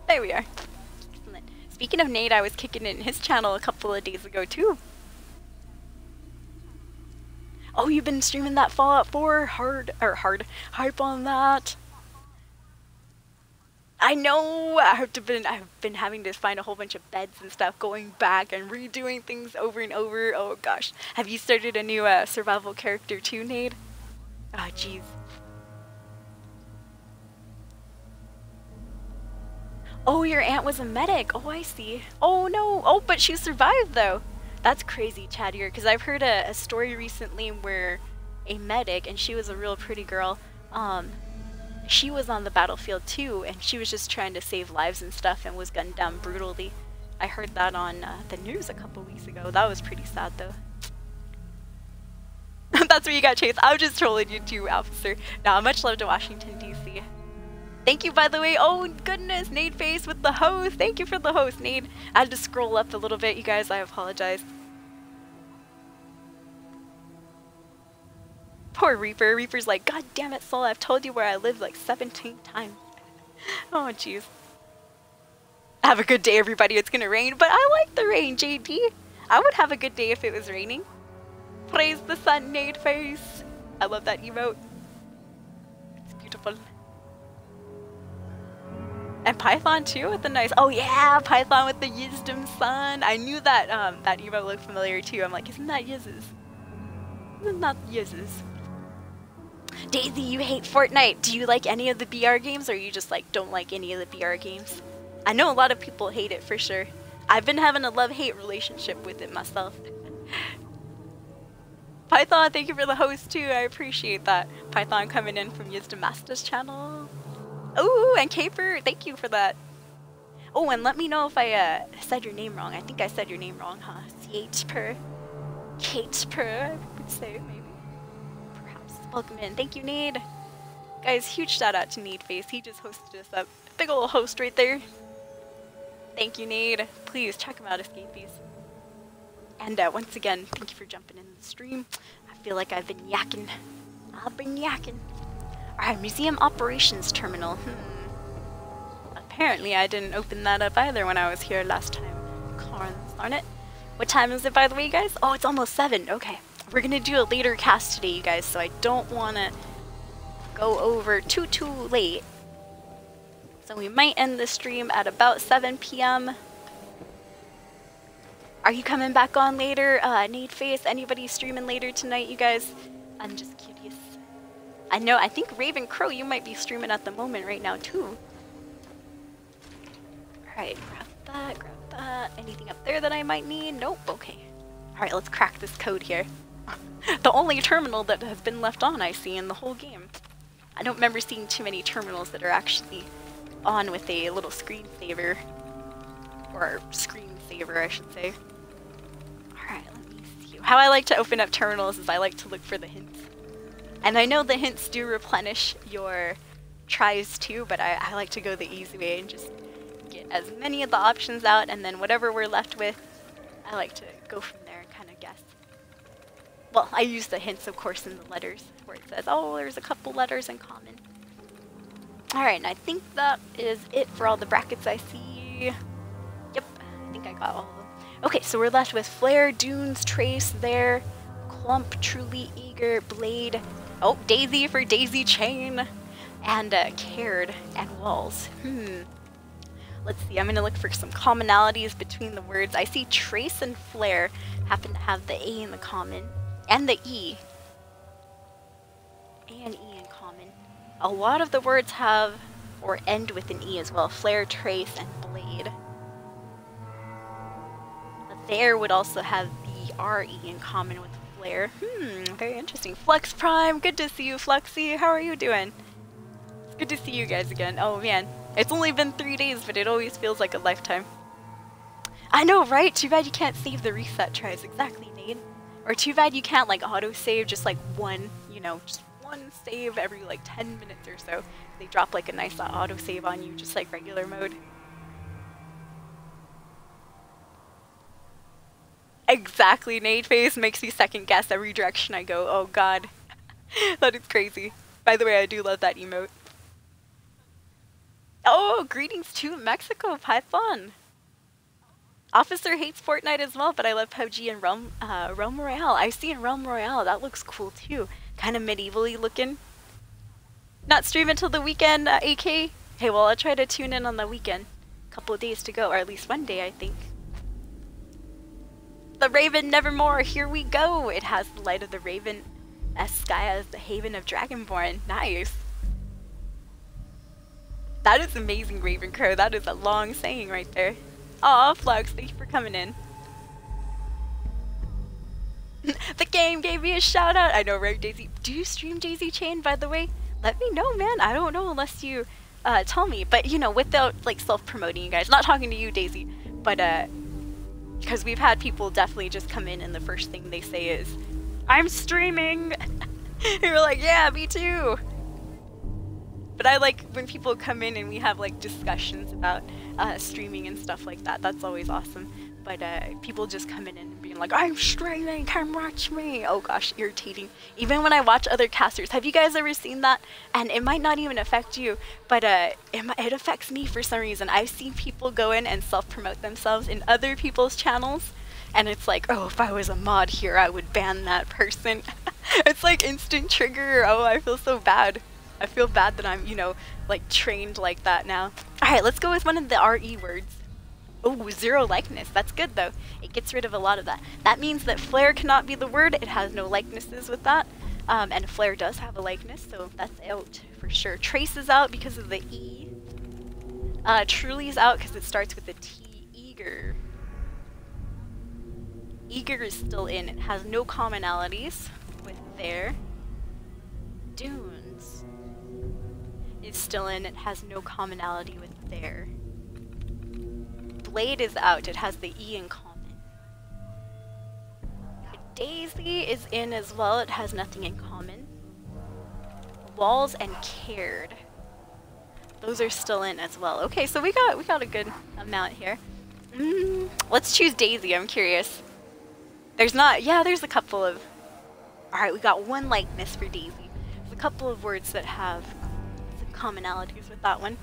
There we are. Excellent. Speaking of Nade, I was kicking it in his channel a couple of days ago too. Oh, you've been streaming that Fallout 4 hype on that. I know. I've been having to find a whole bunch of beds and stuff, going back and redoing things over and over. Oh gosh. Have you started a new survival character too, Nade? Oh jeez. Oh, your aunt was a medic. Oh, I see. Oh no. Oh, but she survived though. That's crazy, Chadier, because I've heard a story recently where a medic, and she was a real pretty girl. She was on the battlefield too, and she was just trying to save lives and stuff and was gunned down brutally. I heard that on the news a couple weeks ago. That was pretty sad though. That's where you got chased. I was just trolling you too, officer. Nah, much love to Washington, D.C. Thank you, by the way. Oh, goodness, Nade Face with the host. Thank you for the host, Nade. I had to scroll up a little bit, you guys. I apologize. Poor Reaper. Reaper's like, God damn it, Soul. I've told you where I live like 17 times. Oh, jeez. Have a good day, everybody. It's gonna rain, but I like the rain, JD. I would have a good day if it was raining. Praise the sun, Nade Face. I love that emote. It's beautiful. And Python too with the nice. Oh yeah, Python with the Yizdom sun. I knew that that emote looked familiar too. I'm like, isn't that Yiz's? Isn't that Yiz's? Daisy, you hate Fortnite. Do you like any of the BR games, or you just like don't like any of the BR games? I know a lot of people hate it for sure. I've been having a love-hate relationship with it myself. Python, thank you for the host too. I appreciate that. Python coming in from Yizdamasta's channel. Oh, and Caper, thank you for that. Oh, and let me know if I said your name wrong. I think I said your name wrong, huh? CH-per. Kate-per, I would say, maybe. Perhaps. Welcome in. Thank you, Nade. Guys, huge shout out to Nade Face. He just hosted us up. Big ol' host right there. Thank you, Nade. Please check him out, Escapees. And once again, thank you for jumping in the stream. I feel like I've been yakking. Alright, Museum Operations Terminal. Apparently I didn't open that up either when I was here last time. Darn it. What time is it, by the way, guys? Oh, it's almost 7. Okay. We're gonna do a later cast today, you guys, so I don't want to go over too late. So we might end the stream at about 7 p.m. Are you coming back on later? Nade Face, anybody streaming later tonight, you guys? I'm just curious. I think Raven Crow, you might be streaming at the moment right now, too. Alright, grab that. Anything up there that I might need? Nope, okay. Alright, let's crack this code here. The only terminal that has been left on, I see, in the whole game. I don't remember seeing too many terminals that are actually on with a little screensaver. Or screensaver, I should say. Alright, let me see. How I like to open up terminals is I like to look for the hints. And I know the hints do replenish your tries too, but I like to go the easy way and just get as many of the options out, and then whatever we're left with, I like to go from there and kind of guess. Well, I use the hints, of course, in the letters, where it says, oh, there's a couple letters in common. Alright, and I think that is it for all the brackets I see. Yep, I think I got all of them. Okay, so we're left with Flare, Dunes, Trace, There, Clump, Truly, Eager, Blade, oh, Daisy for Daisy Chain, and Caird and Walls. Let's see, I'm going to look for some commonalities between the words. I see Trace and Flare happen to have the A in the common, and the E. A and E in common. A lot of the words have, or end with an E as well. Flare, Trace, and Blade. There would also have the R-E in common with Flare. Very interesting. Flux Prime, good to see you, Fluxy. How are you doing? It's good to see you guys again. Oh man, it's only been 3 days, but it always feels like a lifetime. I know, right? Too bad you can't save the reset tries. Exactly, Nate. Or too bad you can't like auto-save just like one, you know, just one save every like 10 minutes or so. They drop like a nice auto-save on you, just like regular mode. Exactly, Nade Face makes me second guess every direction I go. Oh god. That is crazy. By the way, I do love that emote. Oh, greetings to Mexico, Python. Officer hates Fortnite as well, but I love PUBG and Realm Royale. I see in Realm Royale, that looks cool too. Kind of medievally looking. Not stream until the weekend, AK? Hey, well, I'll try to tune in on the weekend. Couple of days to go, or at least one day, I think. The Raven Nevermore, here we go! It has the light of the Raven as sky as the haven of Dragonborn. Nice! That is amazing, Ravencrow. That is a long saying right there. Aw, Flux, thank you for coming in. The game gave me a shout out. I know, right, Daisy? Do you stream Daisy Chain, by the way? Let me know, man. I don't know unless you tell me. But, you know, without, like, self-promoting you guys. Not talking to you, Daisy. But, because we've had people definitely just come in and the first thing they say is, I'm streaming! And we're like, yeah, me too! But I like when people come in and we have, like, discussions about streaming and stuff like that. That's always awesome. But people just come in and being like, I'm streaming, come watch me. Oh gosh, irritating. Even when I watch other casters, have you guys ever seen that? And it might not even affect you, but it affects me for some reason. I've seen people go in and self-promote themselves in other people's channels, and it's like, oh, if I was a mod here, I would ban that person. It's like instant trigger. Oh, I feel so bad. I feel bad that I'm, you know, like trained like that now. Alright, let's go with one of the RE words. Oh, zero likeness. That's good, though. It gets rid of a lot of that. That means that flare cannot be the word. It has no likenesses with that. And flare does have a likeness, so that's out for sure. Trace is out because of the E. Truly's out because it starts with the T. Eager. Eager is still in. It has no commonalities with there. Dunes is still in. It has no commonality with there. Blade is out. It has the E in common. Daisy is in as well. It has nothing in common. Walls and cared. Those are still in as well. Okay, so we got a good amount here. Let's choose Daisy. I'm curious. There's not. Yeah, there's a couple of. All right, we got one likeness for Daisy. There's a couple of words that have some commonalities with that one.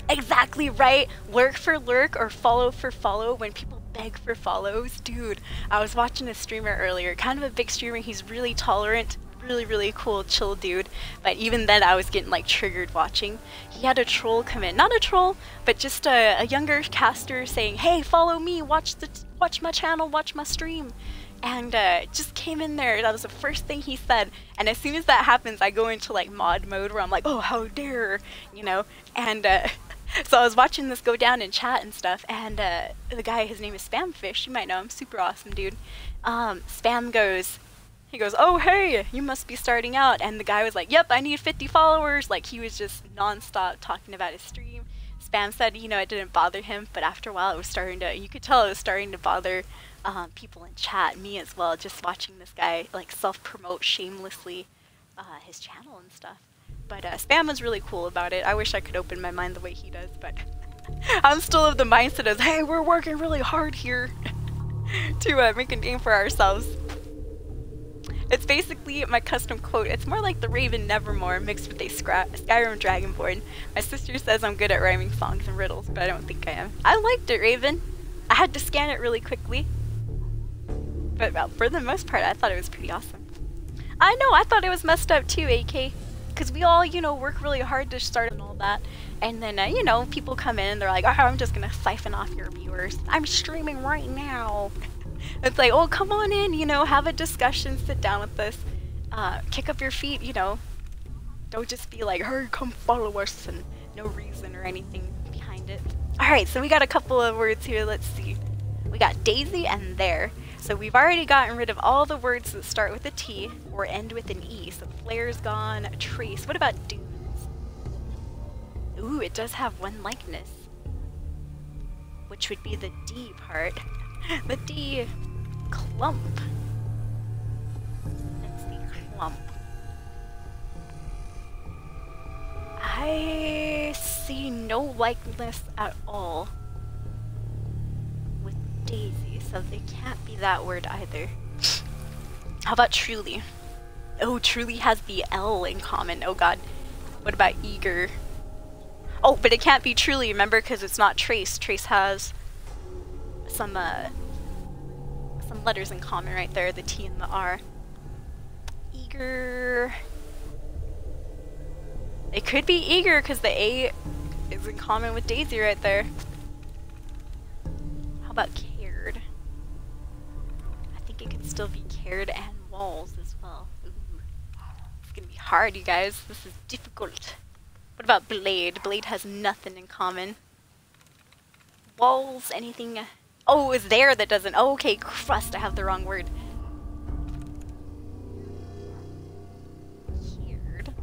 Exactly right. Lurk for lurk or follow for follow. When people beg for follows, dude. I was watching a streamer earlier, kind of a big streamer. He's really tolerant, really cool, chill dude. But even then, I was getting like triggered watching. He had a troll come in, not a troll, but just a younger caster saying, "Hey, follow me. Watch my channel. Watch my stream." And just came in there. That was the first thing he said. And as soon as that happens, I go into like mod mode where I'm like, "Oh, how dare," you know, and. So I was watching this go down in chat and stuff, and the guy, his name is Spamfish, you might know him, super awesome dude. Spam goes, "Oh hey, you must be starting out," and the guy was like, "Yep, I need 50 followers," like he was just non-stop talking about his stream. Spam said, you know, it didn't bother him, but after a while it was starting to, you could tell it was starting to bother people in chat, me as well, just watching this guy like self-promote shamelessly his channel and stuff. But Spam was really cool about it. I wish I could open my mind the way he does, but I'm still of the mindset of, hey, we're working really hard here to make a name for ourselves. It's basically my custom quote. It's more like the Raven Nevermore mixed with a Skyrim Dragonborn. My sister says I'm good at rhyming songs and riddles, but I don't think I am. I liked it, Raven. I had to scan it really quickly. But well, for the most part, I thought it was pretty awesome. I know, I thought it was messed up too, AK. Because we all, you know, work really hard to start and all that. And then, you know, people come in and they're like, "Oh, I'm just going to siphon off your viewers. I'm streaming right now." It's like, oh, come on in, you know, have a discussion, sit down with us, kick up your feet, you know. Don't just be like, "Hey, come follow us," and no reason or anything behind it. Alright, so we got a couple of words here. Let's see. We got Daisy and there. So we've already gotten rid of all the words that start with a T or end with an E. So flare's gone, trace. What about dunes? Ooh, it does have one likeness, which would be the D part. The D, clump. Let's see, clump. I see no likeness at all with Daisy, so they can't be that word either. How about truly? Oh, truly has the L in common. Oh god. What about eager? Oh, but it can't be truly, remember, because it's not trace. Trace has some letters in common right there, the T and the R. Eager. It could be eager because the A is in common with Daisy right there. How about cared? I think it could still be cared and walls as well. Ooh. It's gonna be hard, you guys. This is difficult. What about blade? Blade has nothing in common. Walls, anything Oh, it's there that doesn't. Oh, okay, crust. I have the wrong word. Weird.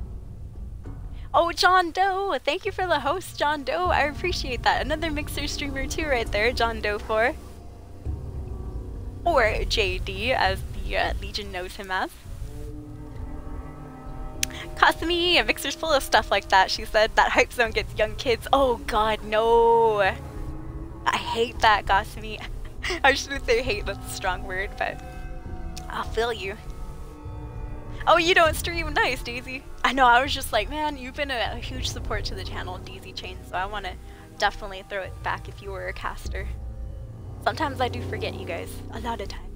Oh, John Doe. Thank you for the host, John Doe. I appreciate that. Another Mixer streamer too right there, John Doe 4. Or JD, as the Legion knows him as. Kasumi, a Mixer's full of stuff like that, she said. That hype zone gets young kids. Oh god, no. I hate that, Kasumi. I shouldn't say hate, that's a strong word, but I'll feel you. Oh, you don't stream? Nice, Daisy. I know, I was just like, man, you've been a huge support to the channel, Daisy Chain, so I want to definitely throw it back if you were a caster. Sometimes I do forget you guys, a lot of times.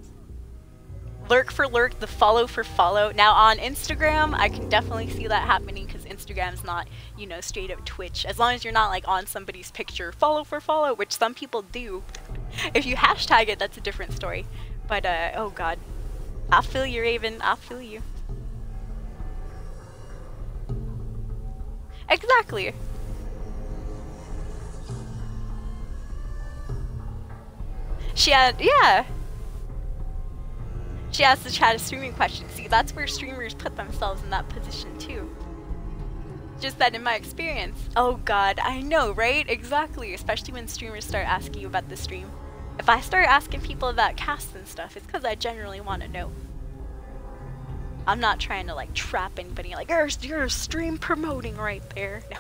Lurk for lurk, the follow for follow. Now on Instagram, I can definitely see that happening because Instagram's not, you know, straight up Twitch. As long as you're not like on somebody's picture, follow for follow, which some people do. If you hashtag it, that's a different story. But, oh god. I'll feel you, Raven. I'll feel you. Exactly. She had, yeah. She asked the chat a streaming question. See, that's where streamers put themselves in that position too. Just that in my experience. Oh god, I know, right? Exactly. Especially when streamers start asking you about the stream. If I start asking people about casts and stuff, it's because I generally want to know. I'm not trying to like trap anybody like, you're stream promoting right there. No.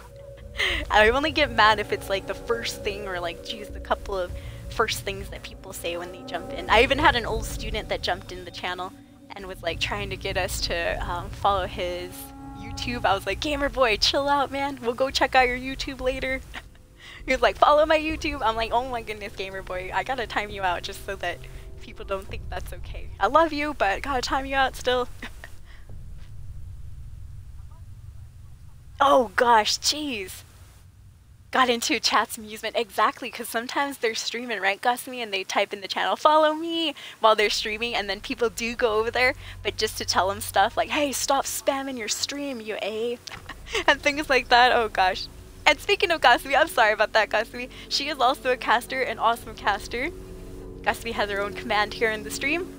I only get mad if it's like the first thing or like, geez, a couple of first things that people say when they jump in. I even had an old student that jumped in the channel and was like trying to get us to follow his YouTube. I was like, gamer boy, chill out, man. We'll go check out your YouTube later. He was like, follow my YouTube. I'm like, oh my goodness, gamer boy, I gotta time you out just so that people don't think that's okay. I love you, but gotta time you out still. Oh gosh, jeez. Got into chat's amusement. Exactly, because sometimes they're streaming, right, Gusmy, and they type in the channel, follow me, while they're streaming, and then people do go over there, but just to tell them stuff like, hey, stop spamming your stream, you A, and things like that. Oh gosh. And speaking of Gusmy, I'm sorry about that, Gusmy. She is also a caster, an awesome caster. Gusmy has her own command here in the stream.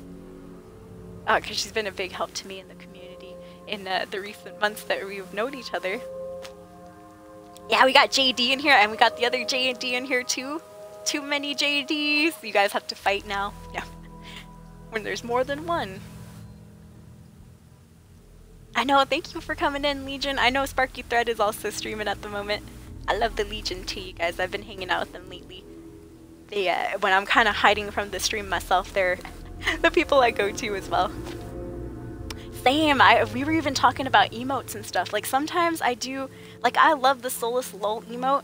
Because she's been a big help to me in the community in the recent months that we've known each other. Yeah, we got JD in here, and we got the other JD in here too. Too many JDs. You guys have to fight now. Yeah. When there's more than one. I know, thank you for coming in, Legion. I know Sparky Thread is also streaming at the moment. I love the Legion too, you guys. I've been hanging out with them lately. They, when I'm kind of hiding from the stream myself, they're the people I go to as well. Same, we were even talking about emotes and stuff. Like sometimes I do, like I love the Solus LOL emote,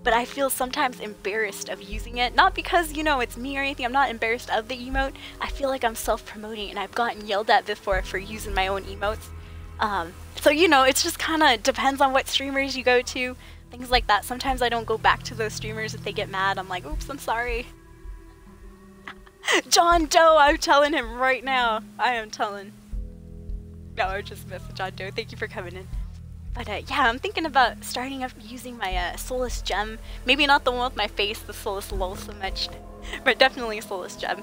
but I feel sometimes embarrassed of using it. Not because, you know, it's me or anything, I'm not embarrassed of the emote. I feel like I'm self-promoting and I've gotten yelled at before for using my own emotes. So, you know, it's just kind of depends on what streamers you go to, things like that. Sometimes I don't go back to those streamers if they get mad. I'm like, oops, I'm sorry. John Doe, I'm telling him right now. I am telling. No, I just missed John Doe. Thank you for coming in. But yeah, I'm thinking about starting up using my Solus Gem. Maybe not the one with my face, the Solus LOL so much, but definitely Solus Gem.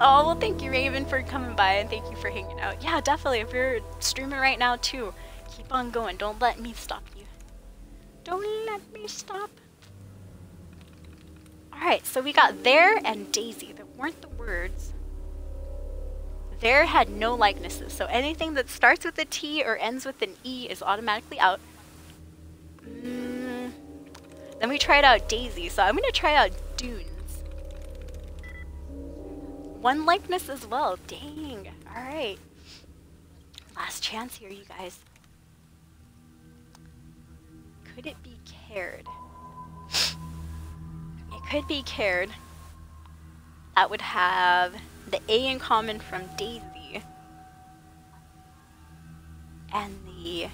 Oh, well thank you Raven for coming by and thank you for hanging out. Yeah, definitely, if you're streaming right now too, keep on going. Don't let me stop you. Don't let me stop. Alright, so we got there and Daisy. There weren't the words. There had no likenesses, so anything that starts with a T or ends with an E is automatically out. Then we tried out Daisy, so I'm going to try out Dunes. One likeness as well, dang. Alright. Last chance here, you guys. Could it be Cared? It could be Cared. That would have the A in common from Daisy and the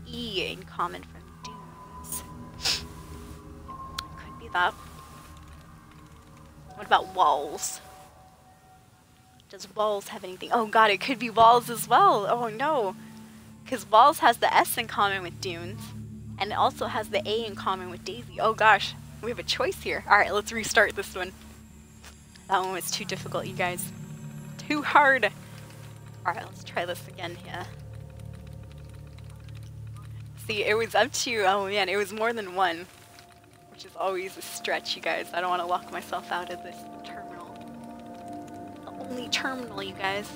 E in common from Dunes. Could be that. What about Walls? Does Walls have anything? Oh god, it could be Walls as well. Oh no. Because Walls has the S in common with Dunes and it also has the A in common with Daisy. Oh gosh. We have a choice here. Alright, let's restart this one. That one was too difficult, you guys. Too hard. Alright, let's try this again here. See, it was up to, oh man, it was more than one. Which is always a stretch, you guys. I don't want to lock myself out of this terminal. The only terminal, you guys.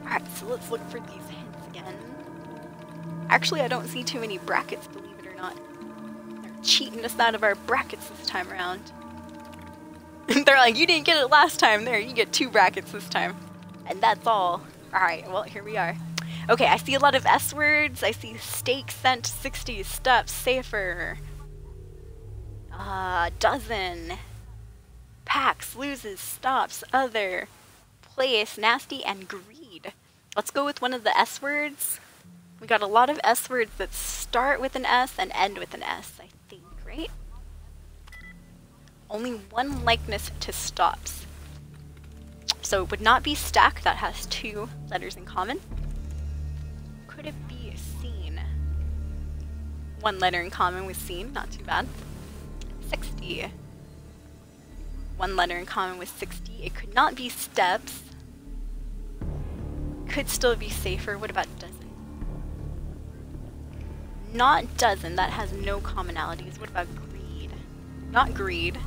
Alright, so let's look for these hints again. Actually, I don't see too many brackets, believe it or not. They're cheating us out of our brackets this time around. They're like, you didn't get it last time. There, you get 2 brackets this time. And that's all. Alright, well, here we are. Okay, I see a lot of S words. I see stake, sent, 60, steps, safer. Dozen. Packs, loses, stops, other. Place, nasty, and greed. Let's go with one of the S words. We got a lot of S words that start with an S and end with an S, I think, right? Only one likeness to stops. So it would not be stack, that has 2 letters in common. Could it be seen? 1 letter in common with seen, not too bad. 60. 1 letter in common with 60. It could not be steps. Could still be safer. What about dozen? Not dozen, that has no commonalities. What about greed? Not greed.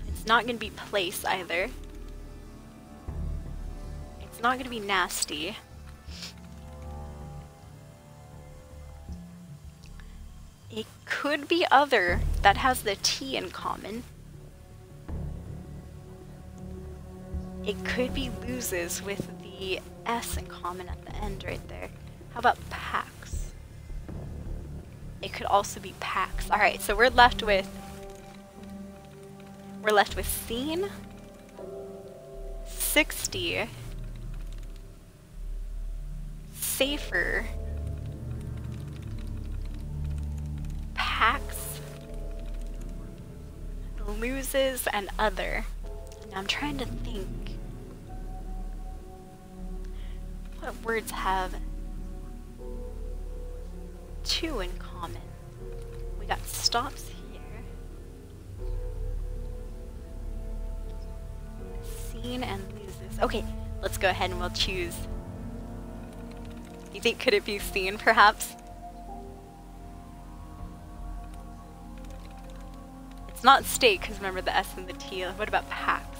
It's not going to be place either. It's not going to be nasty. It could be other, that has the T in common. It could be loses with the S in common at the end right there. How about packs? It could also be packs. Alright, so we're left with seen, 60, safer, packs, loses, and other. Now I'm trying to think. What words have 2 in common? We got stops here. Seen and loses. Okay, let's go ahead and we'll choose. You think, could it be seen perhaps? It's not stake, because remember the S and the T. What about packs?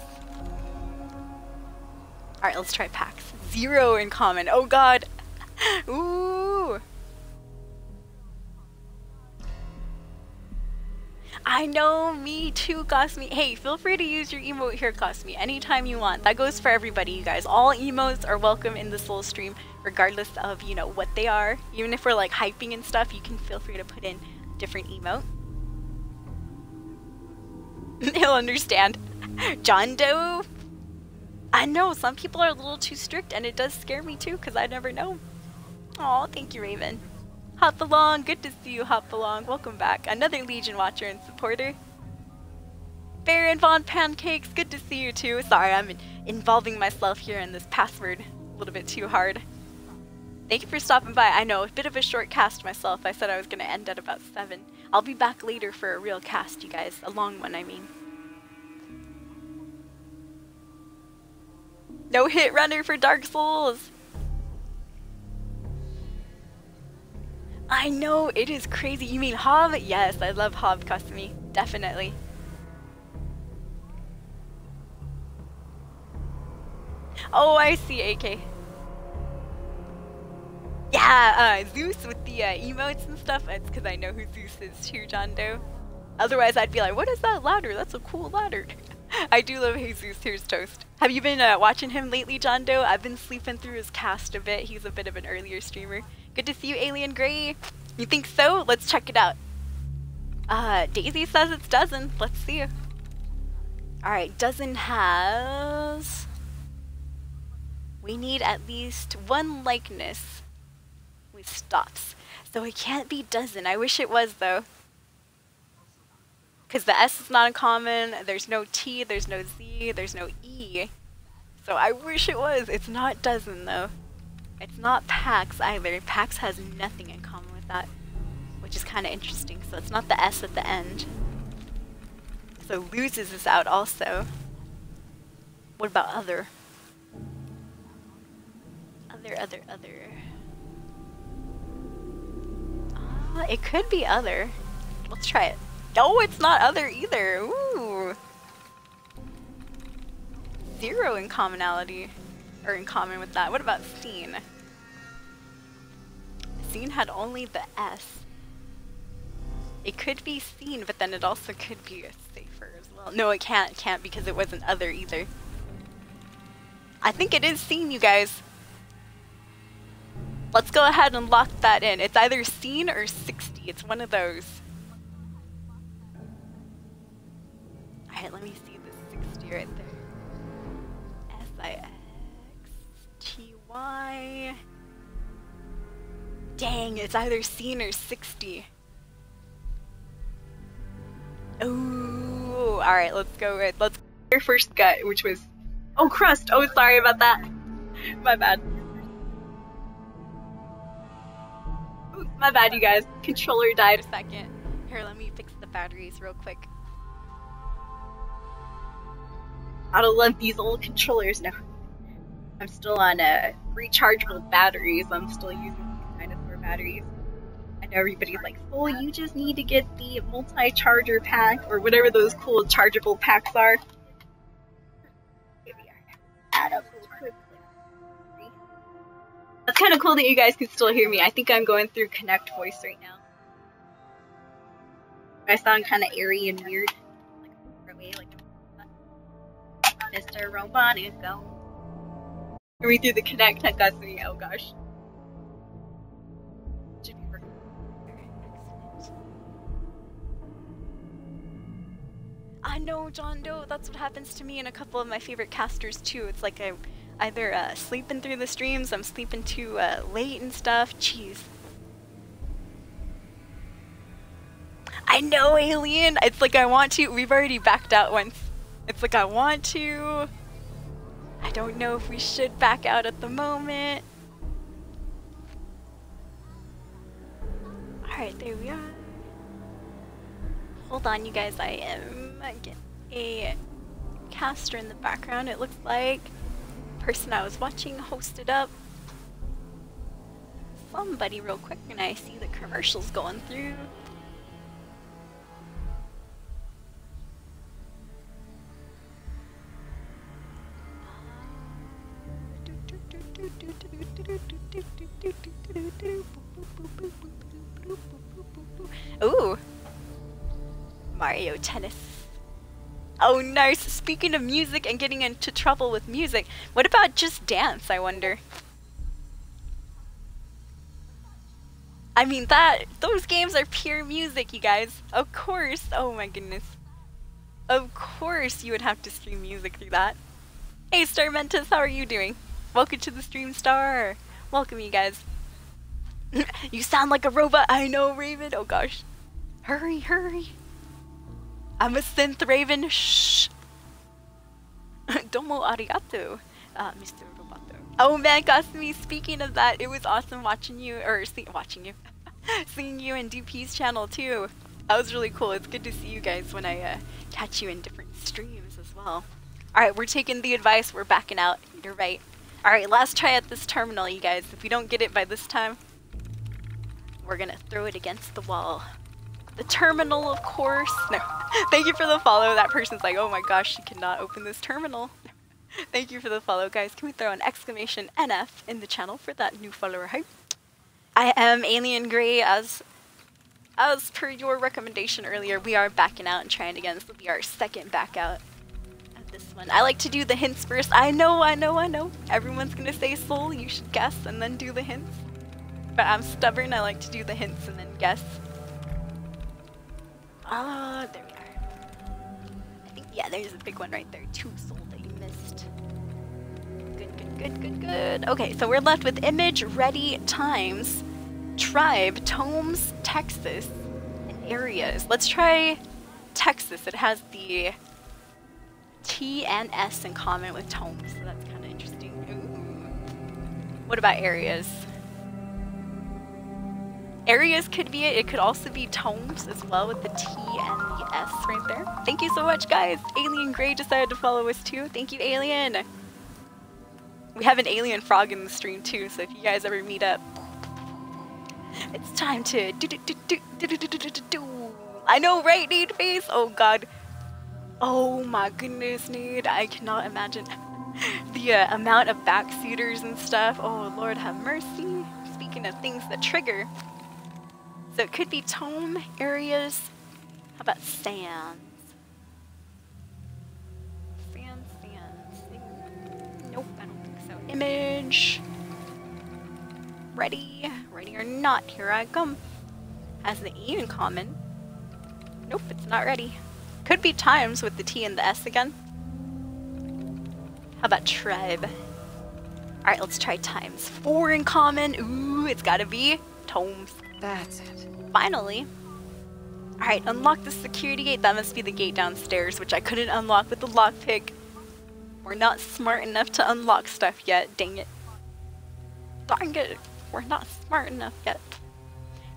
Alright, let's try packs. 0 in common. Oh god! Ooh! I know, me too, Cosme. Hey, feel free to use your emote here, Cosme, anytime you want. That goes for everybody, you guys. All emotes are welcome in this little stream, regardless of, you know, what they are. Even if we're like hyping and stuff, you can feel free to put in different emote. He'll understand. John Doe. I know, some people are a little too strict, and it does scare me too, because I never know. Aw, thank you, Raven. Hop along, good to see you, Hop along. Welcome back. Another Legion watcher and supporter. Baron Von Pancakes, good to see you too. Sorry, I'm involving myself here in this password a little bit too hard. Thank you for stopping by. I know, a bit of a short cast myself. I said I was going to end at about 7. I'll be back later for a real cast, you guys. A long one, I mean. No hit runner for Dark Souls! I know, it is crazy. You mean Hob? Yes, I love Hob Cosme. Definitely. Oh, I see, AK. Yeah, Zeus with the emotes and stuff. It's because I know who Zeus is too, John Doe. Otherwise, I'd be like, what is that ladder? That's a cool ladder. I do love Jesus. Here's toast. Have you been watching him lately, John Doe? I've been sleeping through his cast a bit. He's a bit of an earlier streamer. Good to see you, Alien Gray. You think so? Let's check it out. Daisy says it's dozen. Let's see. Alright, dozen has... We need at least 1 likeness with stops. So it can't be dozen. I wish it was, though. Because the S is not uncommon, there's no T, there's no Z, there's no E. So I wish it was. It's not dozen, though. It's not packs either. Packs has nothing in common with that. which is kind of interesting. So it's not the S at the end. So loses is out also. What about other? Other. It could be other. Let's try it. No, it's not other either. Ooh. 0 in commonality. Or in common with that. What about scene? Scene had only the S. It could be seen, but then it also could be safer as well. No, it can't because it wasn't other either. I think it is seen, you guys. Let's go ahead and lock that in. It's either seen or 60. It's one of those. Alright, let me see the 60 right there. S-I-X-T-Y. Dang, it's either seen or 60. Ooh, alright, let's go with, your first gut, which was, oh, crust. Oh, sorry about that. My bad. Ooh, my bad, you guys. Controller died a second. Here, let me fix the batteries real quick. Gotta love these old controllers now. I'm still on rechargeable batteries. I'm still using these dinosaur batteries. I know everybody's like, oh, you just need to get the multi-charger pack or whatever those cool chargeable packs are. Here we are. Add up real quick. That's kind of cool that you guys can still hear me. I think I'm going through Connect Voice right now. I sound kind of airy and weird. Like Mr. Robonico. Are we through the Connect? That's me. Oh gosh. I know, John Doe. That's what happens to me and a couple of my favorite casters too. It's like I'm either sleeping through the streams, I'm sleeping too late and stuff. Jeez. I know, Alien. It's like I want to. We've already backed out once. It's like I want to. I don't know if we should back out at the moment. Alright, there we are. Hold on, you guys. I am getting a caster in the background, it looks like. Person I was watching hosted up. Somebody real quick, and I see the commercials going through. Ooh, Mario Tennis. Oh, nice. Speaking of music and getting into trouble with music, what about Just Dance, I wonder? I mean, those games are pure music, you guys. Of course. Oh my goodness. Of course you would have to stream music through that. Hey, Star Mentis, how are you doing? Welcome to the stream, Star. Welcome, you guys. You sound like a robot. I know, Raven. Oh gosh. Hurry, hurry. I'm a synth, Raven. Shh. Domo arigato, Mr. Roboto. Oh man, Kasumi, speaking of that, it was awesome watching you, or seeing you in DP's channel too. That was really cool. It's good to see you guys when I catch you in different streams as well. Alright, we're taking the advice. We're backing out. You're right. Alright, last try at this terminal, you guys. If we don't get it by this time, we're gonna throw it against the wall. The terminal, of course. No. Thank you for the follow. That person's like, oh my gosh, she cannot open this terminal. Thank you for the follow, guys. Can we throw an exclamation NF in the channel for that new follower hype? I am Alien Grey. As per your recommendation earlier, we are backing out and trying again. This will be our second back out of this one. I like to do the hints first. I know. Everyone's gonna say Soul, you should guess and then do the hints. But I'm stubborn. I like to do the hints and then guess. Ah, there we are. I think, yeah, there's a big one right there. 2 Soul that you missed. Good. Okay, so we're left with image, ready, times, tribe, tomes, Texas, and areas. Let's try Texas. It has the T and S in common with tomes, so that's kind of interesting. Ooh. What about areas? Areas could be it. It could also be tomes as well with the T and the S right there. Thank you so much, guys. Alien Grey decided to follow us too. Thank you, Alien. We have an alien frog in the stream too, so if you guys ever meet up, it's time to do. I know, right, Nade Face? Oh god. Oh my goodness, Nade. I cannot imagine the amount of backseaters and stuff. Oh, Lord have mercy. Speaking of things that trigger. So it could be tome areas. How about sands? Sands. Nope, I don't think so. Image. Ready or not, here I come. Has the E in common. Nope, it's not ready. Could be times with the T and the S again. How about tribe? Alright, let's try times. 4 in common. Ooh, it's gotta be tomes. That's it. Finally. Alright, unlock the security gate. That must be the gate downstairs, which I couldn't unlock with the lockpick. We're not smart enough to unlock stuff yet. Dang it. Darn it. We're not smart enough yet.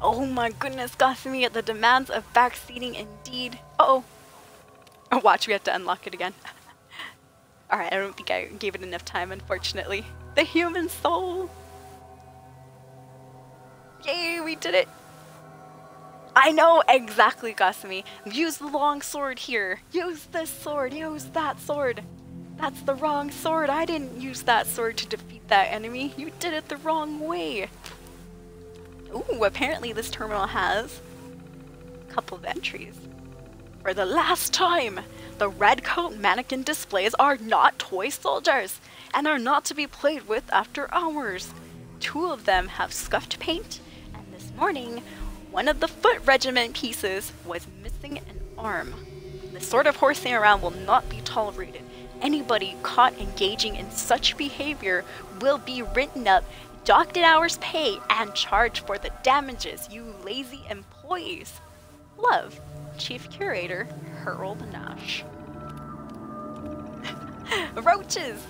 Oh my goodness, Gothamy, at the demands of backseating indeed. Uh-oh. Oh, watch, we have to unlock it again. Alright, I don't think I gave it enough time, unfortunately. The human soul! Yay, we did it! I know, exactly, Gothamy. Use the long sword here. Use this sword, use that sword. That's the wrong sword. I didn't use that sword to defeat that enemy. You did it the wrong way. Ooh, apparently this terminal has a couple of entries. For the last time, the red coat mannequin displays are not toy soldiers and are not to be played with after hours. 2 of them have scuffed paint, and this morning, one of the foot regiment pieces was missing an arm. This sort of horsing around will not be tolerated. Anybody caught engaging in such behavior will be written up, docked an hour's pay, and charged for the damages, you lazy employees. Love, Chief Curator, Harold Nash. Roaches!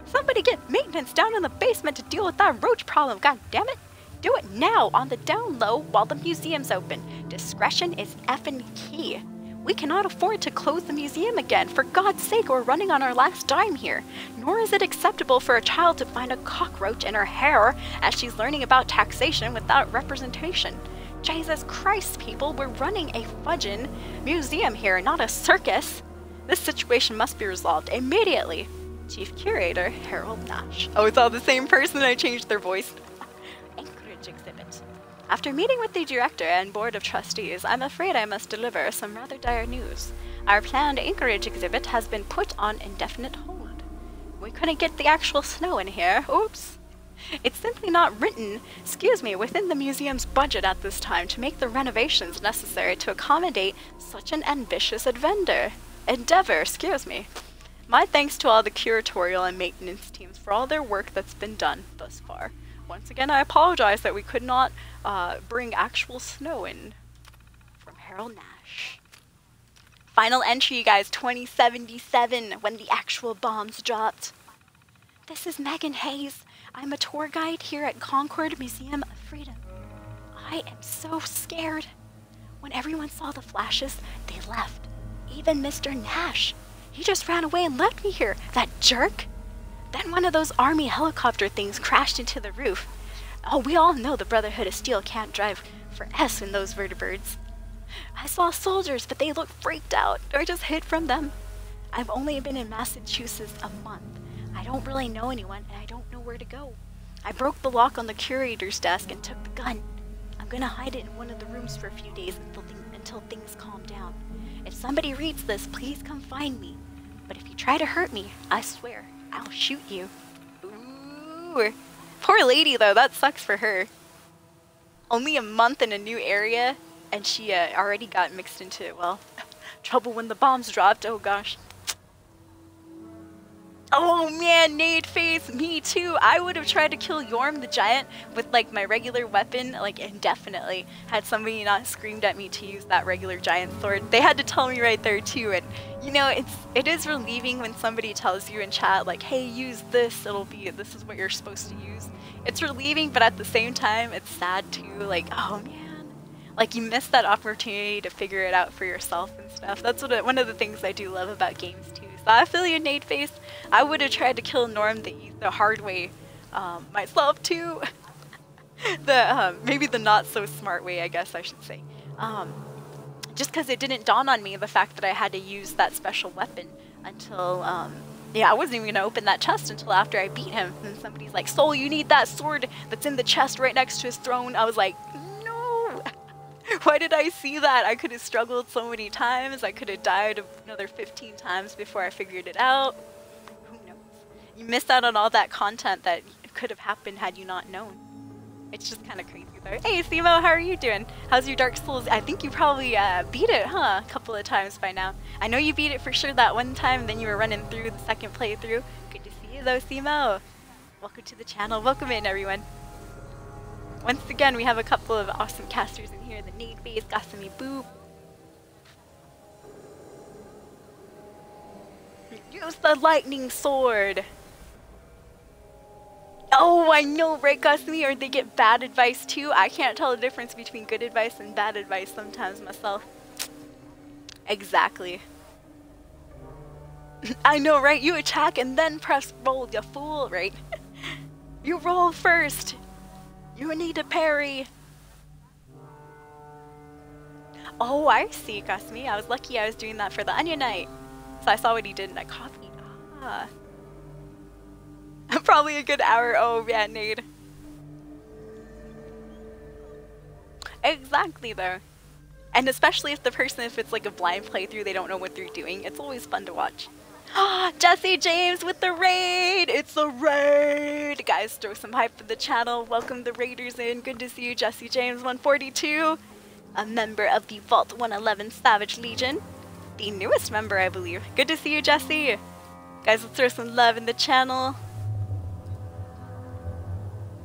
Somebody get maintenance down in the basement to deal with that roach problem, god damn it! Do it now, on the down low, while the museum's open. Discretion is effing key. We cannot afford to close the museum again. For God's sake, we're running on our last dime here. Nor is it acceptable for a child to find a cockroach in her hair as she's learning about taxation without representation. Jesus Christ, people, we're running a fudgin' museum here, not a circus. This situation must be resolved immediately. Chief Curator, Harold Nash. Oh, it's all the same person, I changed their voice. Anchorage exhibit. After meeting with the director and board of trustees, I'm afraid I must deliver some rather dire news. Our planned Anchorage exhibit has been put on indefinite hold. We couldn't get the actual snow in here. Oops. It's simply not written, within the museum's budget at this time to make the renovations necessary to accommodate such an ambitious endeavor. My thanks to all the curatorial and maintenance teams for all their work that's been done thus far. Once again, I apologize that we could not bring actual snow in. From Harold Nash. Final entry, you guys, 2077, when the actual bombs dropped. This is Megan Hayes. I'm a tour guide here at Concord Museum of Freedom. I am so scared. When everyone saw the flashes, they left. Even Mr. Nash. He just ran away and left me here, that jerk. Then one of those army helicopter things crashed into the roof. Oh, we all know the Brotherhood of Steel can't drive for S in those vertibirds. I saw soldiers, but they looked freaked out. I just hid from them. I've only been in Massachusetts a month. I don't really know anyone, and I don't know where to go. I broke the lock on the curator's desk and took the gun. I'm gonna hide it in one of the rooms for a few days until things calm down. If somebody reads this, please come find me. But if you try to hurt me, I swear, I'll shoot you. Ooh. Poor lady, though. That sucks for her. Only a month in a new area, and she already got mixed into, well, trouble when the bombs dropped. Oh, gosh. Oh man, nade face, me too. I would have tried to kill Yorm the Giant with like my regular weapon, like indefinitely, had somebody not screamed at me to use that regular giant sword. They had to tell me right there too, and you know, it is relieving when somebody tells you in chat like, hey, use this, this is what you're supposed to use. It's relieving, but at the same time, it's sad too, like, oh man. Like, you missed that opportunity to figure it out for yourself and stuff. That's one of the things I do love about games, too. So I feel you, nade face. I would have tried to kill Norm the hard way myself, too. Maybe the not-so-smart way, I guess I should say. Just because it didn't dawn on me, the fact that I had to use that special weapon until, yeah, I wasn't even going to open that chest until after I beat him. And somebody's like, Soul, you need that sword that's in the chest right next to his throne. I was like, no! Why did I see that? I could have struggled so many times. I could have died another 15 times before I figured it out. Who knows? You missed out on all that content that could have happened had you not known. It's just kind of crazy though. Hey Simo, how are you doing? How's your Dark Souls? I think you probably beat it, huh? A couple of times by now. I know you beat it for sure that one time, then you were running through the second playthrough. Good to see you though, Simo. Welcome to the channel. Welcome in, everyone. Once again, we have a couple of awesome casters in here. The Nade Base, Gasami Boop. Use the lightning sword. Oh, I know, right, Gasami? Or they get bad advice too. I can't tell the difference between good advice and bad advice sometimes myself. Exactly. I know, right? You attack and then press roll, you fool, right? You roll first. You need to parry. Oh, I see, Gasmi. I was lucky I was doing that for the Onion Knight. So I saw what he did and I copied. Ah. Probably a good hour. Oh, yeah, Nade. Exactly, though. And especially if it's like a blind playthrough, they don't know what they're doing. It's always fun to watch. Jesse James with the raid! It's a raid! Guys, throw some hype for the channel. Welcome the raiders in. Good to see you, Jesse James 142. A member of the Vault 111 Savage Legion. The newest member, I believe. Good to see you, Jesse. Guys, let's throw some love in the channel.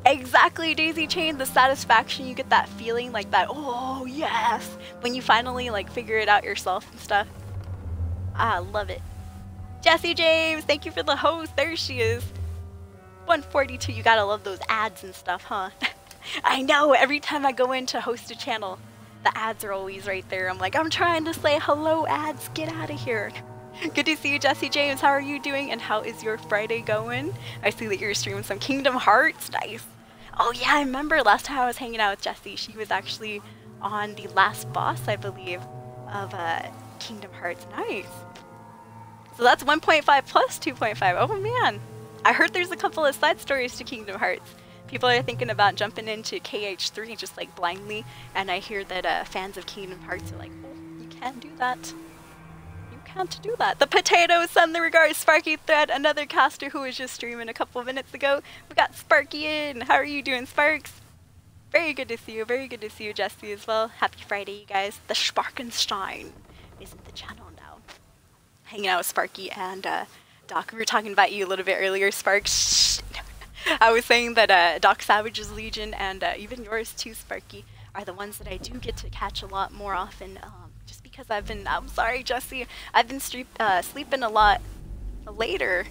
Exactly, Daisy Chain. The satisfaction, you get that feeling like that, oh, yes! When you finally, like, figure it out yourself and stuff. I love it. Jesse James, thank you for the host. There she is. 142, you gotta love those ads and stuff, huh? I know, every time I go in to host a channel, the ads are always right there. I'm like, I'm trying to say hello, ads, get out of here. Good to see you, Jesse James. How are you doing? And how is your Friday going? I see that you're streaming some Kingdom Hearts. Nice. Oh yeah, I remember last time I was hanging out with Jessie. She was actually on the last boss, I believe, of Kingdom Hearts. Nice. So that's 1.5 plus 2.5. Oh man. I heard there's a couple of side stories to Kingdom Hearts. People are thinking about jumping into KH3 just like blindly, and I hear that fans of Kingdom Hearts are like, oh, you can't do that. You can't do that. The Potatoes send the regards, Sparky Thread, another caster who was just streaming a couple of minutes ago. We got Sparky in. How are you doing, Sparks? Very good to see you. Very good to see you, Jesse, as well. Happy Friday, you guys. The Sparkenstein is in the channel now. Hanging out with Sparky and Doc. We were talking about you a little bit earlier, Sparks. I was saying that Doc Savage's Legion and even yours too, Sparky, are the ones that I do get to catch a lot more often. Just because I'm sorry, Jesse, I've been sleeping a lot later,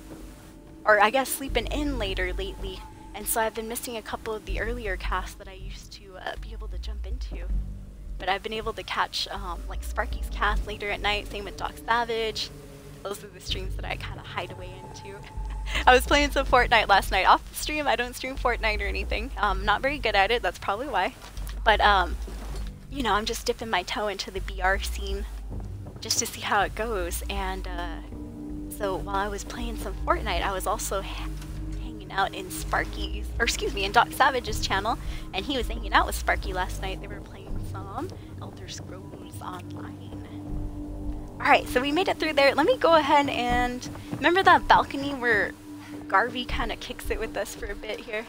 or I guess sleeping in later lately, and so I've been missing a couple of the earlier casts that I used to be able to jump into. But I've been able to catch like Sparky's cast later at night, same with Doc Savage. Those are the streams that I kind of hide away into. I was playing some Fortnite last night. Off the stream, I don't stream Fortnite or anything. Not very good at it, that's probably why. But, you know, I'm just dipping my toe into the BR scene just to see how it goes. And so while I was playing some Fortnite, I was also hanging out in Sparky's, or excuse me, in Doc Savage's channel. And he was hanging out with Sparky last night. They were playing some Elder Scrolls Online. Alright, so we made it through there. Let me go ahead and... Remember that balcony where Garvey kind of kicks it with us for a bit here?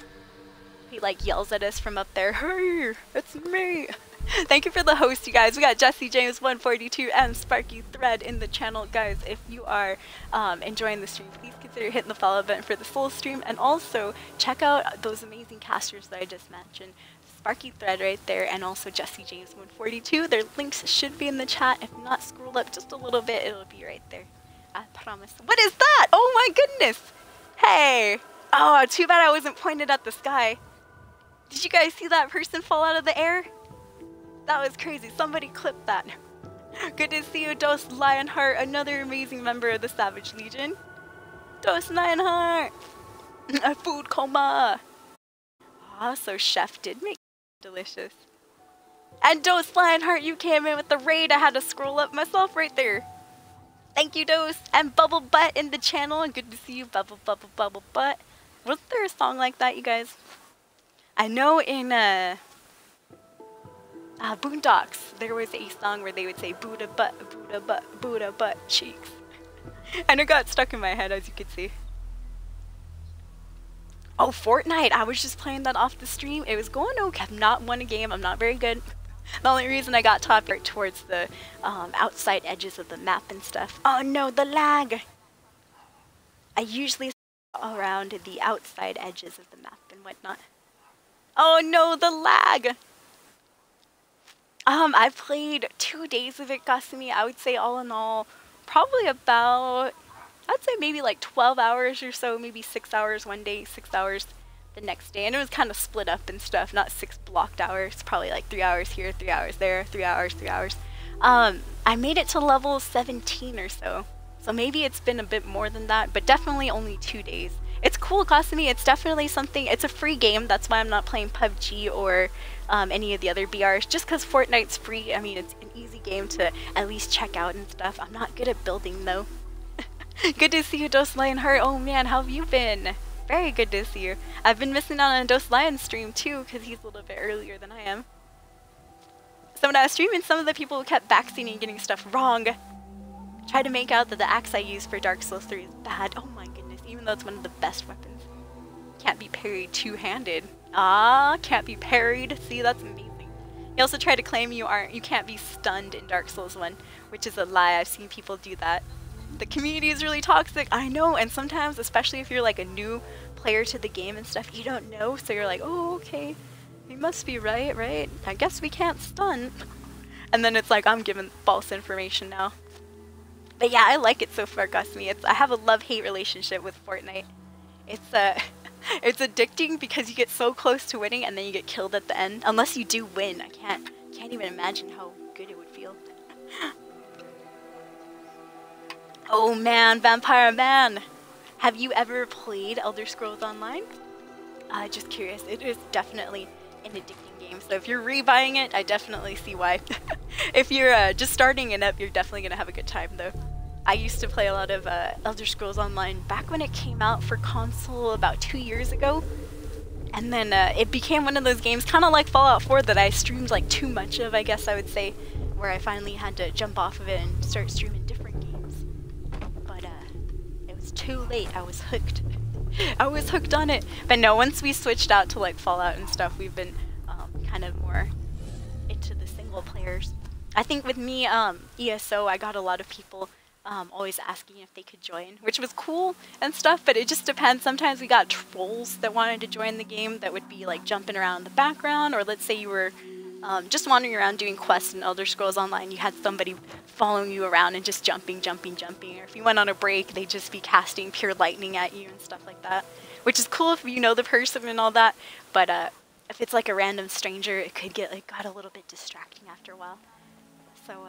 He like yells at us from up there, hey, it's me! Thank you for the host, you guys. We got Jesse James 142 and Sparky Thread in the channel, guys. If you are enjoying the stream, please consider hitting the follow button for the full stream, and also check out those amazing casters that I just mentioned. Sparky Thread right there, and also Jesse James 142. Their links should be in the chat. If not, scroll up just a little bit, it'll be right there. I promise. What is that? Oh my goodness! Hey! Oh, too bad I wasn't pointed at the sky. Did you guys see that person fall out of the air? That was crazy. Somebody clip that. Good to see you, Dos Lionheart, another amazing member of the Savage Legion. Dos Lionheart! A food coma! Ah, so Chef did make delicious. And Dos Lionheart, you came in with the raid. I had to scroll up myself right there. Thank you, Dos. And Bubble Butt in the channel. Good to see you, Bubble Butt. Wasn't there a song like that, you guys? I know in Boondocks, there was a song where they would say Buddha butt cheeks. And it got stuck in my head, as you can see. Oh, Fortnite. I was just playing that off the stream. It was going okay. I've not won a game. I'm not very good. The only reason I got top right towards the outside edges of the map and stuff. Oh no, the lag! I usually around the outside edges of the map and whatnot. Oh no, the lag! I played 2 days of it, Kasumi. I would say all in all, probably about, I'd say maybe like 12 hours or so, maybe 6 hours one day, 6 hours the next day. And it was kind of split up and stuff, not 6 blocked hours, probably like 3 hours here, 3 hours there, 3 hours, 3 hours. I made it to level 17 or so. So maybe it's been a bit more than that, but definitely only 2 days. It's cool, Kasumi. It's definitely something. It's a free game. That's why I'm not playing PUBG or any of the other BRs. Just because Fortnite's free. I mean, it's an easy game to at least check out and stuff. I'm not good at building, though. Good to see you, Dos Lionheart. Oh, man, how have you been? Very good to see you. I've been missing out on a Dos Lion stream, too, because he's a little bit earlier than I am. So when I was streaming, some of the people who kept backseating and getting stuff wrong tried to make out that the axe I used for Dark Souls 3 is bad. Oh, my goodness. Even though it's one of the best weapons. Can't be parried two-handed. Ah, can't be parried. See, that's amazing. You also try to claim you can't be stunned in Dark Souls 1, which is a lie. I've seen people do that. The community is really toxic. I know, and sometimes, especially if you're like a new player to the game and stuff, you don't know, so you're like, oh, okay, he must be right? I guess we can't stun. And then it's like, I'm given false information now. But yeah, I like it so far, Gusmy. I have a love-hate relationship with Fortnite. It's addicting because you get so close to winning and then you get killed at the end. Unless you do win. I can't even imagine how good it would feel. Oh man, Vampire Man! Have you ever played Elder Scrolls Online? Just curious. It is definitely an addicting game. So if you're rebuying it, I definitely see why. If you're just starting it up, you're definitely going to have a good time though. I used to play a lot of Elder Scrolls Online back when it came out for console about 2 years ago. And then it became one of those games, kind of like Fallout 4, that I streamed like too much of, I guess I would say, where I finally had to jump off of it and start streaming different games. But it was too late. I was hooked. I was hooked on it. But no, once we switched out to like Fallout and stuff, we've been kind of more into the single players. I think with me, ESO, I got a lot of people always asking if they could join, which was cool and stuff, but it just depends. Sometimes we got trolls that wanted to join the game that would be like jumping around in the background, or let's say you were just wandering around doing quests in Elder Scrolls Online, you had somebody following you around and just jumping, or if you went on a break, they'd just be casting pure lightning at you and stuff like that, which is cool if you know the person and all that, but if it's like a random stranger, it could got a little bit distracting after a while. So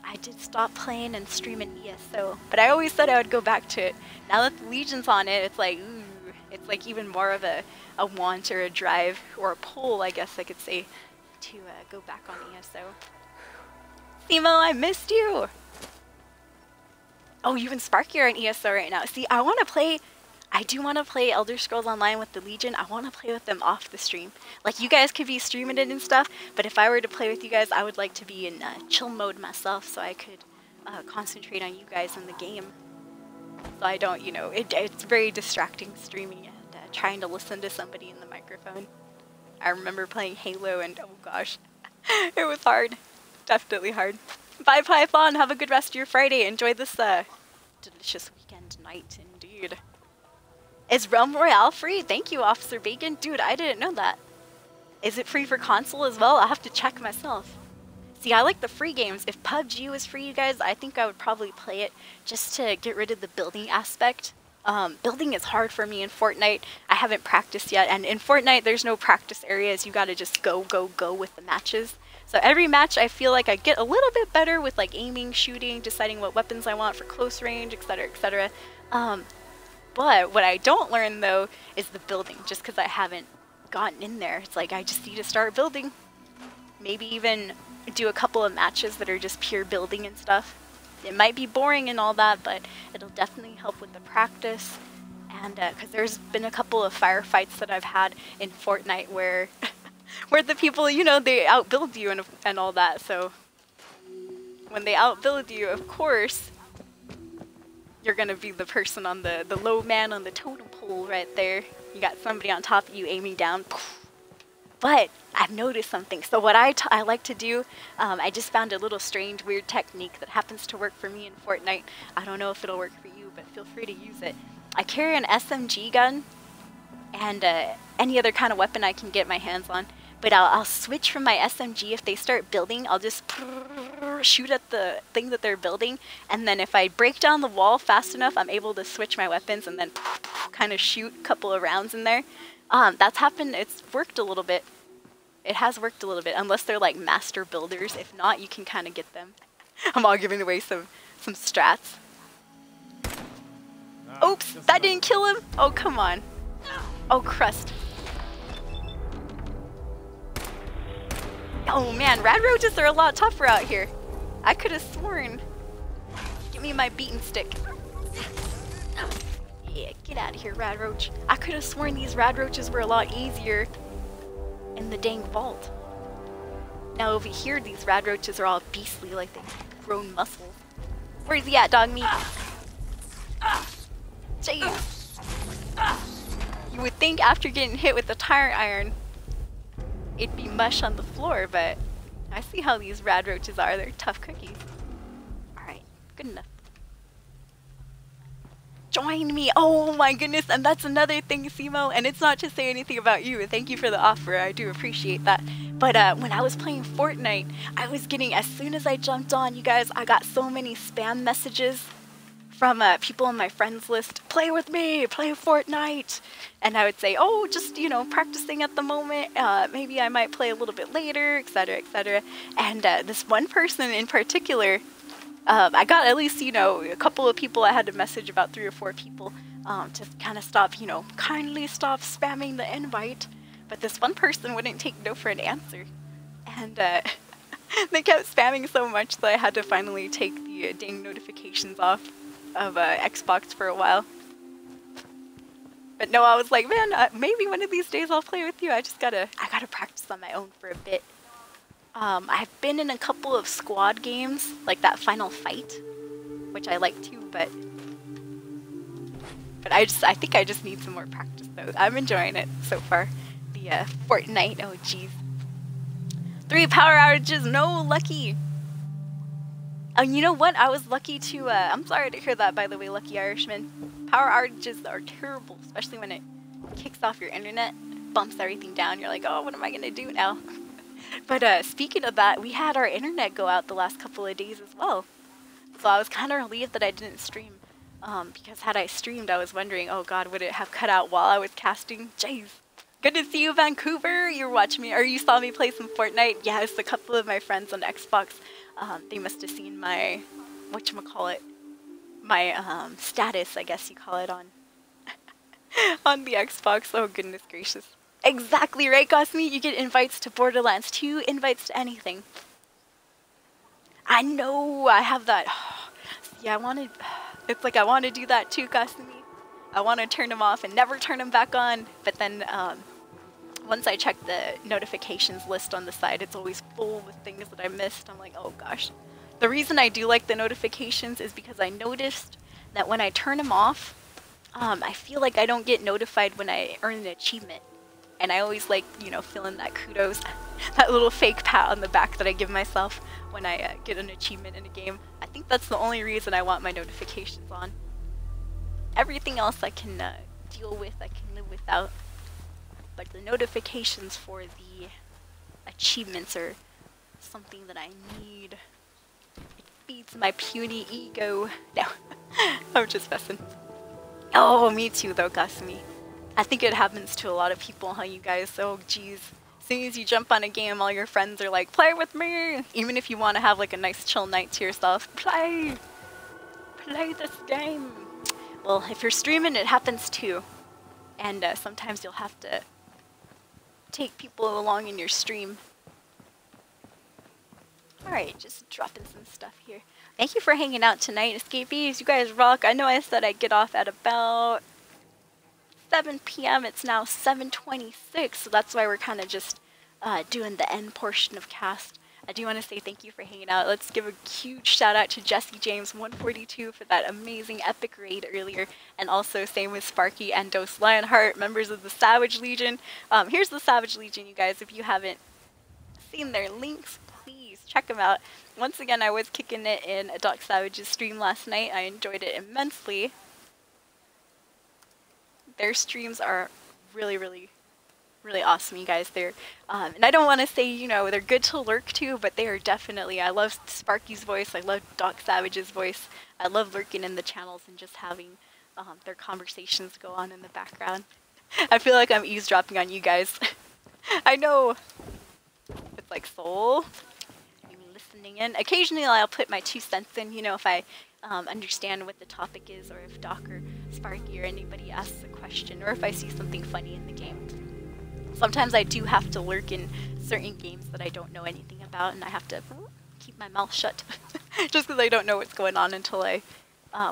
I did stop playing and streaming ESO, but I always said I would go back to it. Now that the Legion's on it, it's like, ooh, it's like even more of a want or a drive or a pull, I guess I could say, to go back on ESO. Simo, I missed you! Oh, you and Sparky are in ESO right now. See, I do want to play Elder Scrolls Online with the Legion. I want to play with them off the stream. Like, you guys could be streaming it and stuff, but if I were to play with you guys, I would like to be in chill mode myself so I could concentrate on you guys in the game. So I don't, it's very distracting streaming and trying to listen to somebody in the microphone. I remember playing Halo and, oh gosh, It was hard. Definitely hard. Bye, Python. Have a good rest of your Friday. Enjoy this delicious weekend night, indeed. Is Realm Royale free? Thank you, Officer Bacon. Dude, I didn't know that. Is it free for console as well? I'll have to check myself. See, I like the free games. If PUBG was free, you guys, I think I would probably play it just to get rid of the building aspect. Building is hard for me in Fortnite. I haven't practiced yet, and in Fortnite, there's no practice areas. You gotta just go with the matches. So every match, I feel like I get a little bit better with like aiming, shooting, deciding what weapons I want for close range, etc., etc. But what I don't learn, though, is the building, just because I haven't gotten in there. It's like I just need to start building. Maybe even do a couple of matches that are just pure building and stuff. It might be boring and all that, but it'll definitely help with the practice. And because there's been a couple of firefights that I've had in Fortnite where where the people, you know, they outbuild you and all that. So when they outbuild you, of course, you're going to be the person on the low man on the totem pole right there. You got somebody on top of you aiming down. But I've noticed something. So what I like to do, I just found a little strange, weird technique that happens to work for me in Fortnite. I don't know if it'll work for you, but feel free to use it. I carry an SMG gun and any other kind of weapon I can get my hands on. But I'll switch from my SMG. If they start building, I'll just shoot at the thing that they're building. And then if I break down the wall fast enough, I'm able to switch my weapons and then kind of shoot a couple of rounds in there. That's happened. It's worked a little bit. It has worked a little bit, unless they're like master builders. If not, you can kind of get them. I'm all giving away some strats. Oops, that didn't kill him. Oh, come on. Oh, crust. Oh man, rad roaches are a lot tougher out here. I could have sworn. Give me my beaten stick. Yeah, get out of here, rad roach. I could have sworn these rad roaches were a lot easier in the dang vault. Now over here, these rad roaches are all beastly, like they've grown muscles. Where's he at, dog meat? Jeez. You would think after getting hit with the tire iron, it'd be mush on the floor, but I see how these rad roaches are. They're tough cookies. Alright, good enough. Join me! Oh my goodness, and that's another thing, Simo, and it's not to say anything about you. Thank you for the offer, I do appreciate that. But when I was playing Fortnite, I was getting, as soon as I jumped on, you guys, I got so many spam messages from people on my friends list. Play with me, play Fortnite. And I would say, oh, just, you know, practicing at the moment. Maybe I might play a little bit later, etc., etc. And this one person in particular, I got at least, you know, a couple of people. I had to message about 3 or 4 people to kind of stop, you know, kindly stop spamming the invite. But this one person wouldn't take no for an answer. And they kept spamming so much that I had to finally take the dang notifications off of Xbox for a while. But no, I was like, man, maybe one of these days I'll play with you. I gotta practice on my own for a bit. I've been in a couple of squad games, like that Final Fight, which I like too, but I think I just need some more practice though. I'm enjoying it so far. The Fortnite, oh geez. 3 power outages, no, lucky. You know what? I was lucky to, I'm sorry to hear that, by the way, Lucky Irishman. Power outages are terrible, especially when it kicks off your internet, bumps everything down. You're like, oh, what am I going to do now? But speaking of that, we had our internet go out the last couple of days as well. So I was kind of relieved that I didn't stream. Because had I streamed, I was wondering, oh god, would it have cut out while I was casting? Jeez. Good to see you, Vancouver. You're watching me, or you saw me play some Fortnite. Yes, a couple of my friends on Xbox. They must have seen my, whatchamacallit, my status, I guess you call it, on on the Xbox. Oh goodness gracious. Exactly right, Gosme. You get invites to Borderlands 2, invites to anything. I know, I have that. Yeah, it's like I want to do that too, Gosme. I want to turn them off and never turn them back on. But then once I check the notifications list on the side, it's always full with things that I missed. I'm like, oh gosh. The reason I do like the notifications is because I noticed that when I turn them off, I feel like I don't get notified when I earn an achievement. And I always like, you know, feeling that kudos, that little fake pat on the back that I give myself when I get an achievement in a game. I think that's the only reason I want my notifications on. Everything else I can deal with, I can live without. But the notifications for the achievements are something that I need. It feeds my puny ego. No, I'm just messing. Oh, me too though, Gasumi. I think it happens to a lot of people, huh, you guys? Oh, geez. As soon as you jump on a game, all your friends are like, play with me! Even if you want to have like a nice chill night to yourself, play! Play this game! Well, if you're streaming, it happens too. And sometimes you'll have to take people along in your stream. Alright, just dropping some stuff here. Thank you for hanging out tonight, escapees. You guys rock. I know I said I'd get off at about 7 p.m. It's now 7:26, so that's why we're kind of just doing the end portion of cast. I do want to say thank you for hanging out. Let's give a huge shout out to Jesse James 142 for that amazing epic raid earlier, and also same with Sparky and Dose Lionheart, members of the Savage Legion. Here's the Savage Legion, you guys. If you haven't seen their links, please check them out. Once again, I was kicking it in a Doc Savage's stream last night. I enjoyed it immensely. Their streams are really, really, really awesome, you guys. They're, and I don't want to say, you know, they're good to lurk to, but they are definitely, I love Sparky's voice, I love Doc Savage's voice, I love lurking in the channels and just having their conversations go on in the background. I feel like I'm eavesdropping on you guys. I know. It's like, Soul, you listening in? Occasionally I'll put my 2 cents in, you know, if I understand what the topic is, or if Doc or Sparky or anybody asks a question, or if I see something funny in the game. Sometimes I do have to lurk in certain games that I don't know anything about, and I have to keep my mouth shut just because I don't know what's going on until I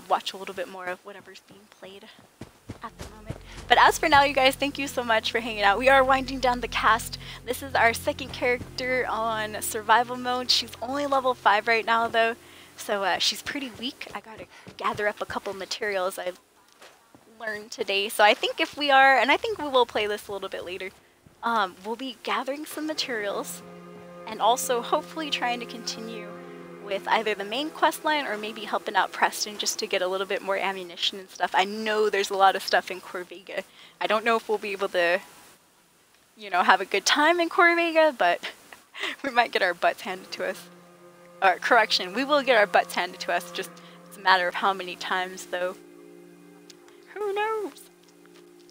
watch a little bit more of whatever's being played at the moment. But as for now, you guys, thank you so much for hanging out. We are winding down the cast. This is our second character on survival mode. She's only level 5 right now, though. So she's pretty weak. I gotta gather up a couple materials I learned today. So I think if we are, and I think we will play this a little bit later, we'll be gathering some materials and also hopefully trying to continue with either the main quest line or maybe helping out Preston just to get a little bit more ammunition and stuff. I know there's a lot of stuff in Corvega. I don't know if we'll be able to, you know, have a good time in Corvega, but we might get our butts handed to us. Or correction, we will get our butts handed to us, just it's a matter of how many times though. Who knows?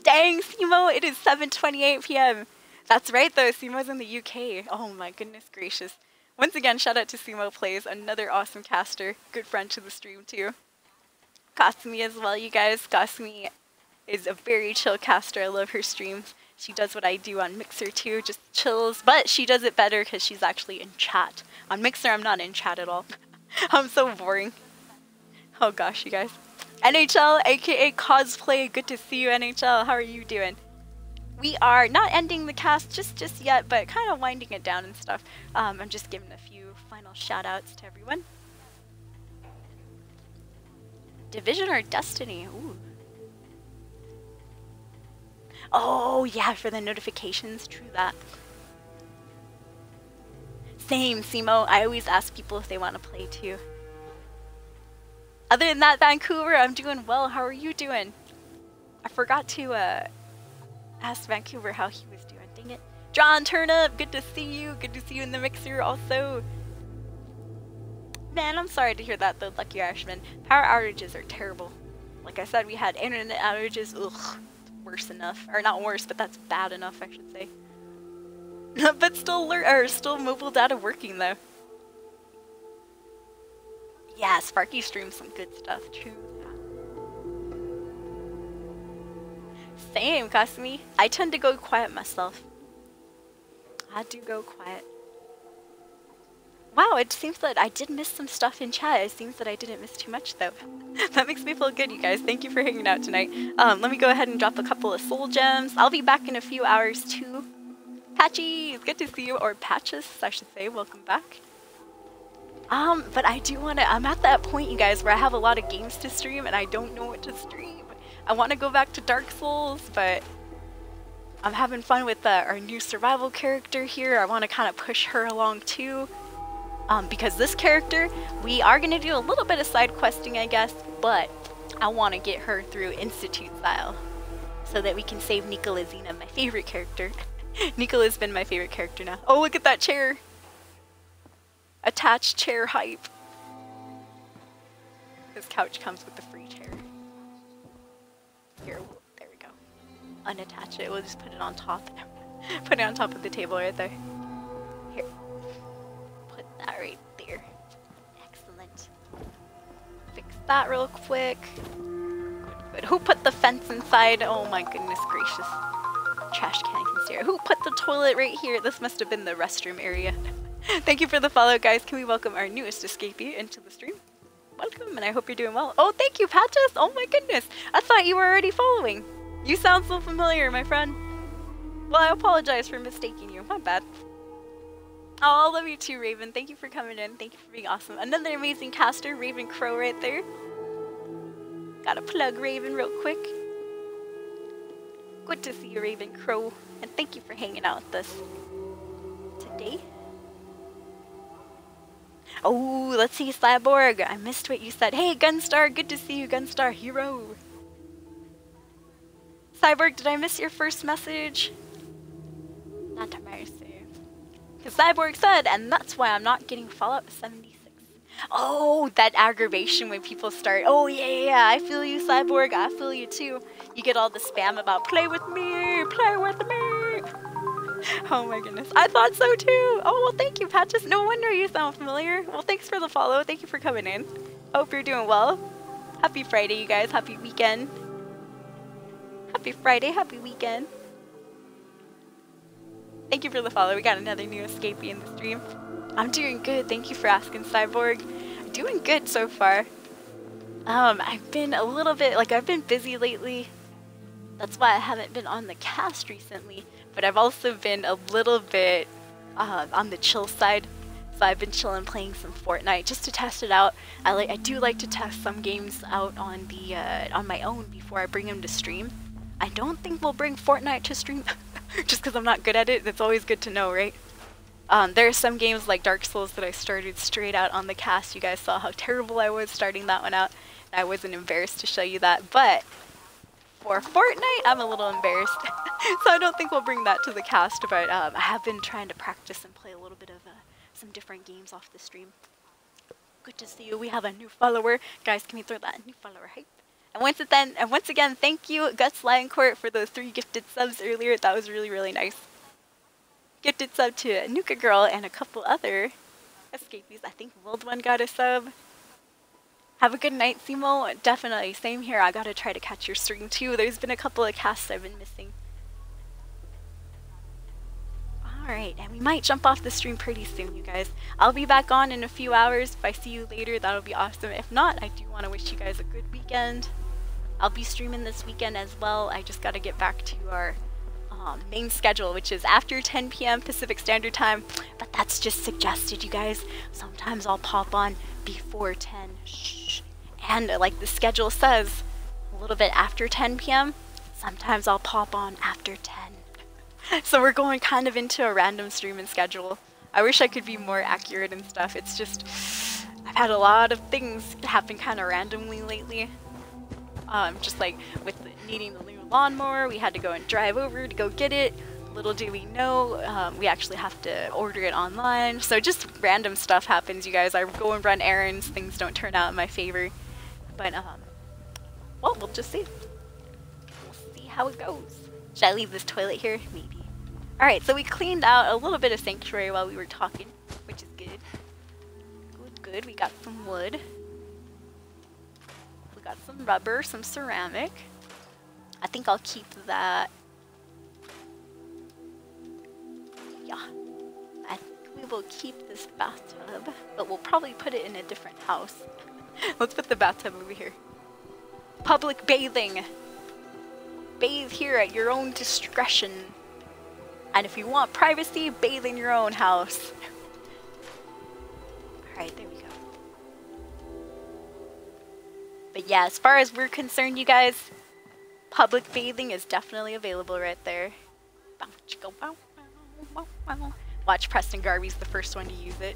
Dang, Simo, it is 7:28 p.m. That's right though, Simo's in the UK. Oh my goodness gracious. Once again, shout out to Simo Plays, another awesome caster, good friend to the stream too. Kasumi as well, you guys. Kasumi is a very chill caster. I love her streams. She does what I do on Mixer too, just chills, but she does it better because she's actually in chat. On Mixer, I'm not in chat at all. I'm so boring. Oh gosh, you guys. NHL, aka Cosplay, good to see you, NHL. How are you doing? We are not ending the cast just yet, but kind of winding it down and stuff. I'm just giving a few final shout outs to everyone. Division or Destiny? Ooh. Oh, yeah, for the notifications. True that. Same, Simo. I always ask people if they want to play, too. Other than that, Vancouver, I'm doing well. How are you doing? I forgot to ask Vancouver how he was doing. Dang it. John Turnip, good to see you. Good to see you in the Mixer also. Man, I'm sorry to hear that, though, Lucky Irishman. Power outages are terrible. Like I said, we had internet outages. Ugh. Worse enough, or not worse, but that's bad enough, I should say. But still mobile data working though. Yeah, Sparky streams some good stuff too. Same, Kasumi. I tend to go quiet myself. I do go quiet. Wow, it seems that I did miss some stuff in chat. It seems that I didn't miss too much, though. That makes me feel good, you guys. Thank you for hanging out tonight. Let me go ahead and drop a couple of soul gems. I'll be back in a few hours, too. Patchy, it's good to see you. Or Patches, I should say. Welcome back. But I do want to... I'm at that point, you guys, where I have a lot of games to stream, and I don't know what to stream. I want to go back to Dark Souls, but... I'm having fun with our new survival character here. I want to kind of push her along too. Because this character, we are going to do a little bit of side questing, I guess, but I want to get her through Institute style so that we can save Nicolazina, my favorite character. Nicola's been my favorite character now. Oh, look at that chair. Attached chair hype. This couch comes with a free chair. Here, there we go. Unattach it, we'll just put it on top. Put it on top of the table right there. Here. Put that right there. Excellent. Fix that real quick. Good. Who put the fence inside? Oh my goodness gracious. Trash can can stare. Who put the toilet right here? This must have been the restroom area. Thank you for the follow, guys. Can we welcome our newest escapee into the stream? Welcome, and I hope you're doing well. Oh, thank you, Patches. Oh my goodness. I thought you were already following. You sound so familiar, my friend. Well, I apologize for mistaking you. My bad. Oh, I love you too, Raven. Thank you for coming in. Thank you for being awesome. Another amazing caster, Raven Crow right there. Gotta plug Raven real quick. Good to see you, Raven Crow. And thank you for hanging out with us today. Oh, let's see, Cyborg. I missed what you said. Hey, Gunstar. Good to see you, Gunstar Hero. Cyborg, did I miss your first message? Not to mercy. Because Cyborg said, and that's why I'm not getting Fallout 76. Oh, that aggravation when people start, oh yeah, I feel you, Cyborg, I feel you too. You get all the spam about, play with me, play with me. Oh my goodness, I thought so too. Oh, well, thank you, Patches. No wonder you sound familiar. Well, thanks for the follow. Thank you for coming in. Hope you're doing well. Happy Friday, you guys. Happy weekend. Happy Friday, happy weekend. Thank you for the follow. We got another new escapee in the stream. I'm doing good. Thank you for asking, Cyborg. Doing good so far. I've been a little bit, I've been busy lately. That's why I haven't been on the cast recently. But I've also been a little bit on the chill side. So I've been chilling, playing some Fortnite just to test it out. I do like to test some games out on the on my own before I bring them to stream. I don't think we'll bring Fortnite to stream, just because I'm not good at it. It's always good to know, right? There are some games like Dark Souls that I started straight out on the cast. You guys saw how terrible I was starting that one out. And I wasn't embarrassed to show you that. But for Fortnite, I'm a little embarrassed. So I don't think we'll bring that to the cast. But I have been trying to practice and play a little bit of some different games off the stream. Good to see you. We have a new follower. Guys, can we throw that new follower hype? And once again, thank you, Guts Lioncourt, for those 3 gifted subs earlier. That was really, really nice. Gifted sub to Nuka Girl and a couple other escapees. I think World One got a sub. Have a good night, Simo. Definitely, same here. I gotta try to catch your stream too. There's been a couple of casts I've been missing. Alright, and we might jump off the stream pretty soon, you guys. I'll be back on in a few hours. If I see you later, that'll be awesome. If not, I do want to wish you guys a good weekend. I'll be streaming this weekend as well. I just gotta get back to our main schedule, which is after 10 p.m. Pacific Standard Time. But that's just suggested, you guys. Sometimes I'll pop on before 10. Shh. And like the schedule says, a little bit after 10 p.m. Sometimes I'll pop on after 10. So we're going kind of into a random streaming schedule. I wish I could be more accurate and stuff. It's just, I've had a lot of things happen kind of randomly lately. Just like with needing the new lawnmower, we had to go and drive over to go get it. Little do we know, we actually have to order it online. So just random stuff happens, you guys. I go and run errands, things don't turn out in my favor. But, well, we'll just see. We'll see how it goes. Should I leave this toilet here? Maybe. Alright, so we cleaned out a little bit of sanctuary while we were talking, which is good. Good. We got some wood. We got some rubber, some ceramic. I think I'll keep that. Yeah. I think we will keep this bathtub, but we'll probably put it in a different house. Let's put the bathtub over here. Public bathing. Bathe here at your own discretion. And if you want privacy, bathe in your own house. Alright, there we go. But yeah, as far as we're concerned, you guys, public bathing is definitely available right there. Bow, chicka, wow, wow, wow, wow. Watch Preston Garvey's the first one to use it.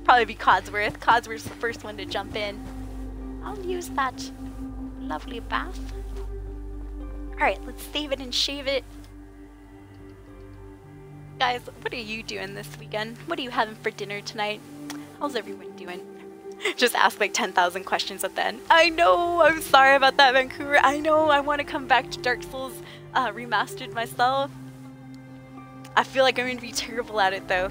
Probably be Codsworth. Codsworth's the first one to jump in. I'll use that lovely bath. Alright, let's save it and shave it. Guys, what are you doing this weekend? What are you having for dinner tonight? How's everyone doing? Just ask like 10,000 questions at the end. I know, I'm sorry about that, Vancouver. I know, I want to come back to Dark Souls Remastered myself. I feel like I'm going to be terrible at it though.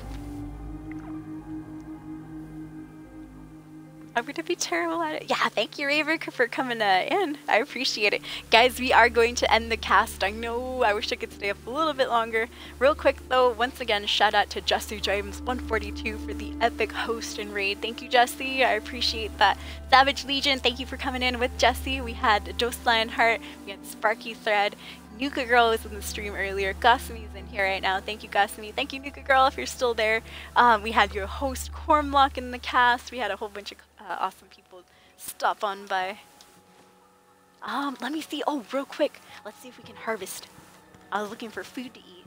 I'm going to be terrible at it. Yeah, thank you, Raver, for coming in. I appreciate it. Guys, we are going to end the cast. I know, I wish I could stay up a little bit longer. Real quick, though, once again, shout out to Jesse James 142 for the epic host and raid. Thank you, Jesse. I appreciate that. Savage Legion, thank you for coming in with Jesse. We had Dose Lionheart, we had Sparky Thread. Nuka Girl was in the stream earlier. Gossamy's in here right now. Thank you, Gossamy. Thank you, Nuka Girl, if you're still there. We had your host, Cormlock, in the cast. We had a whole bunch of awesome people stop on by. Let me see. Oh, real quick. Let's see if we can harvest. I was looking for food to eat.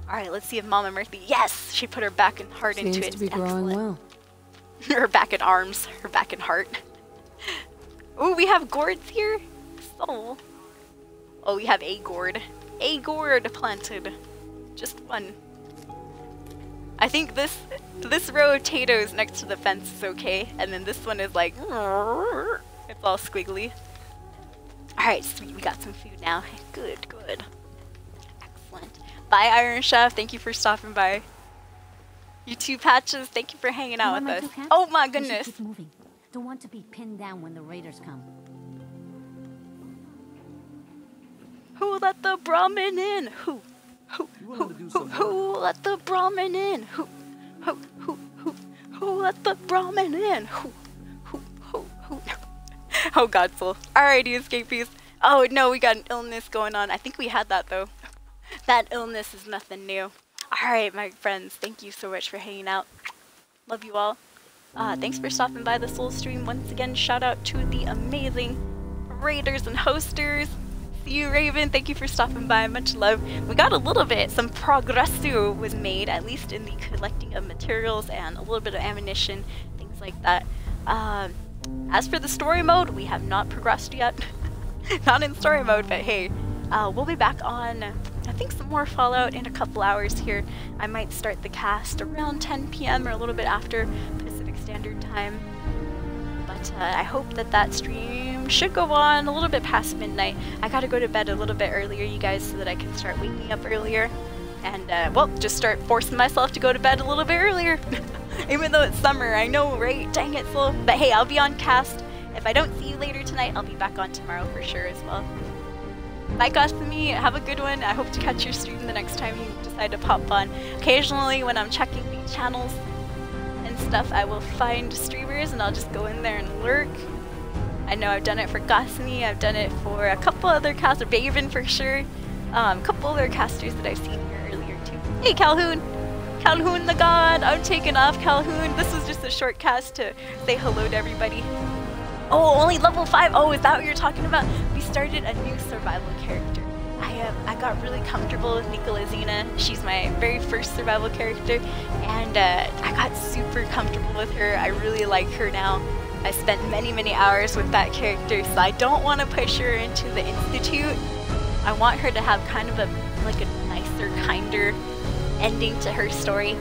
Alright, let's see if Mama Murphy. Yes! She put her back and heart into it. Seems to be growing well. Her back and arms. Her back and heart. Oh, we have gourds here? So. Oh, we have a gourd. A gourd planted. Just one. I think this row of potatoes next to the fence is okay, and then this one is like, it's all squiggly. Alright, sweet, we got some food now. Good, good. Excellent. Bye, Iron Chef, thank you for stopping by. You two Patches, thank you for hanging out with us. Oh my goodness. Keep moving. Don't want to be pinned down when the raiders come. Who let the Brahmin in? Who let the Brahmin in? Who let the Brahmin in? Who? Oh, Godzilla. Alrighty, escapees. Oh, no, we got an illness going on. I think we had that, though. That illness is nothing new. Alright, my friends, thank you so much for hanging out. Love you all. Thanks for stopping by the Soul Stream. Once again, shout out to the amazing raiders and hosters. See you, Raven. Thank you for stopping by. Much love. We got a little bit. Some progresso was made, at least in the collecting of materials and a little bit of ammunition, things like that. As for the story mode, we have not progressed yet. Not in story mode, but hey, we'll be back on, I think, some more Fallout in a couple hours here. I might start the cast around 10 p.m. or a little bit after Pacific Standard Time. But I hope that stream should go on a little bit past midnight. I gotta go to bed a little bit earlier, you guys, so that I can start waking up earlier. And, well, just start forcing myself to go to bed a little bit earlier. Even though it's summer, I know, right? Dang it, Slow. But hey, I'll be on cast. If I don't see you later tonight, I'll be back on tomorrow for sure as well. Bye, Gosamy. Have a good one. I hope to catch your stream the next time you decide to pop on. Occasionally, when I'm checking the channels and stuff, I will find streamers and I'll just go in there and lurk. I know I've done it for Gosamy. I've done it for a couple other casters. Baven for sure. A couple other casters that I've seen here earlier too. Hey, Calhoun! Calhoun the God! I'm taking off, Calhoun. This was just a short cast to say hello to everybody. Oh, only level 5. Oh, is that what you're talking about? We started a new survival character. I got really comfortable with Nicolazina. She's my very first survival character, and I got super comfortable with her. I really like her now. I spent many hours with that character, so I don't want to push her into the Institute. I want her to have kind of a nicer, kinder ending to her story.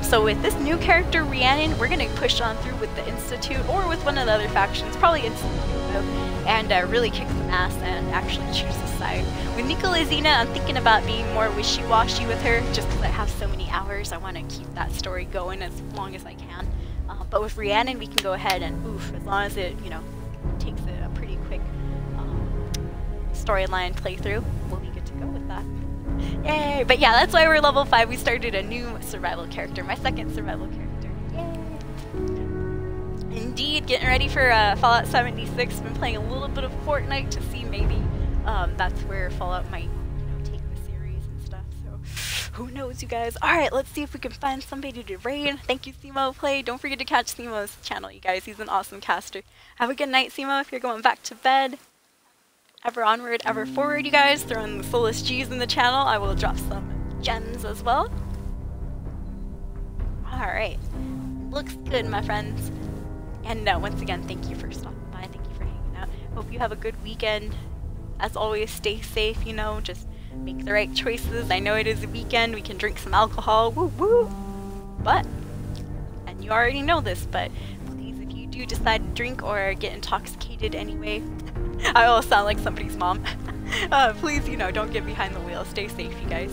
So with this new character, Rhiannon, we're going to push on through with the Institute or with one of the other factions, probably Institute though, and really kick some ass and actually choose a side. With Nicolazina, I'm thinking about being more wishy-washy with her, just because I have so many hours. I want to keep that story going as long as I can. But with Rhiannon, we can go ahead and oof, as long as it, you know, takes a pretty quick storyline playthrough, we'll be good to go with that. Yay! But yeah, that's why we're level 5. We started a new survival character, my second survival character. Yay! Indeed, getting ready for Fallout 76. Been playing a little bit of Fortnite to see maybe that's where Fallout might, take the series and stuff. So who knows, you guys? All right, let's see if we can find somebody to raid. Thank you, Simo Play. Don't forget to catch Simo's channel, you guys. He's an awesome caster. Have a good night, Simo, if you're going back to bed. Ever onward, ever forward, you guys. Throwing the Soulless G's in the channel. I will drop some gems as well. Alright. Looks good, my friends. And once again, thank you for stopping by. Thank you for hanging out. Hope you have a good weekend. As always, stay safe, you know. Just make the right choices. I know it is a weekend. We can drink some alcohol. Woo woo. But, and you already know this, but please, if you do decide to drink or get intoxicated anyway, I will sound like somebody's mom. Please, you know, don't get behind the wheel. Stay safe, you guys.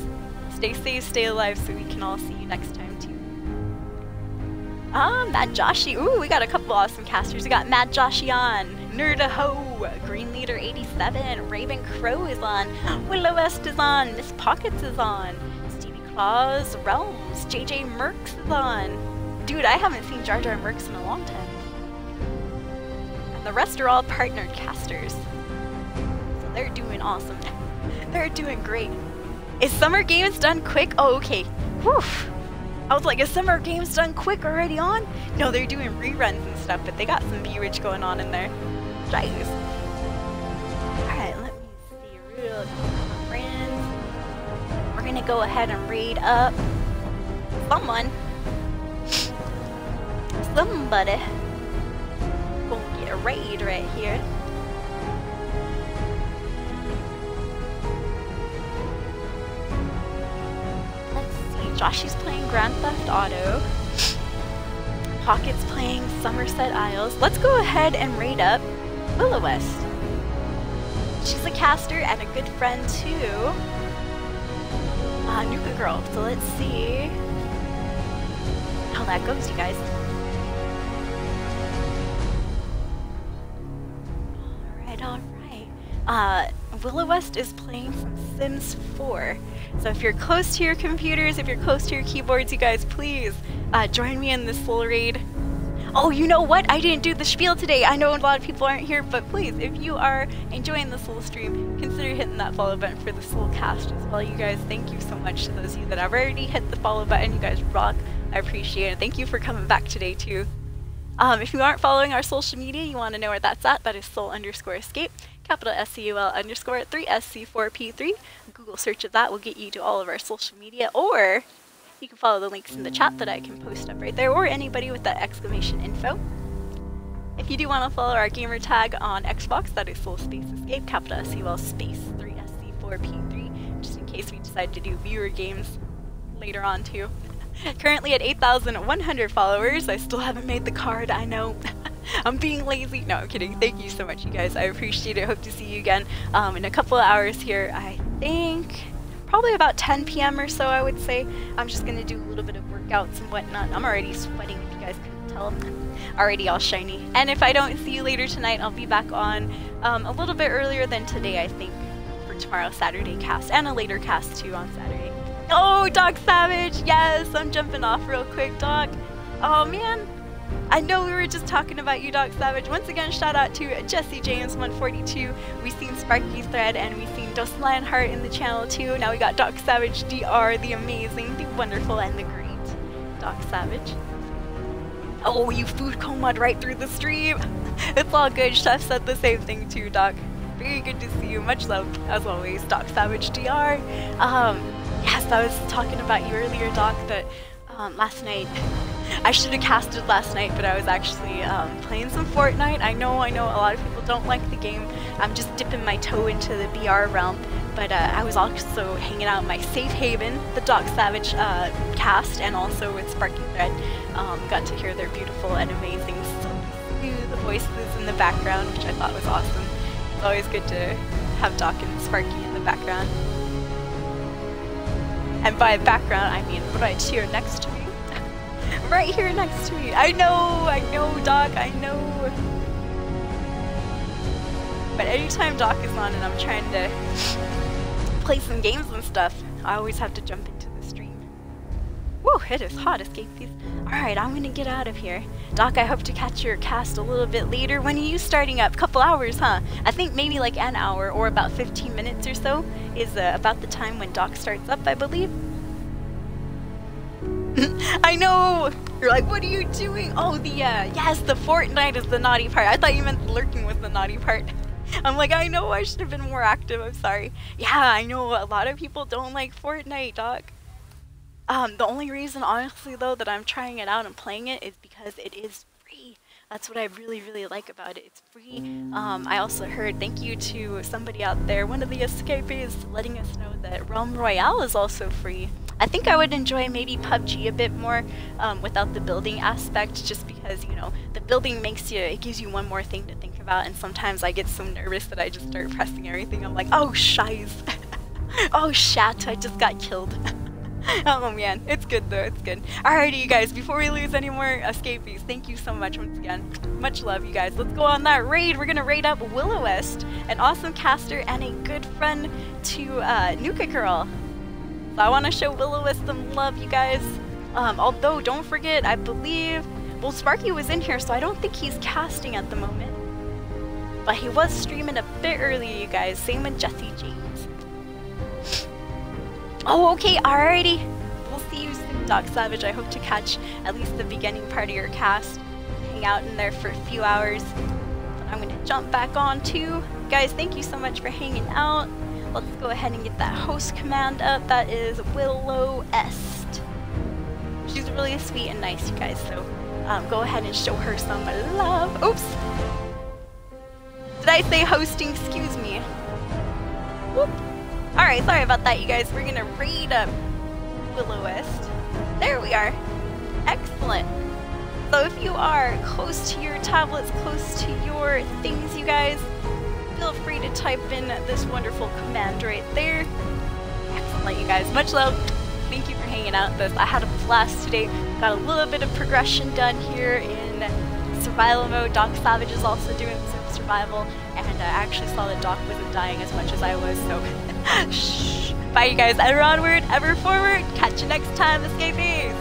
Stay safe, stay alive, so we can all see you next time, too. Mad Joshi. Ooh, we got a couple awesome casters. We got Mad Joshi on. Nerdaho. Green Leader 87. Raven Crow is on. Willow West is on. Miss Pockets is on. Stevie Claus. Realms. JJ Merks is on. Dude, I haven't seen Jar Jar Merks in a long time. The rest are all partnered casters. So they're doing awesome. They're doing great. Is Summer Games done quick? Oh, okay. Whew. I was like, is Summer Games done quick already on? No, they're doing reruns and stuff, but they got some viewage going on in there. Jeez. Alright, let me see real quick, friends. We're gonna go ahead and raid up someone. Somebody. Gonna get a raid right here. Let's see, Joshy's playing Grand Theft Auto. Pocket's playing Somerset Isles. Let's go ahead and raid up Willow West. She's a caster and a good friend too. Nuka Girl. So let's see how that goes, you guys. Alright. Willow West is playing some Sims 4. So if you're close to your computers, if you're close to your keyboards, you guys, please join me in this soul raid. Oh, you know what? I didn't do the spiel today. I know a lot of people aren't here, but please, if you are enjoying the soul stream, consider hitting that follow button for the soul cast as well. You guys, thank you so much to those of you that have already hit the follow button. You guys rock. I appreciate it. Thank you for coming back today too. If you aren't following our social media, you want to know where that's at, that is soul_escape, capital SEUL_3SC4P3. Google search of that will get you to all of our social media, or you can follow the links in the chat that I can post up right there, or anybody with that exclamation info. If you do want to follow our gamer tag on Xbox, that is soul_escape, capital SEUL3SC4P3, just in case we decide to do viewer games later on too. Currently at 8,100 followers. I still haven't made the card, I know. I'm being lazy. No, I'm kidding. Thank you so much, you guys. I appreciate it. Hope to see you again in a couple of hours here. I think probably about 10 p.m. or so, I would say. I'm just going to do a little bit of workouts and whatnot. I'm already sweating, if you guys couldn't tell. Already all shiny. And if I don't see you later tonight, I'll be back on a little bit earlier than today, I think, for tomorrow's Saturday cast, and a later cast too on Saturday. Oh, Doc Savage! Yes, I'm jumping off real quick, Doc. Oh, man. I know we were just talking about you, Doc Savage. Once again, shout out to Jesse James 142. We've seen Sparky's thread, and we've seen Dust Lionheart in the channel too. Now we got Doc Savage DR, the amazing, the wonderful, and the great Doc Savage. Oh, you food comaed right through the stream. It's all good. Chef said the same thing too, Doc. Very good to see you. Much love, as always, Doc Savage DR. Yes, I was talking about you earlier, Doc, that last night, I should have casted last night, but I was actually playing some Fortnite. I know a lot of people don't like the game. I'm just dipping my toe into the BR realm, but I was also hanging out in my safe haven, the Doc Savage cast, and also with Sparky Thread. Got to hear their beautiful and amazing smooth voices in the background, which I thought was awesome. It's always good to have Doc and Sparky in the background. And by background, I mean right here next to me. Right here next to me. I know, Doc, I know. But anytime Doc is on and I'm trying to play some games and stuff, I always have to jump into the stream. Woo, it is hot, escapees. Alright, I'm gonna get out of here. Doc, I hope to catch your cast a little bit later. When are you starting up? Couple hours, huh? I think maybe like an hour or about 15 minutes or so is about the time when Doc starts up, I believe. I know! You're like, what are you doing? Oh, yes, the Fortnite is the naughty part. I thought you meant lurking was the naughty part. I'm like, I know I should have been more active. I'm sorry. Yeah, I know a lot of people don't like Fortnite, Doc. The only reason, honestly, though, that I'm trying it out and playing it is because it is free. That's what I really, really like about it. It's free. I also heard, thank you to somebody out there, one of the escapees, letting us know that Realm Royale is also free. I think I would enjoy maybe PUBG a bit more without the building aspect, just because, you know, the building makes you, it gives you one more thing to think about, and sometimes I get so nervous that I just start pressing everything. I'm like, oh, shiz. Oh, shat, I just got killed. Oh man, it's good though, it's good. Alrighty, you guys, before we lose any more escapees, thank you so much once again. Much love, you guys. Let's go on that raid. We're gonna raid up Willow West, an awesome caster and a good friend to Nuka Girl. So I want to show Willow West some love, you guys. Although, don't forget, I believe, well, Sparky was in here, so I don't think he's casting at the moment. But he was streaming a bit earlier, you guys. Same with Jesse James. Oh, okay, alrighty. We'll see you soon, Doc Savage. I hope to catch at least the beginning part of your cast. Hang out in there for a few hours. But I'm gonna jump back on too. Guys, thank you so much for hanging out. Let's go ahead and get that host command up. That is Willow Est. She's really sweet and nice, you guys, so go ahead and show her some love. Oops! Did I say hosting? Excuse me. Whoop. Alright, sorry about that, you guys. We're gonna raid up Willow West. There we are. Excellent. So if you are close to your tablets, close to your things, you guys, feel free to type in this wonderful command right there. Excellent, you guys. Much love. Thank you for hanging out with us. I had a blast today. Got a little bit of progression done here in survival mode. Doc Savage is also doing some survival, and I actually saw that Doc wasn't dying as much as I was, so shh. Bye, you guys. Ever onward, ever forward. Catch you next time, escapees.